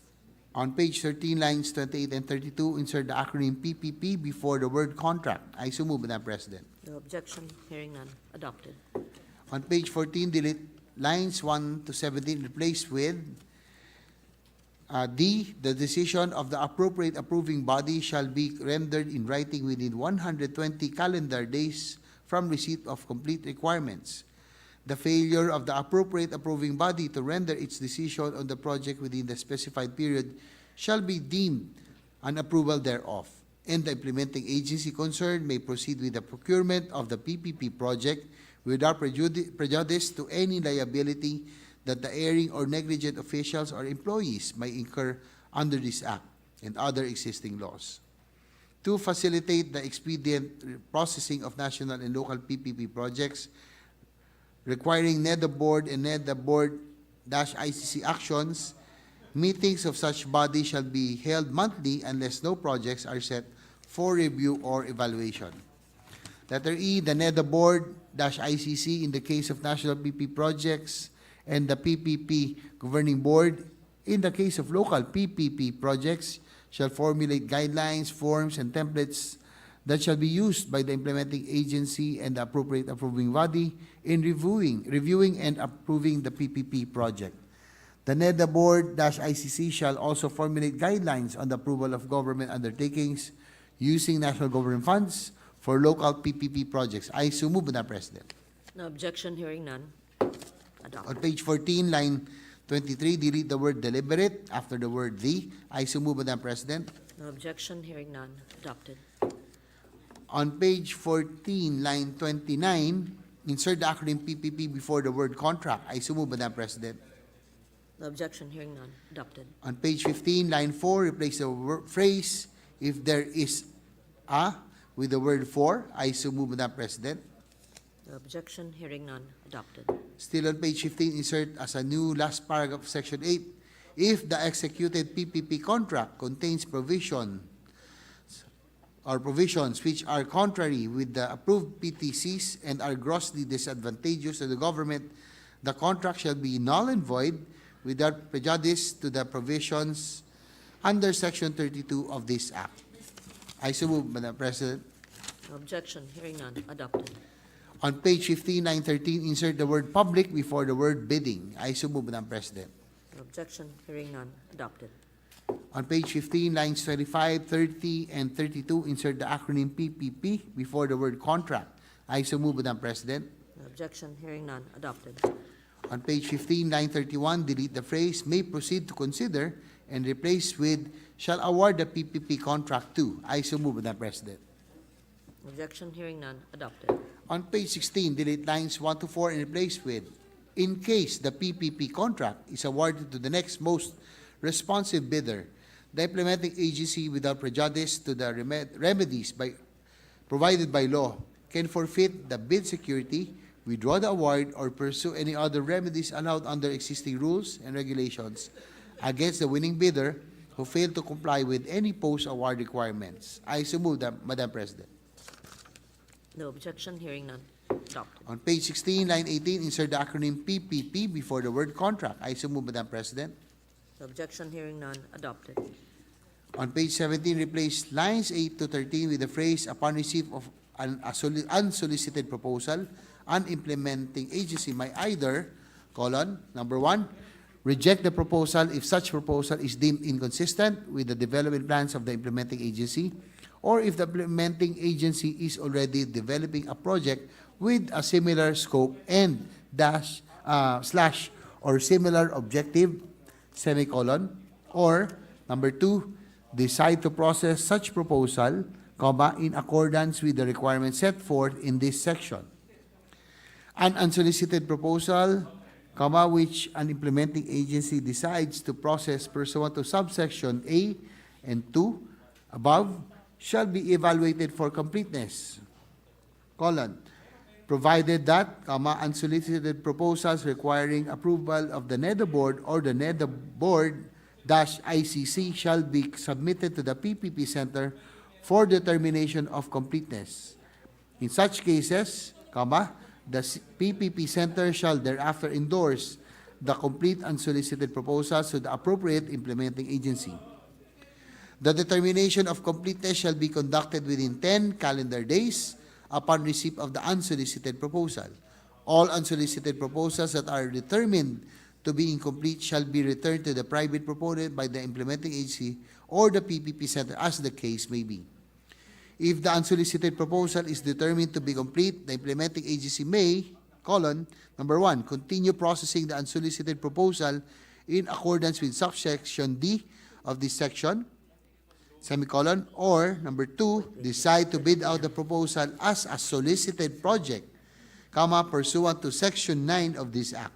On page 13, lines 28 and 32, insert the acronym PPP before the word contract. I so move, Madam President. No objection, hearing none, adopted. On page 14, delete lines 1 to 17, replace with D, the decision of the appropriate approving body shall be rendered in writing within 120 calendar days from receipt of complete requirements. The failure of the appropriate approving body to render its decision on the project within the specified period shall be deemed an approval thereof, and the implementing agency concerned may proceed with the procurement of the PPP project without prejudice to any liability that the erring or negligent officials or employees may incur under this Act and other existing laws. To facilitate the expedient processing of national and local PPP projects requiring NEDA Board and NEDA Board-ICC actions, meetings of such body shall be held monthly unless no projects are set for review or evaluation. Letter E, the NEDA Board-ICC in the case of national PPP projects and the PPP Governing Board in the case of local PPP projects shall formulate guidelines, forms, and templates that shall be used by the implementing agency and the appropriate approving body in reviewing and approving the PPP project. The NEDA Board-ICC shall also formulate guidelines on the approval of government undertakings using national government funds for local PPP projects. I so move, Madam President. No objection, hearing none, adopted. On page 14, line 23, delete the word deliberate after the word the. I so move, Madam President. No objection, hearing none, adopted. On page 14, line 29, insert the acronym PPP before the word contract. I so move, Madam President. No objection, hearing none, adopted. On page 15, line 4, replace the phrase if there is a with the word for. I so move, Madam President. No objection, hearing none, adopted. Still on page 15, insert as a new last paragraph of section 8, if the executed PPP contract contains provisions which are contrary with the approved PTCs and are grossly disadvantageous to the government, the contract shall be null and void without prejudice to the provisions under section 32 of this Act. I so move, Madam President. No objection, hearing none, adopted. On page 15, line 13, insert the word public before the word bidding. I so move, Madam President. No objection, hearing none, adopted. On page 15, lines 25, 30, and 32, insert the acronym PPP before the word contract. I so move, Madam President. No objection, hearing none, adopted. On page 15, line 31, delete the phrase may proceed to consider and replace with shall award the PPP contract to. I so move, Madam President. Objection, hearing none, adopted. On page 16, delete lines 1 to 4 and replace with in case the PPP contract is awarded to the next most responsive bidder, the implementing agency without prejudice to the remedies provided by law can forfeit the bid security, withdraw the award, or pursue any other remedies allowed under existing rules and regulations against the winning bidder who failed to comply with any post-award requirements. I so move, Madam President. No objection, hearing none. Adopted. On page 16, line 18, insert the acronym PPP before the word contract. I so move, Madam President. No objection, hearing none. Adopted. On page 17, replace lines 8 to 13 with the phrase, upon receipt of an unsolicited proposal, an implementing agency may either, number 1, reject the proposal if such proposal is deemed inconsistent with the development plans of the implementing agency, or if the implementing agency is already developing a project with a similar scope and slash or similar objective, or number 2, decide to process such proposal, in accordance with the requirements set forth in this section. An unsolicited proposal, which an implementing agency decides to process pursuant to subsection A and 2 above, shall be evaluated for completeness, provided that, unsolicited proposals requiring approval of the NEDA board or the NEDA board-ICC shall be submitted to the PPP Center for determination of completeness. In such cases, the PPP Center shall thereafter endorse the complete unsolicited proposals to the appropriate implementing agency. The determination of completeness shall be conducted within 10 calendar days upon receipt of the unsolicited proposal. All unsolicited proposals that are determined to be incomplete shall be returned to the private proponent by the implementing agency or the PPP Center, as the case may be. If the unsolicited proposal is determined to be complete, the implementing agency may, number 1, continue processing the unsolicited proposal in accordance with subsection D of this section, or number 2, decide to bid out the proposal as a solicited project, pursuant to section 9 of this Act.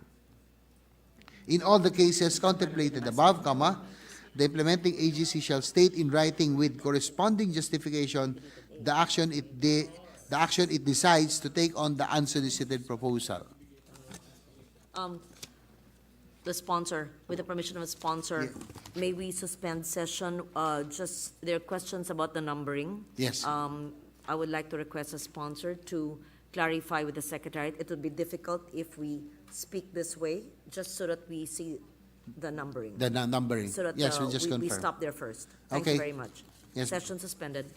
In all the cases contemplated above, the implementing agency shall state in writing with corresponding justification the action it decides to take on the unsolicited proposal. The sponsor, with the permission of the sponsor, may we suspend session? Just, there are questions about the numbering. Yes. I would like to request a sponsor to clarify with the Secretariat. It would be difficult if we speak this way, just so that we see the numbering. The numbering. So that Yes, we'll just we confirm. stop there first. Thank Okay. you very much. Yes. Session suspended.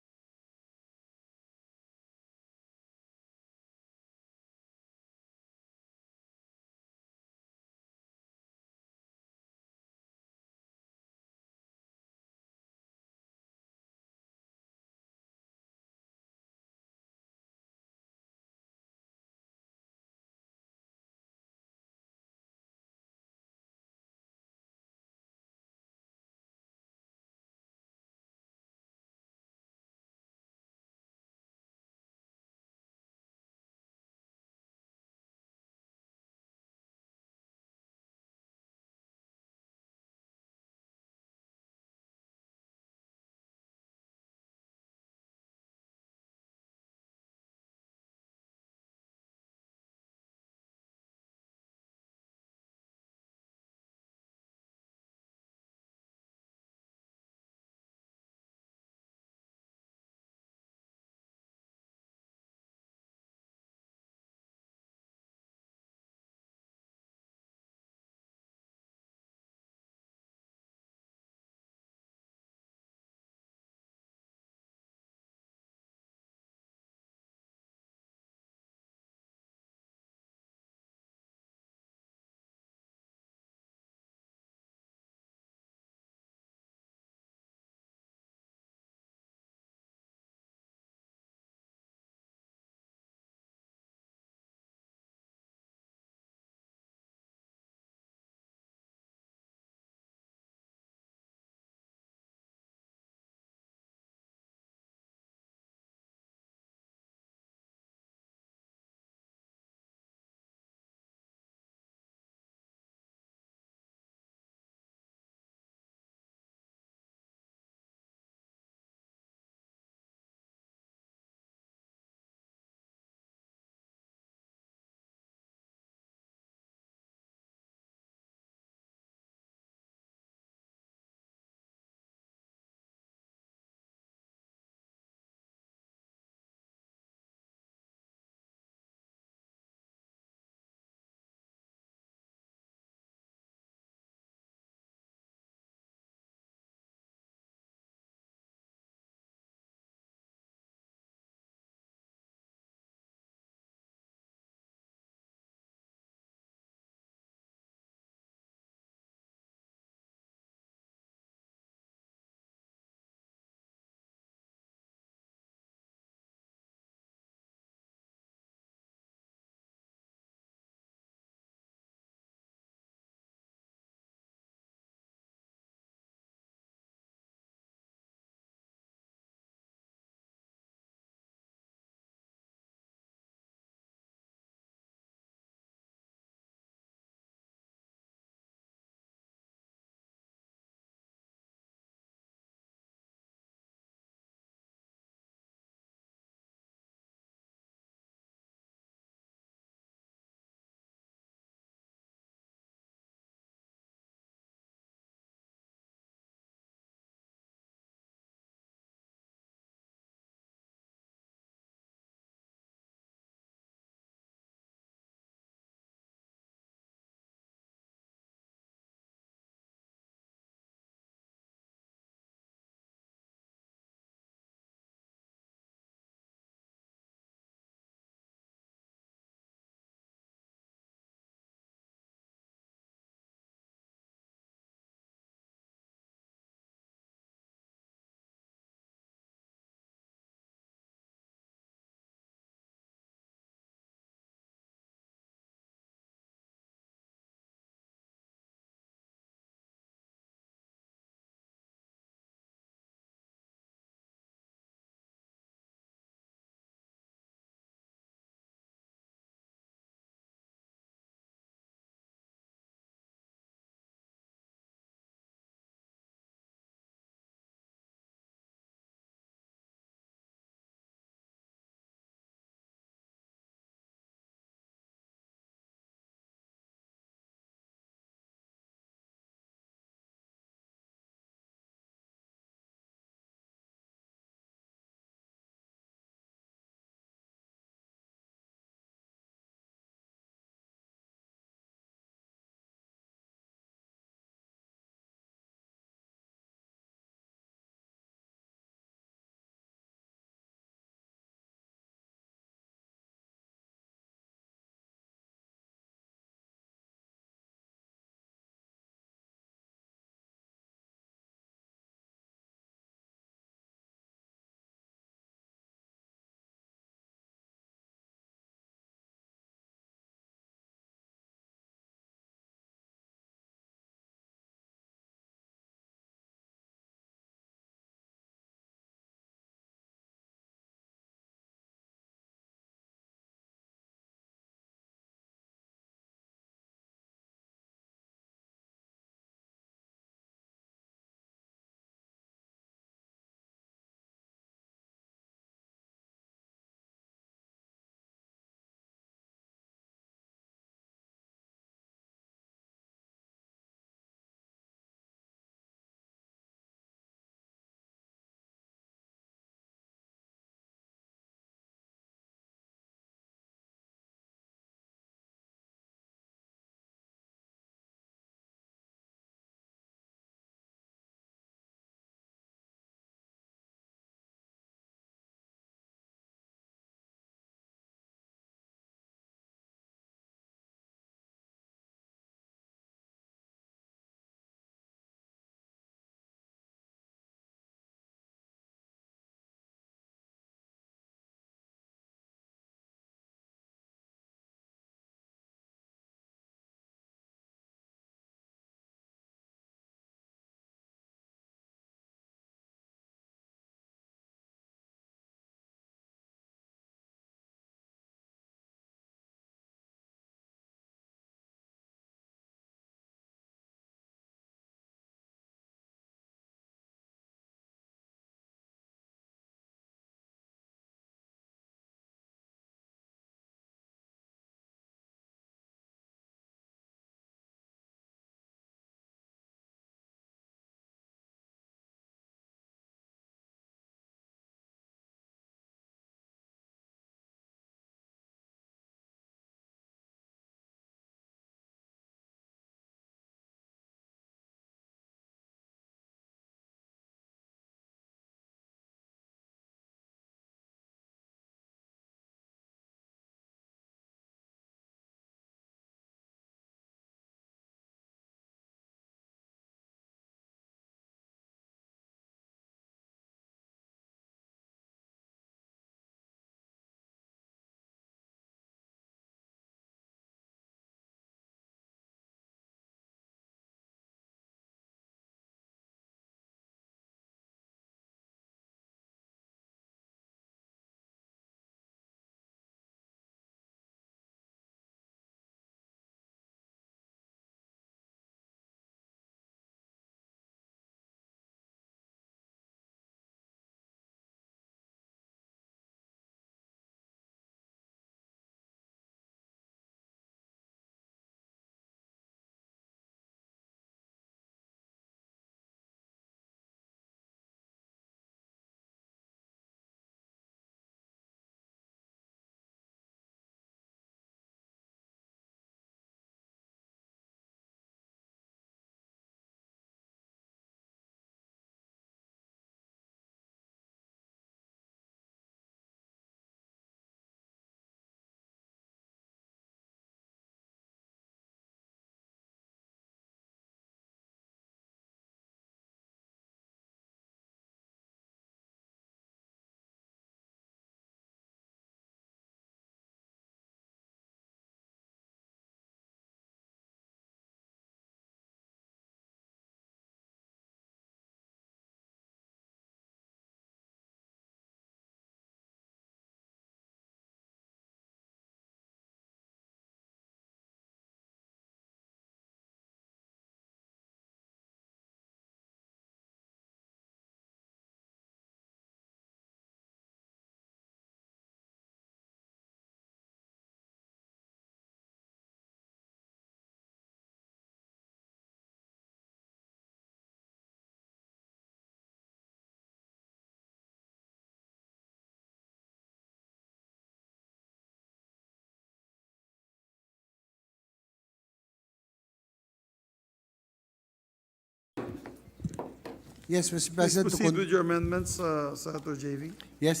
Yes, Mr. Please President. proceed with your amendments, Senator JV. Yes,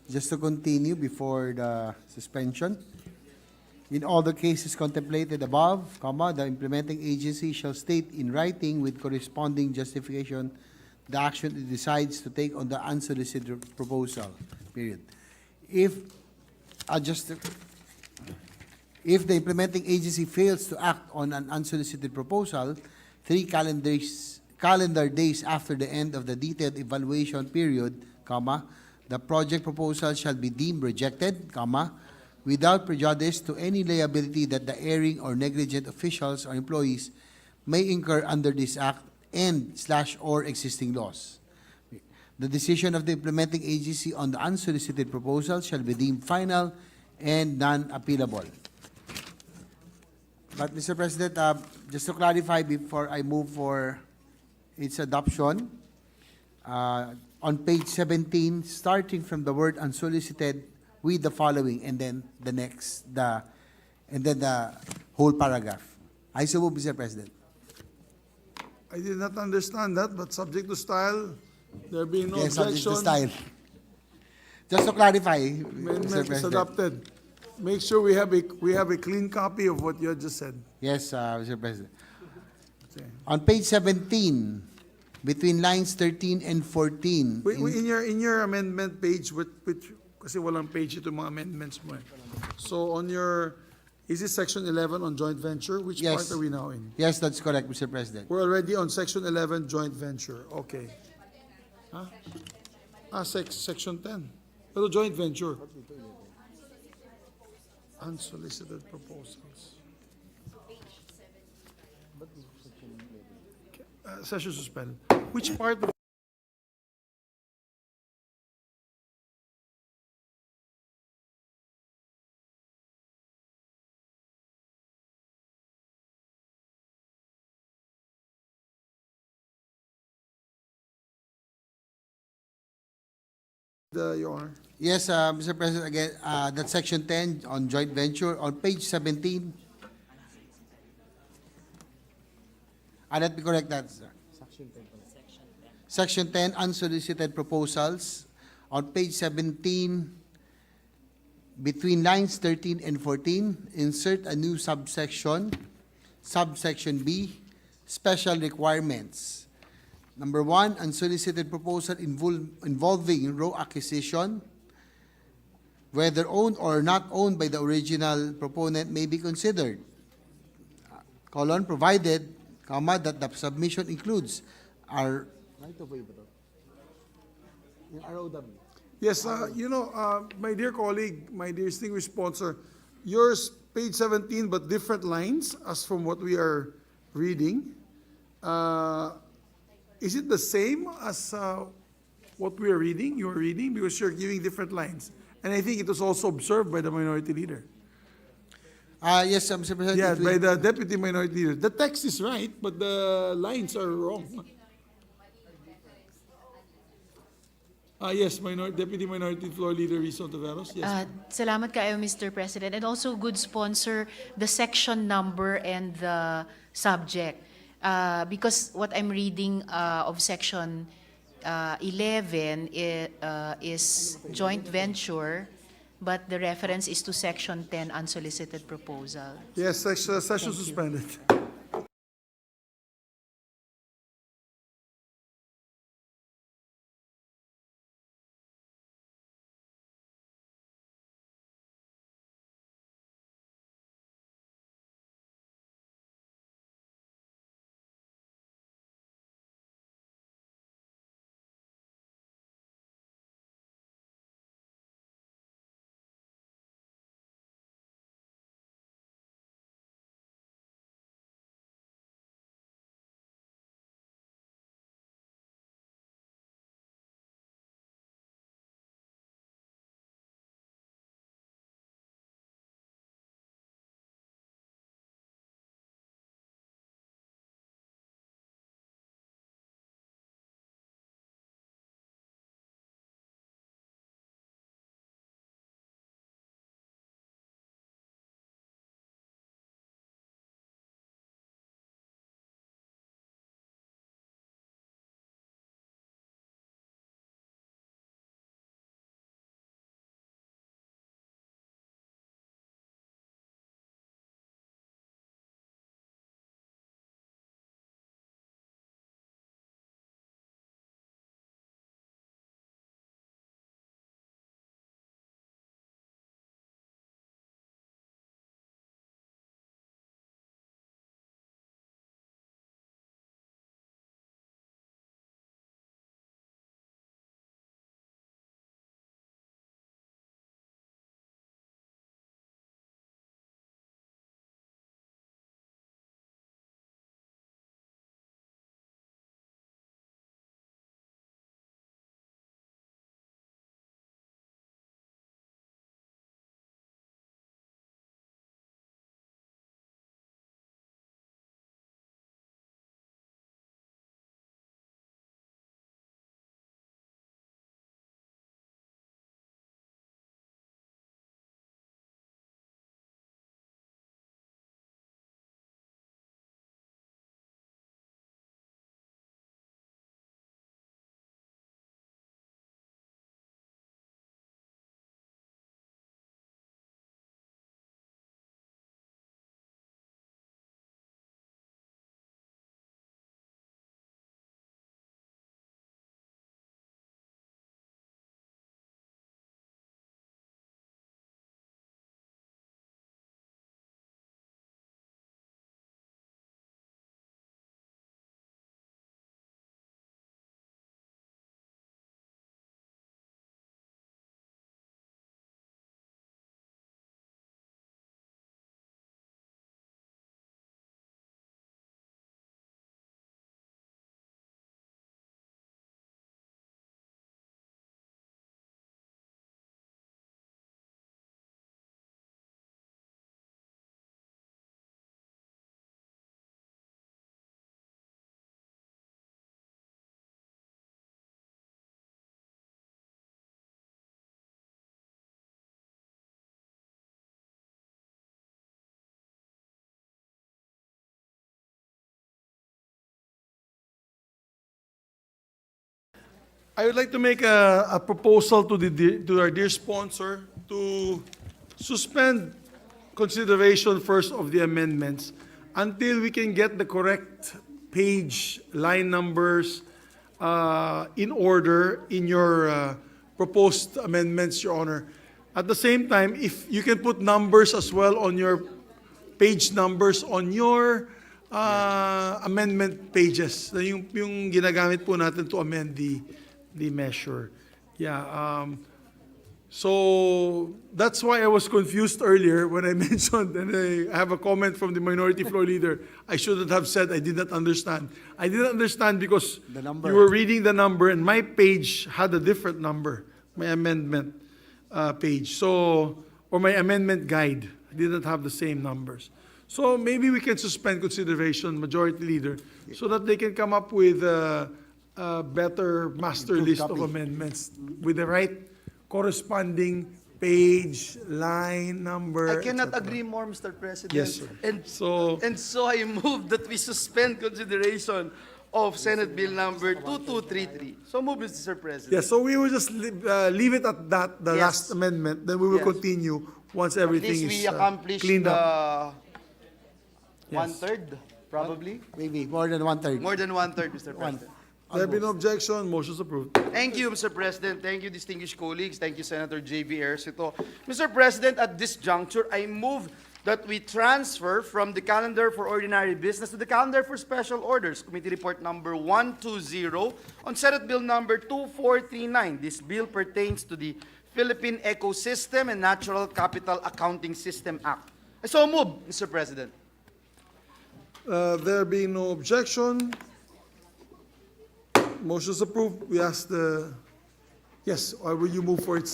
just to continue before the suspension. In all the cases contemplated above, comma, the implementing agency shall state in writing with corresponding justification the action it decides to take on the unsolicited proposal, period. If, just, if the implementing agency fails to act on an unsolicited proposal, 3 calendar days after the end of the detailed evaluation period, comma, the project proposal shall be deemed rejected, comma, without prejudice to any liability that the erring or negligent officials or employees may incur under this act and/or existing laws. The decision of the implementing agency on the unsolicited proposal shall be deemed final and non-appealable. But, Mr. President, just to clarify before I move for its adoption, on page 17, starting from the word unsolicited, with the following, and then the next, and then the whole paragraph. I so move, Mr. President. I did not understand that, but subject to style, there being no Yes, subject to objection, style. Just to clarify, Mr. amendment is President. adopted. Make sure we have a clean copy of what you had just said. Yes, Mr. President. Okay. On page 17, between lines 13 and 14. In your amendment page, which kasi walang page ito mga amendments mo eh. So on your, is this section 11 on joint venture? Which Yes. part are we now in? Yes, that's correct, Mr. President. We're already on section 11 joint venture. Okay. Section 10. Pero joint venture. Unsolicited proposals. Session suspended. Which part of Your Honor? Yes, Mr. President, again, that's section 10 on joint venture. On page 17, let me correct that, sir. Section 10, unsolicited proposals. On page 17, between lines 13 and 14, insert a new subsection, subsection B, special requirements. Number 1, unsolicited proposal involving raw acquisition, whether owned or not owned by the original proponent, may be considered. Colon, provided, comma, that the submission includes our right of way ba to? Yung ROW. Yes, my dear colleague, my dear distinguished sponsor, yours, page 17, but different lines as from what we are reading. Is it the same as what we are reading, you are reading? Because you're giving different lines. And I think it was also observed by the minority leader. Yes, Mr. President. Yeah, by the deputy minority leader. The text is right, but the lines are wrong. Yes, Deputy Minority Floor Leader Rizzo Taveros. Yes. Salamat kayo, Mr. President. And also, good sponsor, the section number and the subject. Because what I'm reading of section 11 is joint venture, but the reference is to section 10, unsolicited proposal. Yes, session suspended. I would like to make a proposal to to our dear sponsor to suspend consideration first of the amendments until we can get the correct page, line numbers in order in your proposed amendments, Your Honor. At the same time, if you can put numbers as well on your page numbers on your amendment pages, yung ginagamit po natin to amend the measure. Yeah. So that's why I was confused earlier when I mentioned, and I have a comment from the minority floor leader. I shouldn't have said I did not understand. I didn't understand because The number. you were reading the number and my page had a different number, my amendment page. So, or my amendment guide didn't have the same numbers. So maybe we can suspend consideration, majority leader, so that they can come up with a better master Improved list of copy. amendments with the right corresponding page, line, number. I cannot etc. agree more, Mr. President. Yes, sir. And So- so I move that we suspend consideration of Senate Bill number 2233. So move, Mr. President. Yeah, so we will just leave it at that, the Yes. last amendment, then we will Yes. continue once At everything least we is accomplished cleaned up. the one-third, probably. Maybe more than one-third. More than one-third, Mr. One. President. There be no objection, motion is approved. Thank you, Mr. President. Thank you, distinguished colleagues. Thank you, Senator J.B. Ercito. Mr. President, at this juncture, I move that we transfer from the calendar for ordinary business to the calendar for special orders. Committee Report number 120 on Senate Bill number 2439. This bill pertains to the Philippine Ecosystem and Natural Capital Accounting System Act. I so move, Mr. President. There being no objection, motion is approved. We ask yes, or will you move for its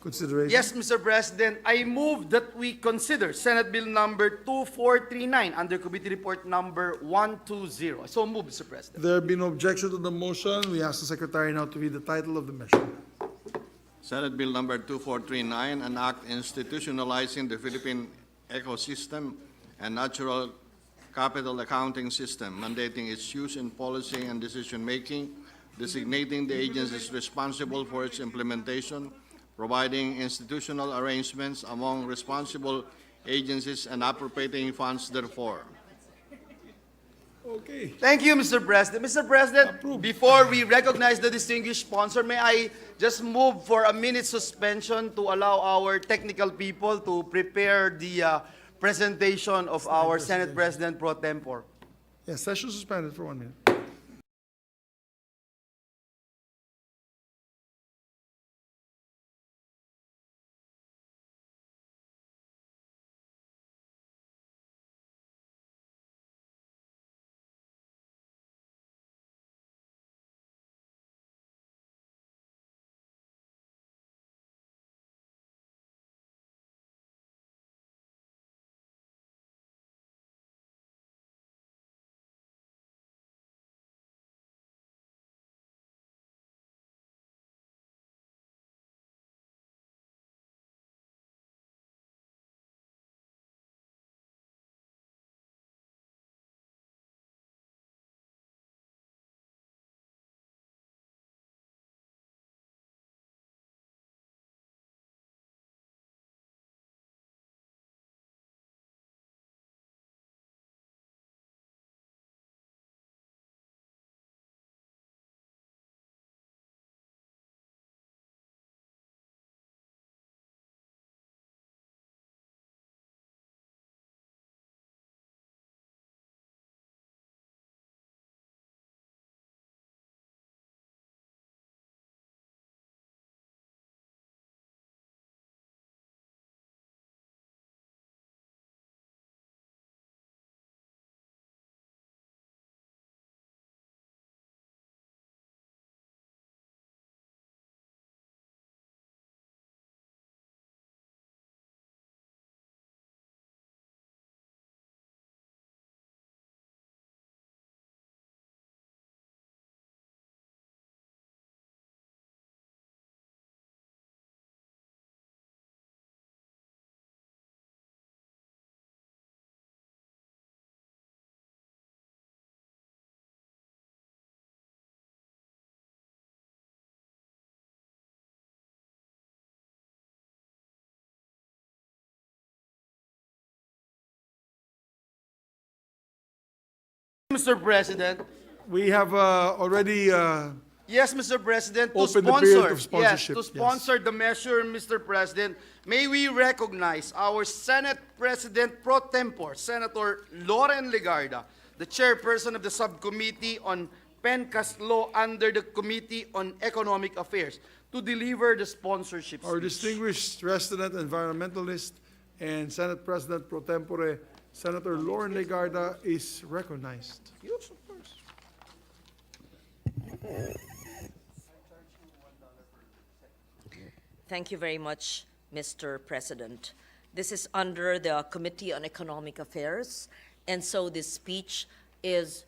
consideration? Yes, Mr. President, I move that we consider Senate Bill number 2439 under Committee Report number 120. I so move, Mr. President. There be no objection to the motion. We ask the Secretary now to read the title of the measure. Senate Bill number 2439, an act institutionalizing the Philippine Ecosystem and Natural Capital Accounting System, mandating its use in policy and decision-making, designating the agencies responsible for its implementation, providing institutional arrangements among responsible agencies, and appropriating funds therefore. Okay. Thank you, Mr. President. Mr. President, before we recognize the distinguished sponsor, may I just move for a minute suspension to allow our technical people to prepare the presentation of our Senate President pro tempore. Yes, session suspended for 1 minute. Mr. President. We have already Yes, Mr. President, to Open the sponsor, period of yes, sponsorship, to yes. sponsor the measure, Mr. President, may we recognize our Senate President pro tempore, Senator Loren Legarda, the chairperson of the subcommittee on PENCAS law under the Committee on Economic Affairs, to deliver the sponsorship our speech. distinguished resident environmentalist and Senate President pro tempore, Senator Lauren Legarda, is recognized. Yes, of course. Thank you very much, Mr. President. This is under the Committee on Economic Affairs, and so this speech is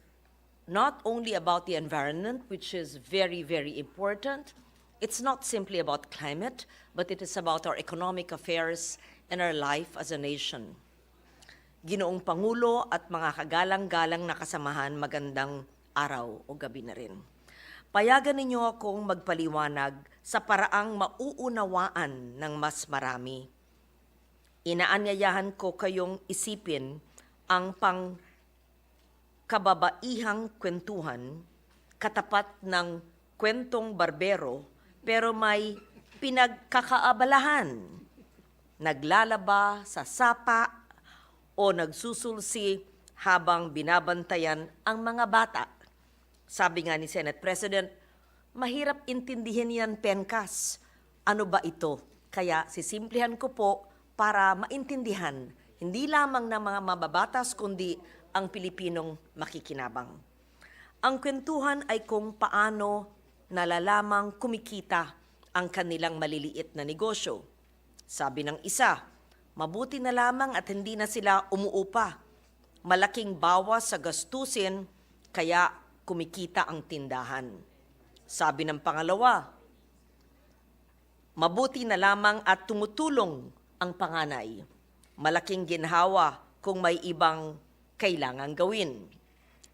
not only about the environment, which is very, very important. It's not simply about climate, but it is about our economic affairs and our life as a nation. Ginoong Pangulo at mga kagalang-galang na kasamahan, magandang araw o gabi na rin. Payagan ninyo akong magpaliwanag sa paraang mauunawaan ng mas marami. Inaanyayahan ko kayong isipin ang pangkababaihang kwentuhan, katapat ng kwentong barbero, pero may pinagkakaabalahan. Naglalaba sa sapa o nagsusulsi habang binabantayan ang mga bata. Sabi nga ni Senate President, mahirap intindihin yan, PENCAS. Ano ba ito? Kaya sisimplihan ko po para maintindihan, hindi lamang ng mga mababatas, kundi ang Pilipinong makikinabang. Ang kwentuhan ay kung paano nalalamang kumikita ang kanilang maliliit na negosyo. Sabi ng isa, mabuti na lamang at hindi na sila umuupa. Malaking bawas sa gastusin, kaya kumikita ang tindahan. Sabi ng pangalawa, mabuti na lamang at tumutulong ang panganay. Malaking ginhawa kung may ibang kailangang gawin.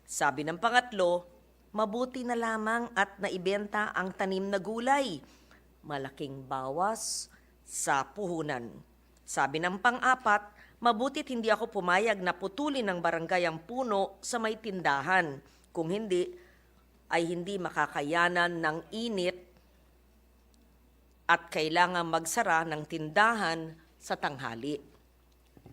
Sabi ng pangatlo, mabuti na lamang at naibenta ang tanim na gulay. Malaking bawas sa puhunan. Sabi ng pang-apat, mabutit hindi ako pumayag na putulin ng barangay ang puno sa may tindahan. Kung hindi, ay hindi makakayanan ng init at kailangan magsara ng tindahan sa tanghali.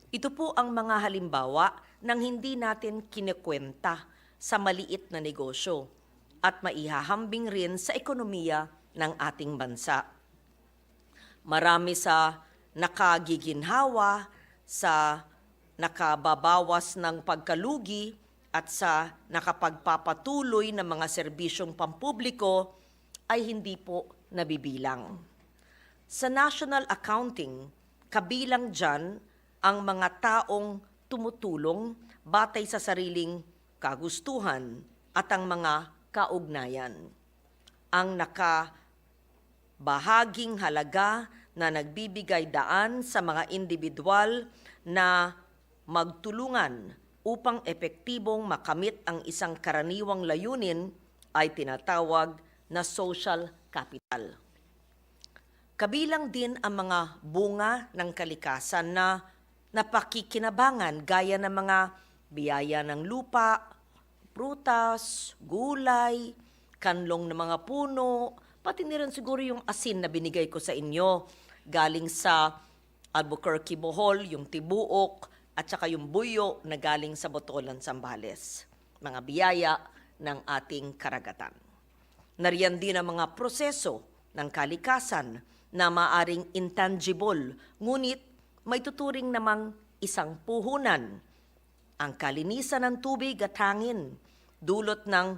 Ito po ang mga halimbawa ng hindi natin kinikwenta sa maliit na negosyo at maihahambing rin sa ekonomiya ng ating bansa. Marami sa nakagiginhawa, sa nakababawas ng pagkalugi, at sa nakapagpapatuloy ng mga serbisyong pampubliko ay hindi po nabibilang. Sa national accounting, kabilang dyan ang mga taong tumutulong batay sa sariling kagustuhan at ang mga kaugnayan. Ang nakabahaging halaga na nagbibigay daan sa mga individual na magtulungan upang epektibong makamit ang isang karaniwang layunin ay tinatawag na social capital. Kabilang din ang mga bunga ng kalikasan na napakikinabangan gaya ng mga biyaya ng lupa, prutas, gulay, kanlong ng mga puno, pati nirin siguro yung asin na binigay ko sa inyo galing sa Albuquerque, Bohol, yung tibuok, at saka yung buyo na galing sa Botolan, Zambales. Mga biyaya ng ating karagatan. Nariyan din ang mga proseso ng kalikasan na maaring intangible, ngunit may tuturing namang isang puhunan. Ang kalinisan ng tubig at hangin, dulot ng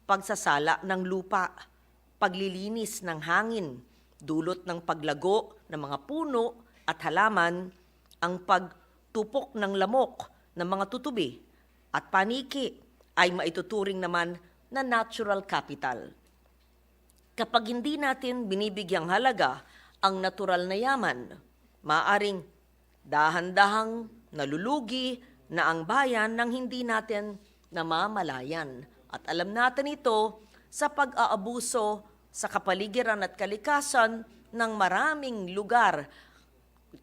pagsasala ng lupa, paglilinis ng hangin, dulot ng paglago ng mga puno at halaman, ang pagtupok ng lamok ng mga tutubi at paniki ay maituturing naman na natural capital. Kapag hindi natin binibigyang halaga ang natural na yaman, maaaring dahan-dahang nalulugi na ang bayan nang hindi natin namamalayan. At alam natin ito sa pag-aabuso sa kapaligiran at kalikasan ng maraming lugar.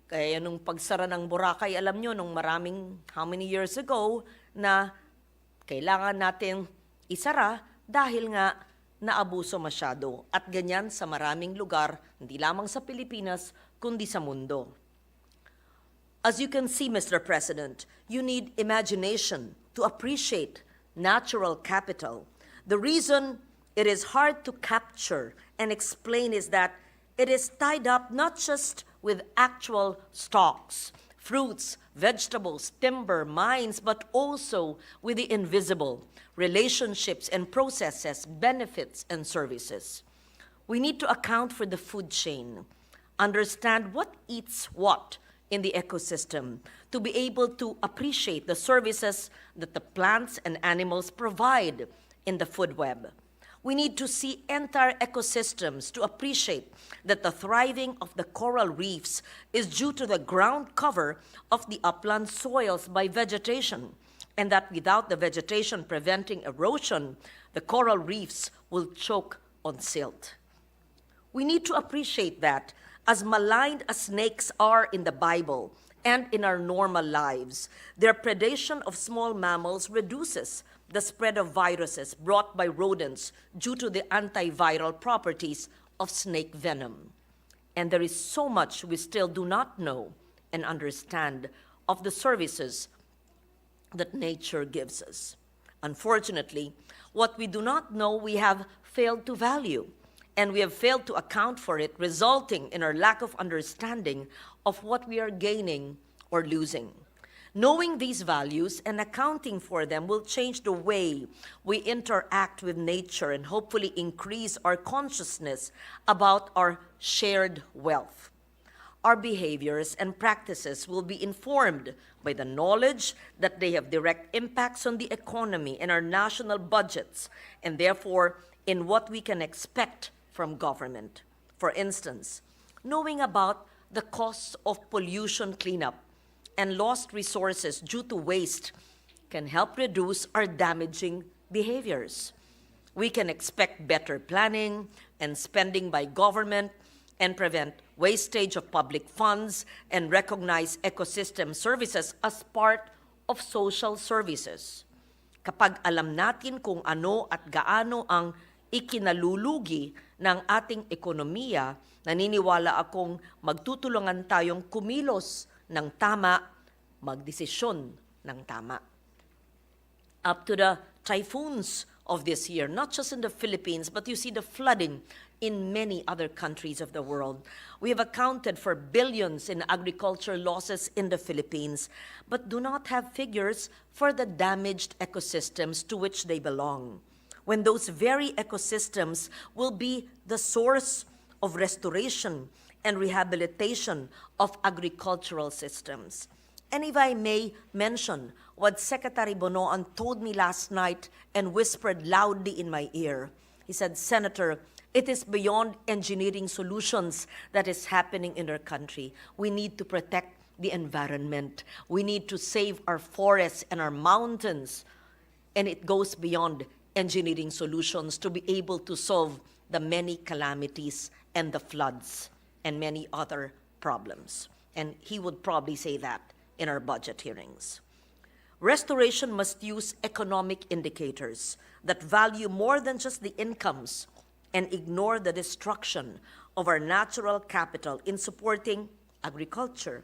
Kaya nung pagsara ng Boracay, alam nyo, nung maraming, how many years ago, na Kailangan natin isara dahil nga naabuso masyado at ganyan sa maraming lugar, hindi lamang sa Pilipinas, kundi sa mundo. As you can see, Mr. President, you need imagination to appreciate natural capital. The reason it is hard to capture and explain is that it is tied up not just with actual stocks, fruits, vegetables, timber, mines, but also with the invisible relationships and processes, benefits, and services. We need to account for the food chain, understand what eats what in the ecosystem, to be able to appreciate the services that the plants and animals provide in the food web. We need to see entire ecosystems to appreciate that the thriving of the coral reefs is due to the ground cover of the upland soils by vegetation, and that without the vegetation preventing erosion, the coral reefs will choke on silt. We need to appreciate that as maligned as snakes are in the Bible and in our normal lives, their predation of small mammals reduces the spread of viruses brought by rodents due to the antiviral properties of snake venom. And there is so much we still do not know and understand of the services that nature gives us. Unfortunately, what we do not know, we have failed to value, and we have failed to account for it, resulting in our lack of understanding of what we are gaining or losing. Knowing these values and accounting for them will change the way we interact with nature and hopefully increase our consciousness about our shared wealth. Our behaviors and practices will be informed by the knowledge that they have direct impacts on the economy and our national budgets, and therefore in what we can expect from government. For instance, knowing about the costs of pollution cleanup and lost resources due to waste can help reduce our damaging behaviors. We can expect better planning and spending by government and prevent wastage of public funds and recognize ecosystem services as part of social services. Kapag alam natin kung ano at gaano ang ikinalulugi ng ating ekonomiya, naniniwala akong magtutulungan tayong kumilos ng tama, magdesisyon ng tama. Up to the typhoons of this year, not just in the Philippines, but you see the flooding in many other countries of the world. We have accounted for billions in agriculture losses in the Philippines, but do not have figures for the damaged ecosystems to which they belong, when those very ecosystems will be the source of restoration and rehabilitation of agricultural systems. And if I may mention what Secretary Bonoan told me last night and whispered loudly in my ear, he said, "Senator, it is beyond engineering solutions that is happening in our country. We need to protect the environment. We need to save our forests and our mountains. And it goes beyond engineering solutions to be able to solve the many calamities and the floods and many other problems." And he would probably say that in our budget hearings. Restoration must use economic indicators that value more than just the incomes and ignore the destruction of our natural capital in supporting agriculture,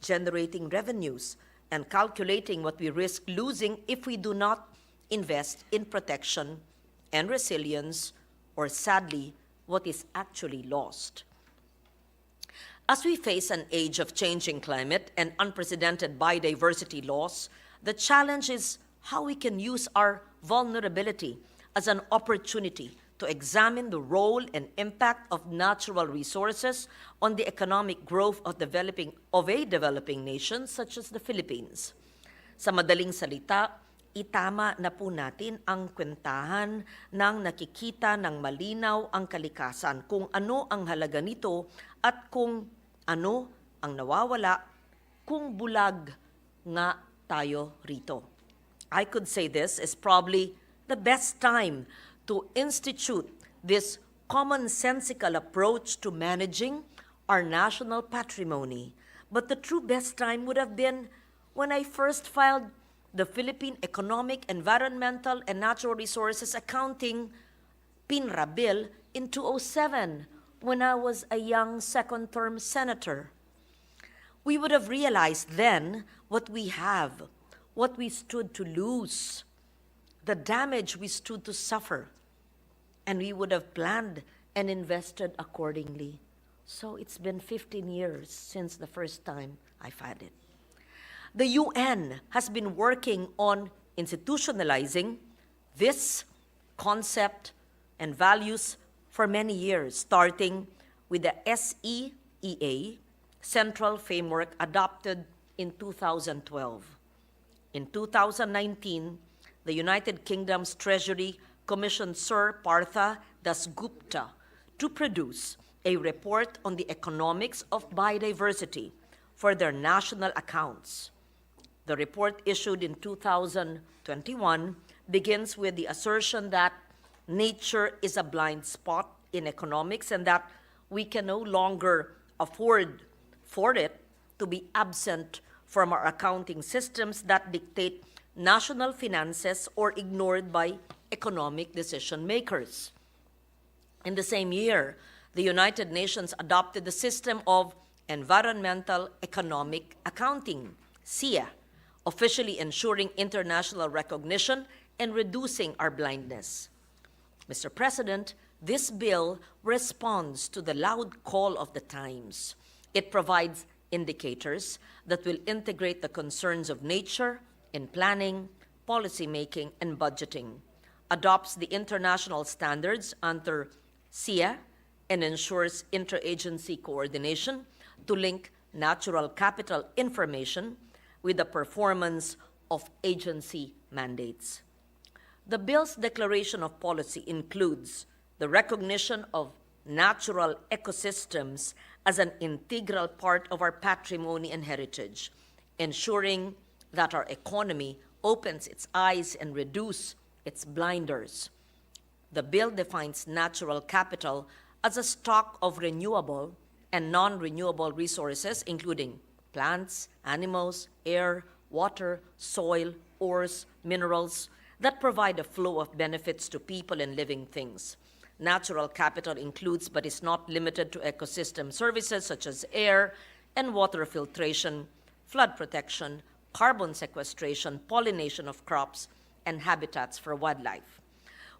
generating revenues, and calculating what we risk losing if we do not invest in protection and resilience, or sadly, what is actually lost. As we face an age of changing climate and unprecedented biodiversity loss, the challenge is how we can use our vulnerability as an opportunity to examine the role and impact of natural resources on the economic growth of a developing nation such as the Philippines. Sa madaling salita, itama na po natin ang kwentahan ng nakikita ng malinaw ang kalikasan, kung ano ang halaga nito at kung ano ang nawawala, kung bulag nga tayo rito. I could say this is probably the best time to institute this commonsensical approach to managing our national patrimony. But the true best time would have been when I first filed the Philippine Economic, Environmental, and Natural Resources Accounting PINRA bill in 2007 when I was a young second-term senator. We would have realized then what we have, what we stood to lose, the damage we stood to suffer, and we would have planned and invested accordingly. So it's been 15 years since the first time I've had it. The UN has been working on institutionalizing this concept and values for many years, starting with the SEEA, Central Framework, adopted in 2012. In 2019, the United Kingdom's Treasury commissioned Sir Partha Dasgupta to produce a report on the economics of biodiversity for their national accounts. The report, issued in 2021, begins with the assertion that nature is a blind spot in economics and that we can no longer afford for it to be absent from our accounting systems that dictate national finances or ignored by economic decision makers. In the same year, the United Nations adopted the system of environmental economic accounting, SEA, officially ensuring international recognition and reducing our blindness. Mr. President, this bill responds to the loud call of the times. It provides indicators that will integrate the concerns of nature in planning, policymaking, and budgeting, adopts the international standards under SEA, and ensures interagency coordination to link natural capital information with the performance of agency mandates. The bill's declaration of policy includes the recognition of natural ecosystems as an integral part of our patrimony and heritage, ensuring that our economy opens its eyes and reduces its blinders. The bill defines natural capital as a stock of renewable and non-renewable resources, including plants, animals, air, water, soil, ores, minerals, that provide a flow of benefits to people and living things. Natural capital includes, but is not limited to, ecosystem services such as air and water filtration, flood protection, carbon sequestration, pollination of crops, and habitats for wildlife.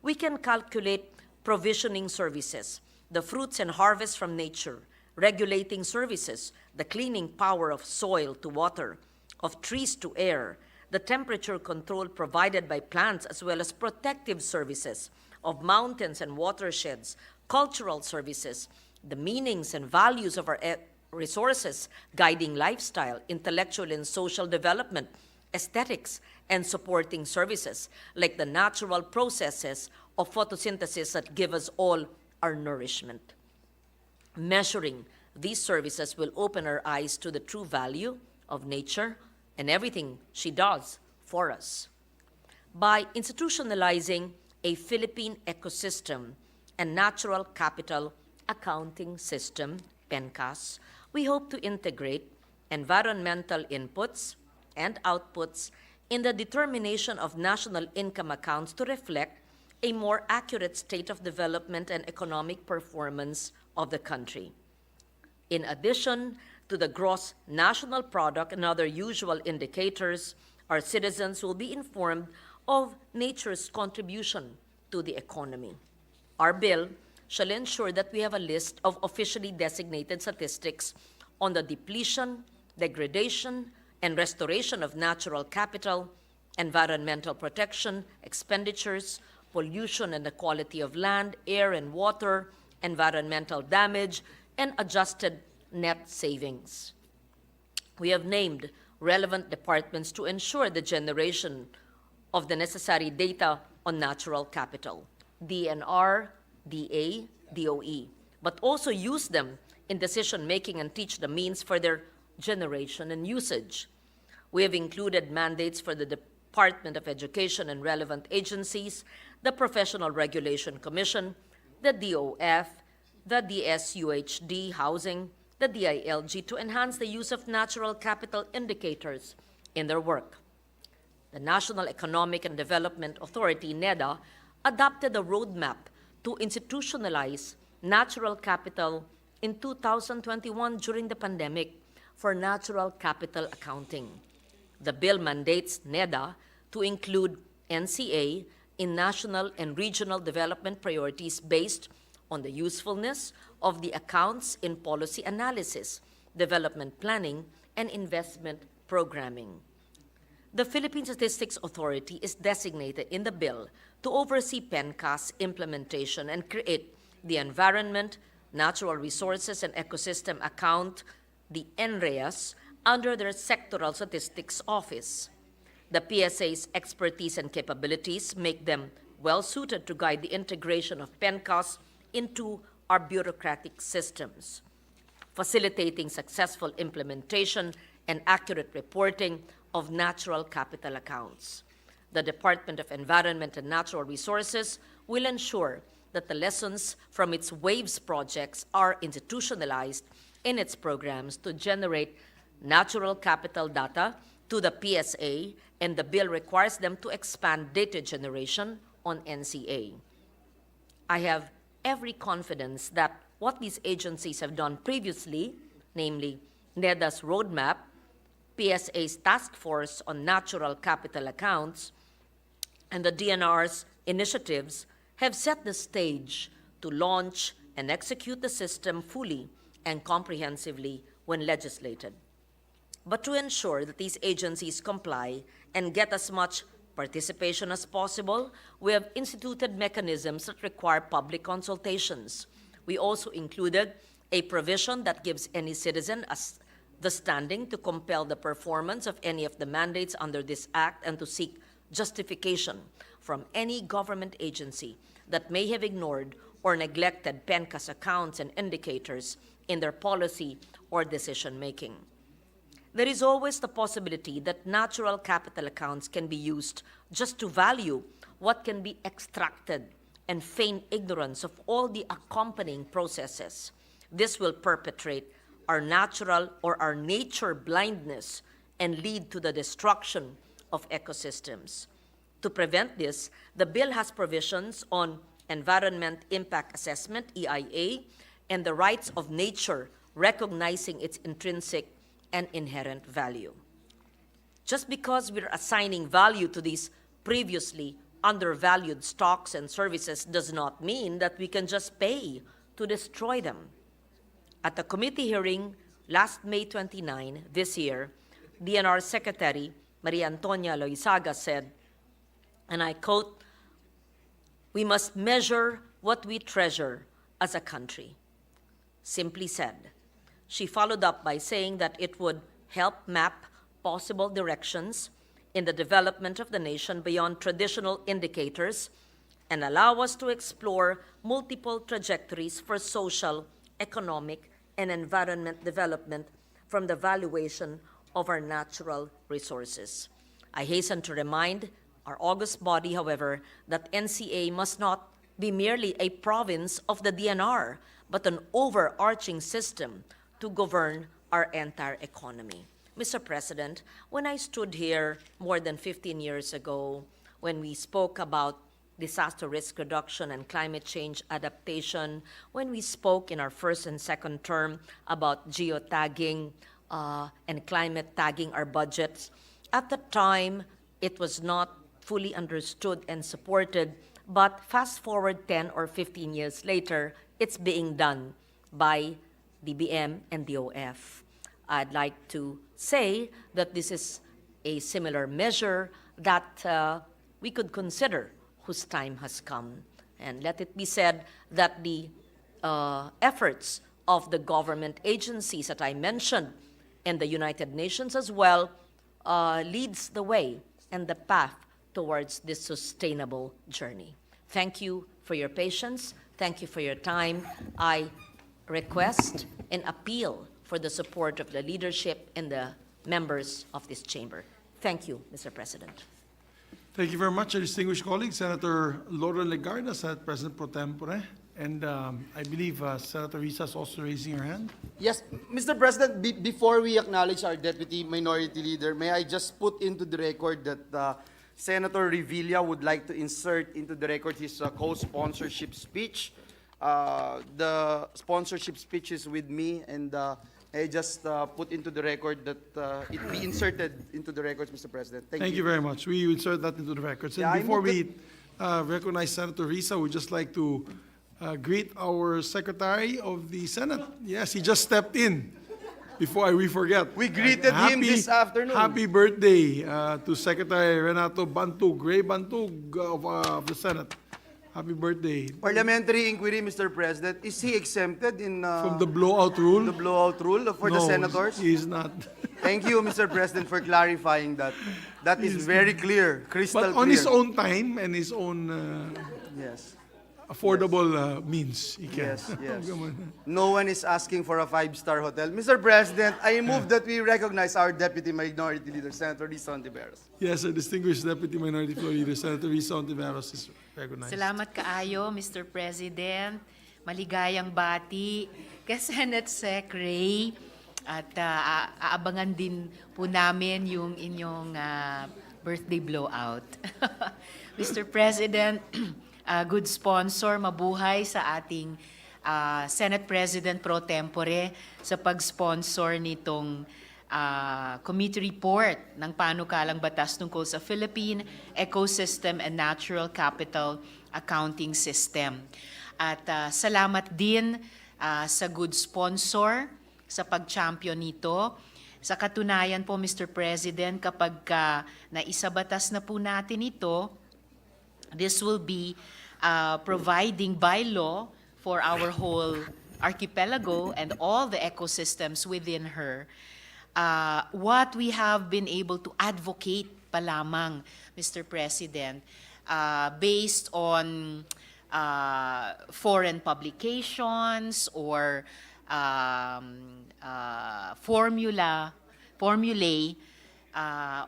We can calculate provisioning services, the fruits and harvests from nature, regulating services, the cleaning power of soil to water, of trees to air, the temperature control provided by plants, as well as protective services of mountains and watersheds, cultural services, the meanings and values of our resources, guiding lifestyle, intellectual and social development, aesthetics, and supporting services, like the natural processes of photosynthesis that give us all our nourishment. Measuring these services will open our eyes to the true value of nature and everything she does for us. By institutionalizing a Philippine ecosystem and natural capital accounting system, PENCAS, we hope to integrate environmental inputs and outputs in the determination of national income accounts to reflect a more accurate state of development and economic performance of the country. In addition to the gross national product and other usual indicators, our citizens will be informed of nature's contribution to the economy. Our bill shall ensure that we have a list of officially designated statistics on the depletion, degradation, and restoration of natural capital, environmental protection, expenditures, pollution and the quality of land, air, and water, environmental damage, and adjusted net savings. We have named relevant departments to ensure the generation of the necessary data on natural capital, DNR, DA, DOE, but also use them in decision-making and teach the means for their generation and usage. We have included mandates for the Department of Education and relevant agencies, the Professional Regulation Commission, the DOF, the DSUHD Housing, the DILG, to enhance the use of natural capital indicators in their work. The National Economic and Development Authority, NEDA, adopted a roadmap to institutionalize natural capital in 2021 during the pandemic for natural capital accounting. The bill mandates NEDA to include NCA in national and regional development priorities based on the usefulness of the accounts in policy analysis, development planning, and investment programming. The Philippine Statistics Authority is designated in the bill to oversee PENCA's implementation and create the Environment, Natural Resources, and Ecosystem Account, the NREAS, under their Sectoral Statistics Office. The PSA's expertise and capabilities make them well-suited to guide the integration of PENCAS into our bureaucratic systems, facilitating successful implementation and accurate reporting of natural capital accounts. The Department of Environment and Natural Resources will ensure that the lessons from its WAVES projects are institutionalized in its programs to generate natural capital data to the PSA, and the bill requires them to expand data generation on NCA. I have every confidence that what these agencies have done previously, namely NEDA's roadmap, PSA's task force on natural capital accounts, and the DNR's initiatives have set the stage to launch and execute the system fully and comprehensively when legislated. But to ensure that these agencies comply and get as much participation as possible, we have instituted mechanisms that require public consultations. We also included a provision that gives any citizen the standing to compel the performance of any of the mandates under this act and to seek justification from any government agency that may have ignored or neglected PENCA's accounts and indicators in their policy or decision-making. There is always the possibility that natural capital accounts can be used just to value what can be extracted and feign ignorance of all the accompanying processes. This will perpetrate our natural or our nature blindness and lead to the destruction of ecosystems. To prevent this, the bill has provisions on environment impact assessment, EIA, and the rights of nature, recognizing its intrinsic and inherent value. Just because we're assigning value to these previously undervalued stocks and services does not mean that we can just pay to destroy them. At the committee hearing last May 29 this year, DNR Secretary Maria Antonia Loizaga said, and I quote, "We must measure what we treasure as a country." Simply said. She followed up by saying that it would help map possible directions in the development of the nation beyond traditional indicators and allow us to explore multiple trajectories for social, economic, and environment development from the valuation of our natural resources. I hasten to remind our august body, however, that NCA must not be merely a province of the DNR, but an overarching system to govern our entire economy. Mr. President, when I stood here more than 15 years ago, when we spoke about disaster risk reduction and climate change adaptation, when we spoke in our first and second term about geotagging and climate tagging our budgets, at the time, it was not fully understood and supported, but fast forward 10 or 15 years later, it's being done by DBM and DOF. I'd like to say that this is a similar measure that we could consider whose time has come. And let it be said that the efforts of the government agencies that I mentioned and the United Nations as well leads the way and the path towards this sustainable journey. Thank you for your patience. Thank you for your time. I request and appeal for the support of the leadership and the members of this chamber. Thank you, Mr. President. Thank you very much, distinguished colleague. Senator Laura Legarda, Senate President Pro Tempore. And I believe Senator Risa is also raising her hand. Yes, Mr. President, before we acknowledge our Deputy Minority Leader, may I just put into the record that Senator Revilla would like to insert into the record his co-sponsorship speech. The sponsorship speech is with me, and I just put into the record that it be inserted into the records, Mr. President. Thank you very much. We insert that into the records. And Yeah, I before move we recognize Senator Risa, we'd just like to greet our Secretary of the Senate. Yes, he just stepped in before we forget. We greeted him this afternoon. Happy birthday to Secretary Renato Bantug, Ray Bantug of the Senate. Happy birthday. Parliamentary inquiry, Mr. President, is he exempted in From the blowout rule? the blowout rule for the No, senators? he is not. Thank you, Mr. President, for clarifying that. That is very clear, crystal But clear. on his own time and his own Yes, affordable means, he can. yes, yes. Come on. No one is asking for a five-star hotel. Mr. President, I move that we recognize our Deputy Minority Leader, Senator Risa Ontiveros. Yes, our distinguished Deputy Minority Floor Leader, Senator Risa Ontiveros is recognized. Salamat kaayo, Mr. President. Maligayang bati kay Senate Sec Ray. At aabangan din po namin yung inyong birthday blowout. Mr. President, good sponsor, mabuhay sa ating Senate President pro tempore sa pag-sponsor nitong committee report ng panukalang batas tungkol sa Philippine Ecosystem and Natural Capital Accounting System. At salamat din sa good sponsor sa pag-champion nito. Sa katunayan po, Mr. President, kapag naisabatas na po natin ito, this will be providing by law for our whole archipelago and all the ecosystems within her what we have been able to advocate pa lamang, Mr. President, based on foreign publications or formulae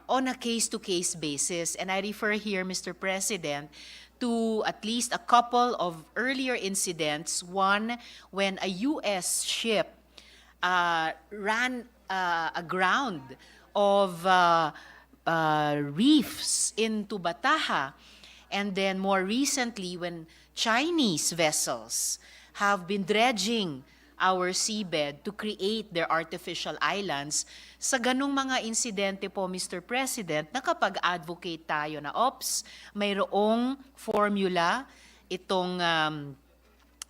on a case-to-case basis. And I refer here, Mr. President, to at least a couple of earlier incidents. One, when a U.S. ship ran aground of reefs into Bataha. And then more recently, when Chinese vessels have been dredging our seabed to create their artificial islands, sa ganung mga insidente po, Mr. President, nakapag-advocate tayo na, mayroong formula itong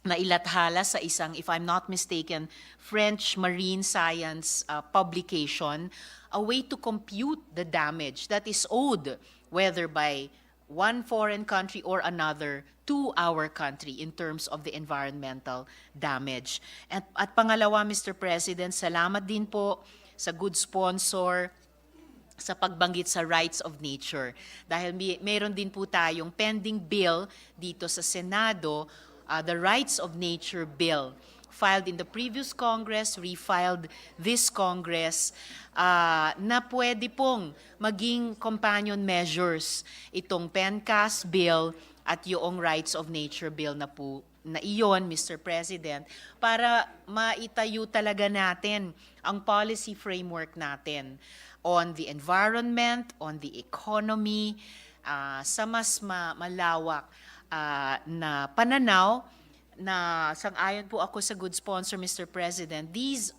nailathala sa isang, if I'm not mistaken, French marine science publication, a way to compute the damage that is owed, whether by one foreign country or another, to our country in terms of the environmental damage. At pangalawa, Mr. President, salamat din po sa good sponsor sa pagbanggit sa rights of nature. Dahil mayroon din po tayong pending bill dito sa Senado, the Rights of Nature Bill, filed in the previous Congress, refiled this Congress, na pwede pong maging companion measures itong PENCAS Bill at yung Rights of Nature Bill na po na iyon, Mr. President, para maitayo talaga natin ang policy framework natin on the environment, on the economy, sa mas malawak na pananaw na sang-ayon po ako sa good sponsor, Mr. President. This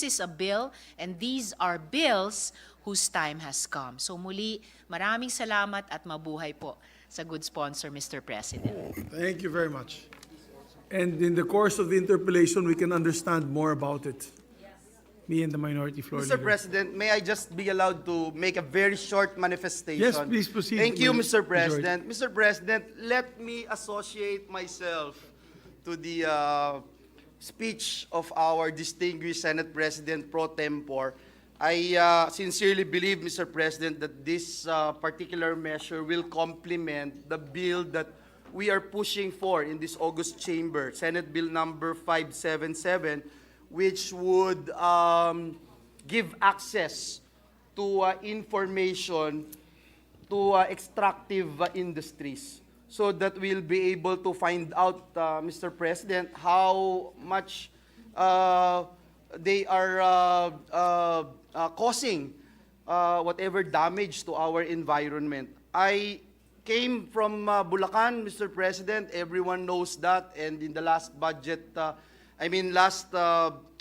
is a bill and these are bills whose time has come. So muli, maraming salamat at mabuhay po sa good sponsor, Mr. President. Thank you very much. And in the course of the interpellation, we can understand more about it. Me and the minority floor Mr. leader. President, may I just be allowed to make a very short manifestation? Yes, please proceed. Thank you, Mr. Majority. President. Mr. President, let me associate myself to the speech of our distinguished Senate President pro tempore. I sincerely believe, Mr. President, that this particular measure will complement the bill that we are pushing for in this August chamber, Senate Bill number 577, which would give access to information to extractive industries. so that we'll be able to find out, Mr. President, how much they are causing whatever damage to our environment. I came from Bulacan, Mr. President. Everyone knows that. And in the last budget, last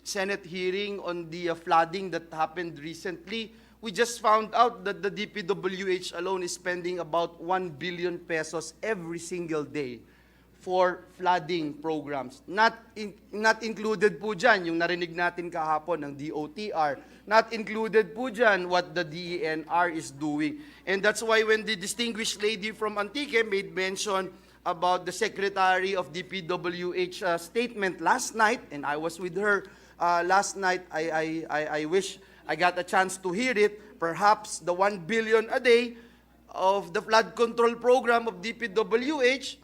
Senate hearing on the flooding that happened recently, we just found out that the DPWH alone is spending about 1 billion pesos every single day for flooding programs. Not included po dyan yung narinig natin kahapon ng DOTR. Not included po dyan what the DENR is doing. And that's why when the distinguished lady from Antique made mention about the Secretary of DPWH statement last night, and I was with her last night, I wish I got a chance to hear it. Perhaps the 1 billion a day of the flood control program of DPWH,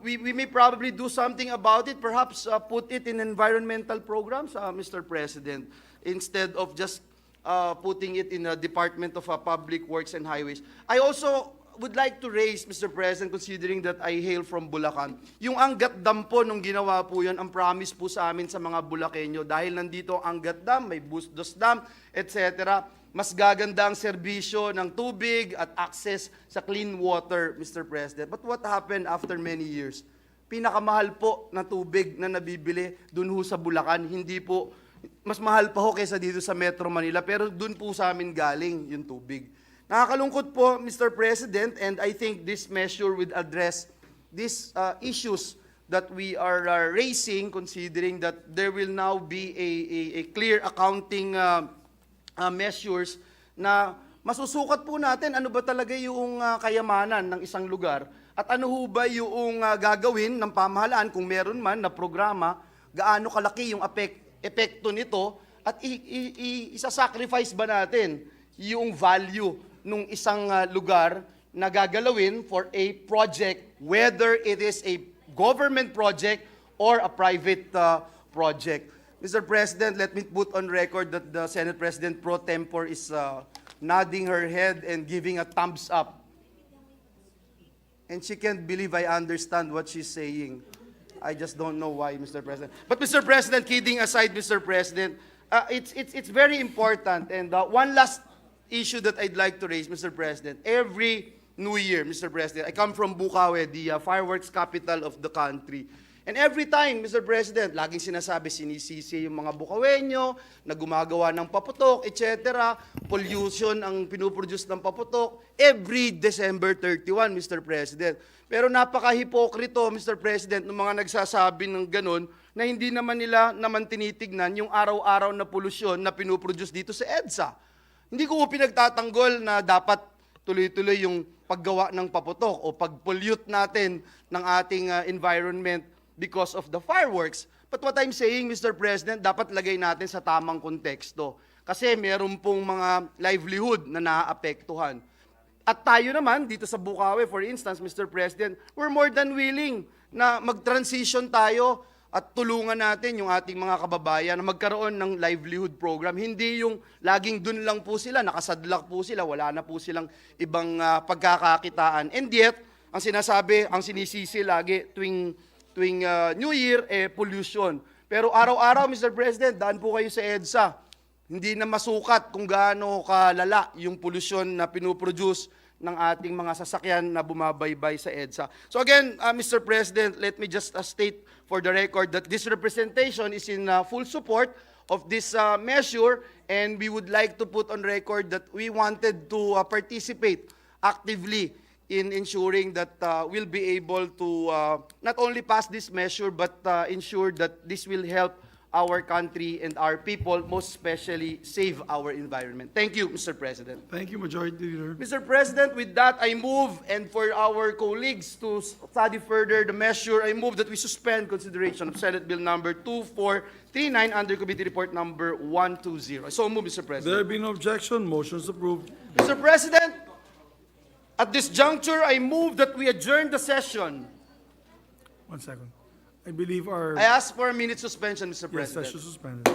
we may probably do something about it. Perhaps put it in environmental programs, Mr. President, instead of just putting it in the Department of Public Works and Highways. I also would like to raise, Mr. President, considering that I hail from Bulacan, yung Angat Dam po, nung ginawa po yun, ang promise po sa amin sa mga Bulakenyo, dahil nandito ang Angat Dam, may Bustos Dam, etc., mas gaganda ang serbisyo ng tubig at access sa clean water, Mr. President. But what happened after many years? Pinakamahal po na tubig na nabibili dun ho sa Bulacan, hindi po, mas mahal pa ho kaysa dito sa Metro Manila, pero dun po sa amin galing yung tubig. Nakakalungkot po, Mr. President, and I think this measure would address these issues that we are raising, considering that there will now be a clear accounting measures na masusukat po natin ano ba talaga yung kayamanan ng isang lugar at ano ho ba yung gagawin ng pamahalaan kung meron man na programa, gaano kalaki yung epekto nito at isa-sacrifice ba natin yung value nung isang lugar na gagalawin for a project, whether it is a government project or a private project. Mr. President, let me put on record that the Senate President pro tempore is nodding her head and giving a thumbs up. And she can't believe I understand what she's saying. I just don't know why, Mr. President. But Mr. President, kidding aside, Mr. President, it's very important. And one last issue that I'd like to raise, Mr. President. Every New Year, Mr. President, I come from Bukawi, the fireworks capital of the country. And every time, Mr. President, laging sinasabi, sinisisi yung mga Bukawenyo na gumagawa ng paputok, etc. Pollution ang pinuproduce ng paputok every December 31, Mr. President. Pero napaka-hipokrito, Mr. President, ng mga nagsasabi ng ganun na hindi naman nila naman tinitignan yung araw-araw na polusyon na pinuproduce dito sa EDSA. Hindi ko pinagtatanggol na dapat tuloy-tuloy yung paggawa ng paputok o pag-pollute natin ng ating environment because of the fireworks. But what I'm saying, Mr. President, dapat lagay natin sa tamang konteksto. Kasi meron pong mga livelihood na naaapektuhan. At tayo naman, dito sa Bukawi, for instance, Mr. President, we're more than willing na mag-transition tayo at tulungan natin yung ating mga kababayan na magkaroon ng livelihood program. Hindi yung laging dun lang po sila, nakasadlak po sila, wala na po silang ibang pagkakakitaan. And yet, ang sinasabi, ang sinisisi lagi tuwing New Year, pollution. Pero araw-araw, Mr. President, daan po kayo sa EDSA. Hindi na masukat kung gaano kalala yung pollution na pinuproduce ng ating mga sasakyan na bumabaybay sa EDSA. So again, Mr. President, let me just state for the record that this representation is in full support of this measure, and we would like to put on record that we wanted to participate actively in ensuring that we'll be able to not only pass this measure, but ensure that this will help our country and our people, most especially save our environment. Thank you, Mr. President. Thank you, Majority Leader. Mr. President, with that, I move, and for our colleagues to study further the measure, I move that we suspend consideration of Senate Bill number 2439 under Committee Report number 120. So move, Mr. President. There be no objection, motion is approved. Mr. President, at this juncture, I move that we adjourn the session. 1 second. I believe our... I ask for a minute suspension, Mr. Yes, President. session suspended.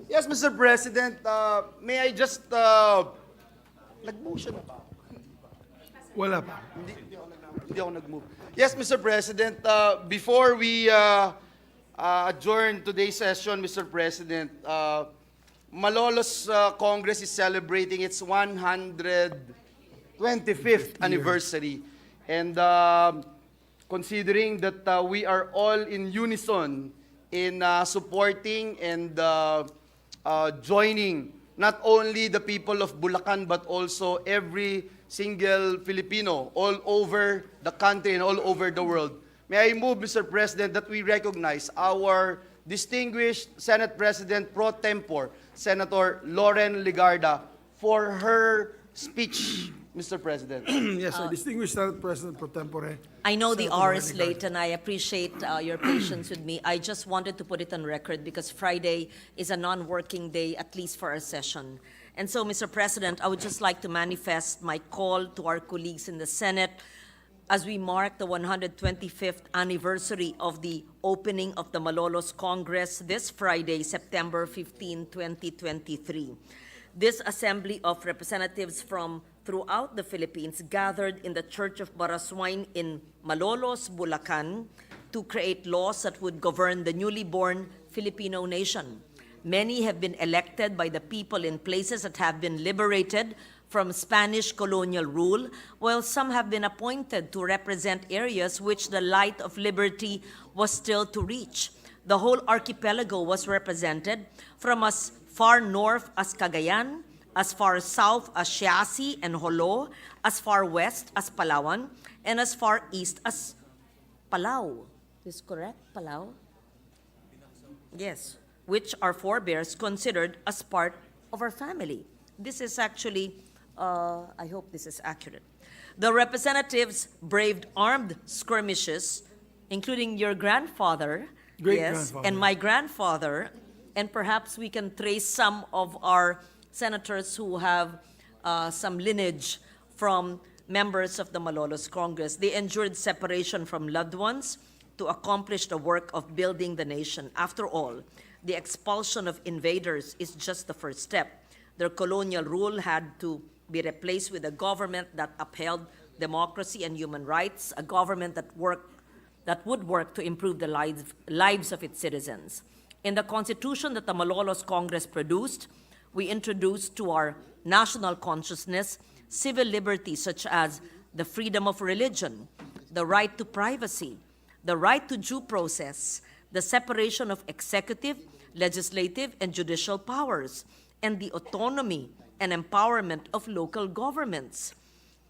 Yes, Mr. President, may I just, nag-motion na ba? Wala pa. Hindi ako nag-move. Yes, Mr. President, before we adjourn today's session, Mr. President, Malolos Congress is celebrating its 125th anniversary. And considering that we are all in unison in supporting and joining not only the people of Bulacan but also every single Filipino all over the country and all over the world. May I move, Mr. President, that we recognize our distinguished Senate President pro tempore, Senator Loren Legarda, for her speech, Mr. President. Yes, our distinguished Senate President pro tempore. I know the Senator hour Loren is Legarda. late, and I appreciate your patience with me. I just wanted to put it on record because Friday is a non-working day, at least for our session. And so, Mr. President, I would just like to manifest my call to our colleagues in the Senate as we mark the 125th anniversary of the opening of the Malolos Congress this Friday, September 15, 2023. This assembly of representatives from throughout the Philippines gathered in the Church of Baraswain in Malolos, Bulacan, to create laws that would govern the newly born Filipino nation. Many have been elected by the people in places that have been liberated from Spanish colonial rule, while some have been appointed to represent areas which the light of liberty was still to reach. The whole archipelago was represented, from as far north as Cagayan, as far south as Siasi and Jolo, as far west as Palawan, and as far east as Palau. Is correct, Palau? Yes, which our forebears considered as part of our family. This is actually, I hope this is accurate. The representatives braved armed skirmishes, including your grandfather, yes, Great-grandfather. and my grandfather, and perhaps we can trace some of our senators who have some lineage from members of the Malolos Congress. They endured separation from loved ones to accomplish the work of building the nation. After all, the expulsion of invaders is just the first step. Their colonial rule had to be replaced with a government that upheld democracy and human rights, a government that would work to improve the lives of its citizens. In the Constitution that the Malolos Congress produced, we introduced to our national consciousness civil liberties such as the freedom of religion, the right to privacy, the right to due process, the separation of executive, legislative, and judicial powers, and the autonomy and empowerment of local governments.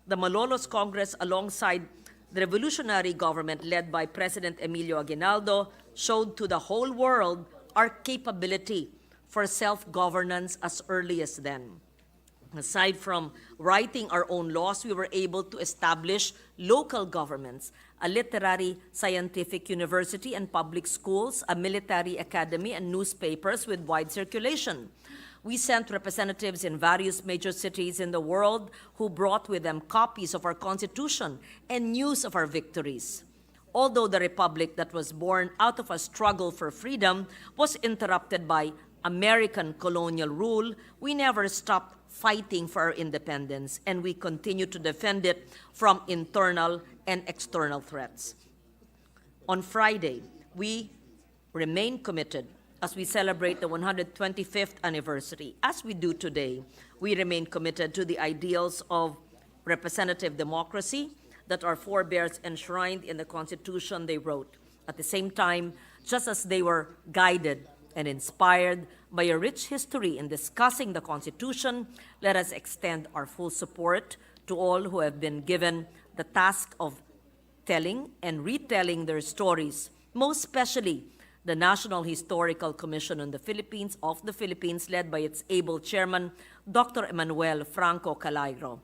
The Malolos Congress, alongside the revolutionary government led by President Emilio Aguinaldo, showed to the whole world our capability for self-governance as early as then. Aside from writing our own laws, we were able to establish local governments, a literary scientific university and public schools, a military academy, and newspapers with wide circulation. We sent representatives in various major cities in the world who brought with them copies of our Constitution and news of our victories. Although the republic that was born out of a struggle for freedom was interrupted by American colonial rule, we never stopped fighting for our independence, and we continue to defend it from internal and external threats. On Friday, we remain committed as we celebrate the 125th anniversary. As we do today, we remain committed to the ideals of representative democracy that our forebears enshrined in the Constitution they wrote. At the same time, just as they were guided and inspired by a rich history in discussing the Constitution, let us extend our full support to all who have been given the task of telling and retelling their stories, most especially the National Historical Commission on the Philippines of the Philippines, led by its able chairman, Dr. Emmanuel Franco Calairo.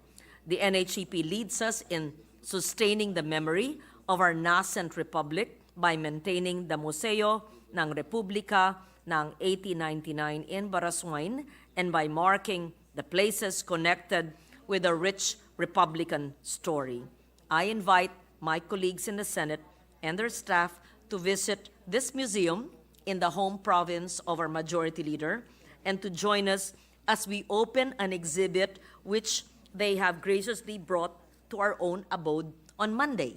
The NHCP leads us in sustaining the memory of our nascent republic by maintaining the Museo ng Republika ng 1899 in Baraswain and by marking the places connected with a rich Republican story. I invite my colleagues in the Senate and their staff to visit this museum in the home province of our Majority Leader and to join us as we open an exhibit which they have graciously brought to our own abode on Monday.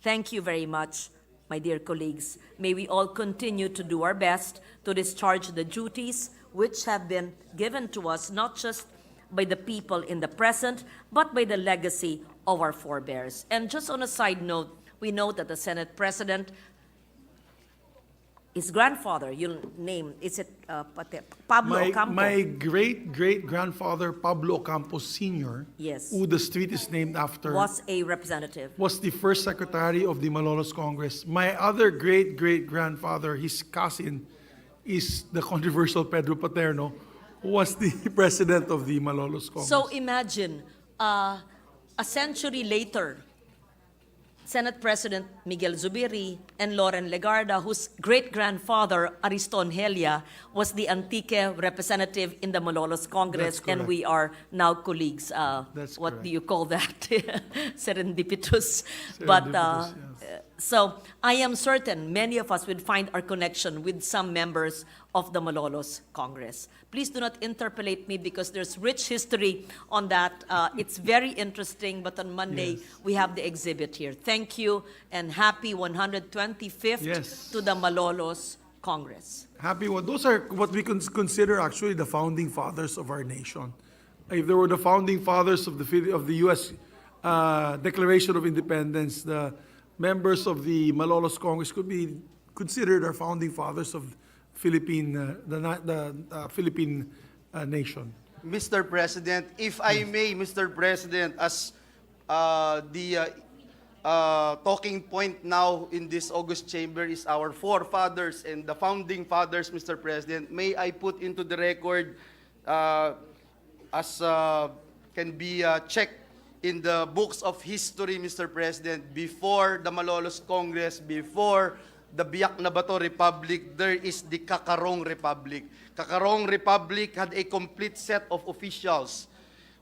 Thank you very much, my dear colleagues. May we all continue to do our best to discharge the duties which have been given to us, not just by the people in the present, but by the legacy of our forebears. And just on a side note, we know that the Senate President, his grandfather, you'll name, is it Pablo Ocampo? My great-great-grandfather, Pablo Ocampo Sr., Yes. who the street is named after, Was a representative. was the first secretary of the Malolos Congress. My other great-great-grandfather, his cousin, is the controversial Pedro Paterno, who was the president of the Malolos Congress. So imagine, a century later, Senate President Miguel Zubiri and Loren Legarda, whose great-grandfather, Ariston Helia, was the Antique representative in the Malolos Congress, That's and correct. we are now colleagues. That's what correct. do you call that? Serendipitous. But Serendipitous, yes. so I am certain many of us would find our connection with some members of the Malolos Congress. Please do not interpolate me because there's rich history on that. It's very interesting, but on Monday we have the exhibit here. Thank you and happy 125th Yes. to the Malolos Congress. Happy one. Those are what we consider actually the founding fathers of our nation. If there were the founding fathers of the U.S. Declaration of Independence, the members of the Malolos Congress could be considered our founding fathers of Philippine, the Philippine nation. Mr. President, if I may, Mr. President, as the talking point now in this August chamber is our forefathers and the founding fathers, Mr. President, may I put into the record as can be checked in the books of history, Mr. President, before the Malolos Congress, before the Biak na Bato Republic, there is the Kakarong Republic. Kakarong Republic had a complete set of officials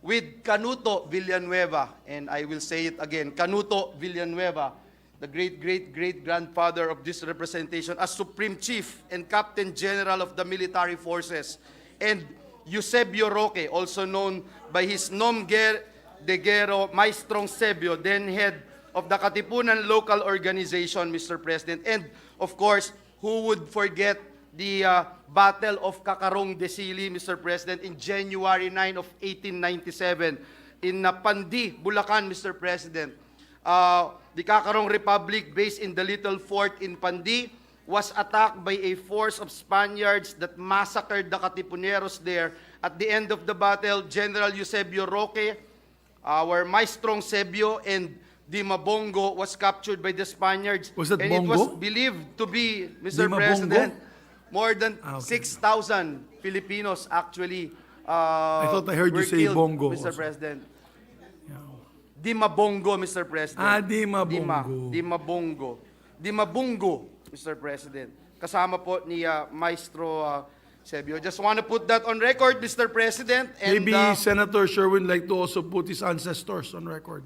with Canuto Villanueva, and I will say it again, Canuto Villanueva, the great-great-great-grandfather of this representation as Supreme Chief and Captain General of the Military Forces, and Eusebio Roque, also known by his nom de guerra, Maestrong Sebio, then head of the Katipunan Local Organization, Mr. President. And, of course, who would forget the Battle of Kakarong de Sili, Mr. President, in January 9 of 1897 in Pandi, Bulacan, Mr. President. The Kakarong Republic, based in the little fort in Pandi, was attacked by a force of Spaniards that massacred the Katipuneros there. At the end of the battle, General Eusebio Roque, our Maestrong Sebio, and Di Mabongo was captured by the Spaniards. Was that and Bongo? it was believed to be, Mr. Di Mabongo? President, more than Okay. 6,000 Filipinos actually I thought I heard you were say killed, Bongo Mr. also. President. Di Mabongo, Mr. President. Di Mabongo. Di Mabongo. Di Mabungo, Mr. President. Kasama po ni Maestro Sebio. Just want to put that on record, Mr. President. And, Maybe Senator Sherwin like to also put his ancestors on record.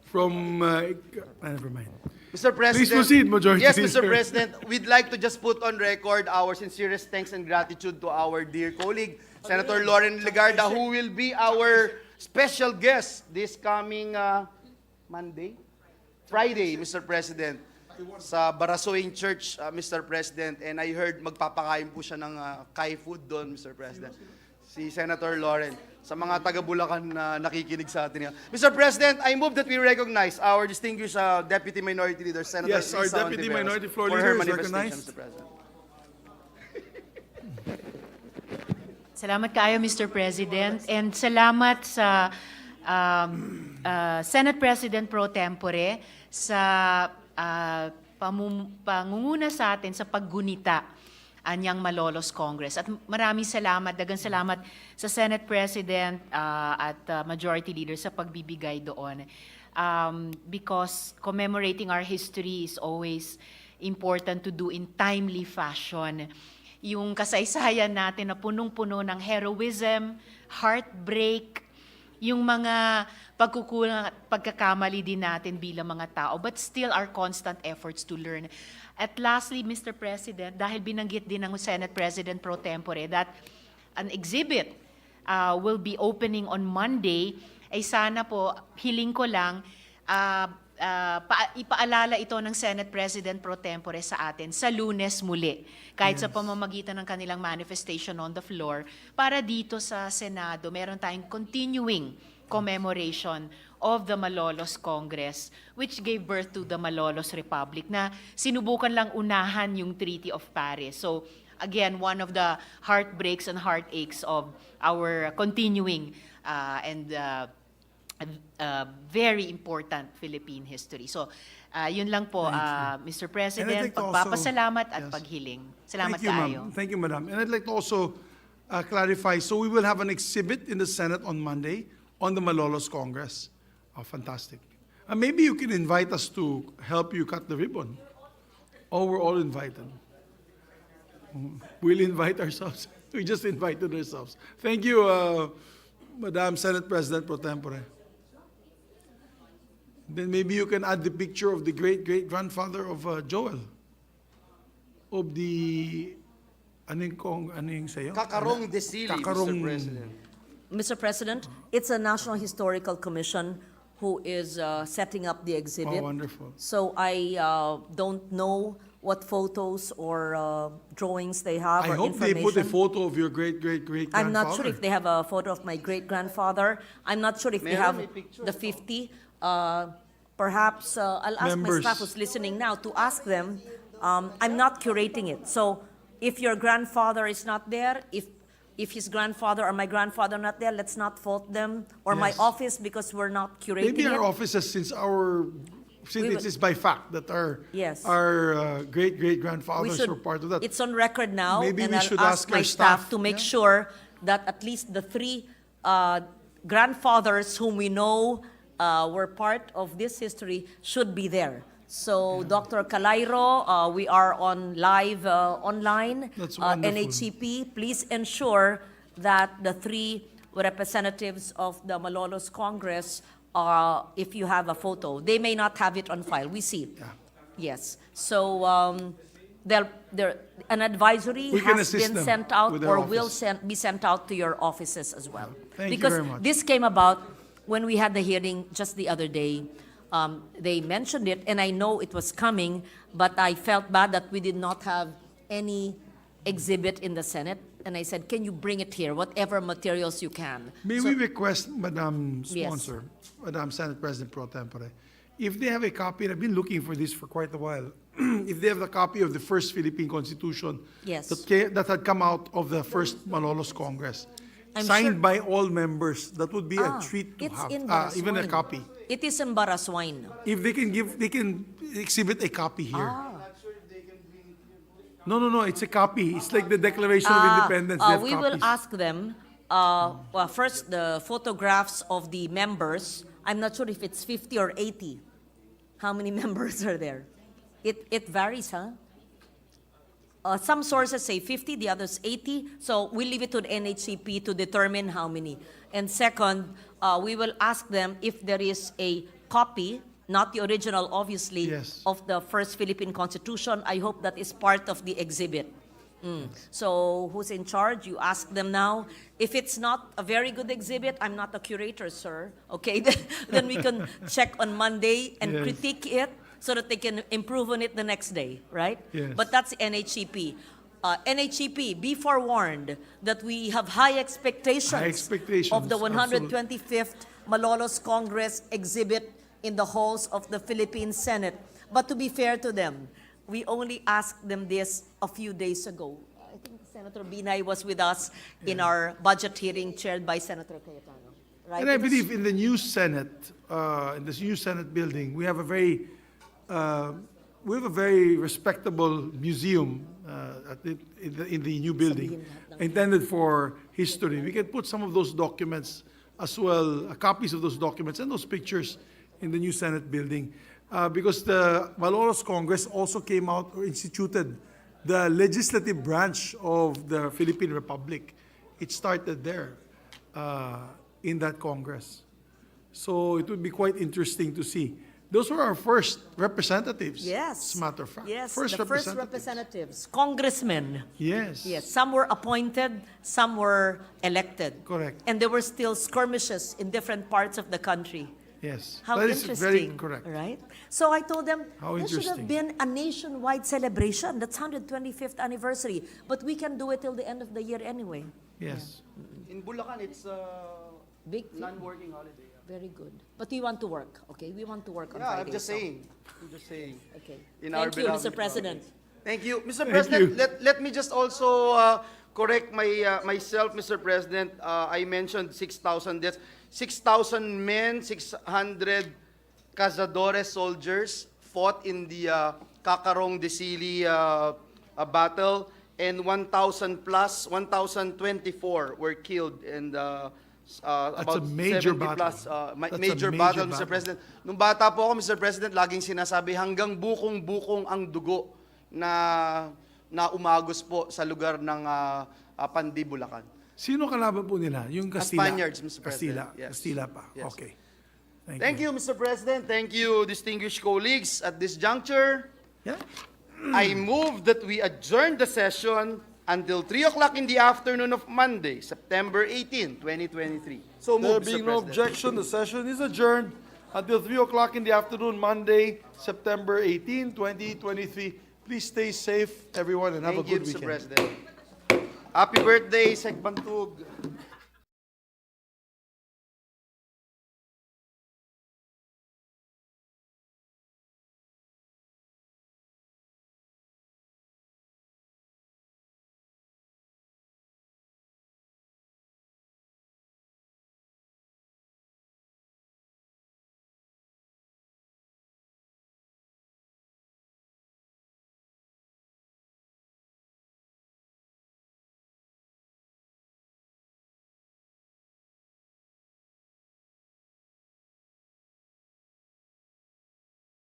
From, never mind. Mr. President, Please proceed, Majority Yes, Mr. Leader. President, we'd like to just put on record our sincerest thanks and gratitude to our dear colleague, Senator Loren Legarda, who will be our special guest this coming Friday, Mr. President, sa Barasoing Church, Mr. President. And I heard magpapakain po siya ng Kai food doon, Mr. President. Si Senator Loren, sa mga taga-Bulacan na nakikinig sa atin. Mr. President, I move that we recognize our distinguished Deputy Minority Leader, Senator Yes, our Risa Deputy Ontiveros, Minority Floor for Leader her is manifestation, recognized. Mr. President. Salamat kayo, Mr. President. And salamat sa Senate President Pro Tempore sa pangunguna sa atin sa paggunita anyang Malolos Congress. At maraming salamat, dagang salamat sa Senate President at Majority Leader sa pagbibigay doon. Because commemorating our history is always important to do in timely fashion. Yung kasaysayan natin na punong-puno ng heroism, heartbreak, yung mga pagkukulang at pagkakamali din natin bilang mga tao, but still our constant efforts to learn. At lastly, Mr. President, dahil binanggit din ng Senate President pro tempore that an exhibit will be opening on Monday, ay sana po, hiling ko lang, ipaalala ito ng Senate President pro tempore sa atin sa Lunes muli, kahit sa pamamagitan ng kanilang manifestation on the floor, para dito sa Senado, meron tayong continuing commemoration of the Malolos Congress, which gave birth to the Malolos Republic, na sinubukan lang unahan yung Treaty of Paris. So, again, one of the heartbreaks and heartaches of our continuing and very important Philippine history. So, yun lang po, Mr. President, like to also- pagpapasalamat at Yes. paghiling. Salamat Thank you, kayo. ma'am. Thank you, madam. And I'd like to also clarify, so we will have an exhibit in the Senate on Monday on the Malolos Congress. Oh, fantastic. Maybe you can invite us to help you cut the ribbon. Oh, we're all invited. We'll invite ourselves. We just invited ourselves. Thank you, Madam Senate President pro tempore. Then maybe you can add the picture of the great-great-grandfather of Joel. Of the, anong sayo? Kakarong Desili, Kakarong- Mr. President. Mr. President, it's a National Historical Commission who is setting up the exhibit. Oh, wonderful. So I don't know what photos or drawings they have I or hope they information. put a photo of your great-great-great-grandfather. I'm not sure if they have a photo of my great-grandfather. I'm not sure if they Meron, have may picture. the 50. Perhaps I'll ask Members. my staff who's listening now to ask them. I'm not curating it. So if your grandfather is not there, if his grandfather or my grandfather not there, let's not fault them or my Yes. office because we're not curating Maybe our it. offices, since We it will- is by fact that Yes. our We great-great-grandfathers should- were part of that. It's on record now, Maybe and we I'll should ask ask my our staff staff, to make yeah. sure that at least the three grandfathers whom we know were part of this history should be there. So, Dr. Calairo, we are on live online. That's wonderful. NHCP, please ensure that the three representatives of the Malolos Congress, if you have a photo, they may not have it on file. We see. Yes. So, an advisory We can has assist been them sent out with their or will office. be sent out to your offices as well. Thank you Because very much. this came about when we had the hearing just the other day. They mentioned it, and I know it was coming, but I felt bad that we did not have any exhibit in the Senate. And I said, can you bring it here, whatever materials you can? May So- we request, Madam Yes. Sponsor, Madam Senate President pro tempore, if they have a copy, and I've been looking for this for quite a while, if they have the copy of the first Philippine Constitution Yes. that had come out of the first Malolos Congress, I'm signed sure- by all members, that would be a treat to It's have, in even a Baraswine. copy. It is in Baraswine. If they can exhibit a copy here. Ah. No, it's a copy. It's like the Declaration of Independence. They have We will copies. ask them, well, first, the photographs of the members. I'm not sure if it's 50 or 80. How many members are there? It varies, huh? Some sources say 50, the others 80. So we leave it to the NHCP to determine how many. And second, we will ask them if there is a copy, not the original, obviously, Yes. of the first Philippine Constitution. I hope that is part of the exhibit. So who's in charge? You ask them now. If it's not a very good exhibit, I'm not a curator, sir. Okay, then we can check on Monday and Yes. critique it so that they can improve on it the next day, right? Yes. But that's NHCP. NHCP, be forewarned that we have high expectations, High expectations, of the absolutely. 125th Malolos Congress exhibit in the halls of the Philippine Senate. But to be fair to them, we only asked them this a few days ago. I think Senator Binay was with us in our budget hearing chaired by Senator Cayetano. Right? And I It was- believe in the new Senate, in this new Senate building, we have a very respectable museum in the new building, intended for history. We can put some of those documents as well, copies of those documents and those pictures in the new Senate building. Because the Malolos Congress also came out or instituted the legislative branch of the Philippine Republic. It started there. in that Congress. So it would be quite interesting to see. Those were our first representatives. Yes. As a matter of fact. Yes, First the first representatives, congressmen. Yes. Yes, some were appointed, some were elected. Correct. And there were still skirmishes in different parts of the country. Yes. How That is interesting. very correct. Right? So I told them, How there should have interesting. been a nationwide celebration. That's 125th anniversary. But we can do it till the end of the year anyway. Yes. In Bulacan, it's Big, non-working holiday. very good. But we want to work, okay? We want to work on Yeah, Friday. I'm just so- saying. I'm just saying. Okay. In our Thank you, beloved Mr. President. Thank you. Mr. Thank President, you. let me just also correct myself, Mr. President. I mentioned 6,000 deaths. 6,000 men, 600 cazadores soldiers fought in the Kakarong de Sili battle, and 1,000 plus, 1,024 were killed, and about a major 70 plus battle. That's a major major battle, battle. Mr. President. Nung bata po ako, Mr. President, laging sinasabi, hanggang bukong-bukong ang dugo na umagos po sa lugar ng Pandi, Bulacan. Sino kalaban po nila? Yung Castilla? Spaniards, Mr. President. Castilla. Yes. Castilla pa. Yes. Okay. Thank you, Mr. President. Thank you, distinguished colleagues. At this juncture, Yeah. I move that we adjourn the session until 3 o'clock in the afternoon of Monday, September 18, 2023. So There moved, Mr. being no President. objection, the session is adjourned until 3 o'clock in the afternoon, Monday, September 18, 2023. Please stay safe, everyone, and have a Thank you, good Mr. weekend. President. Happy birthday, Sec Bantug.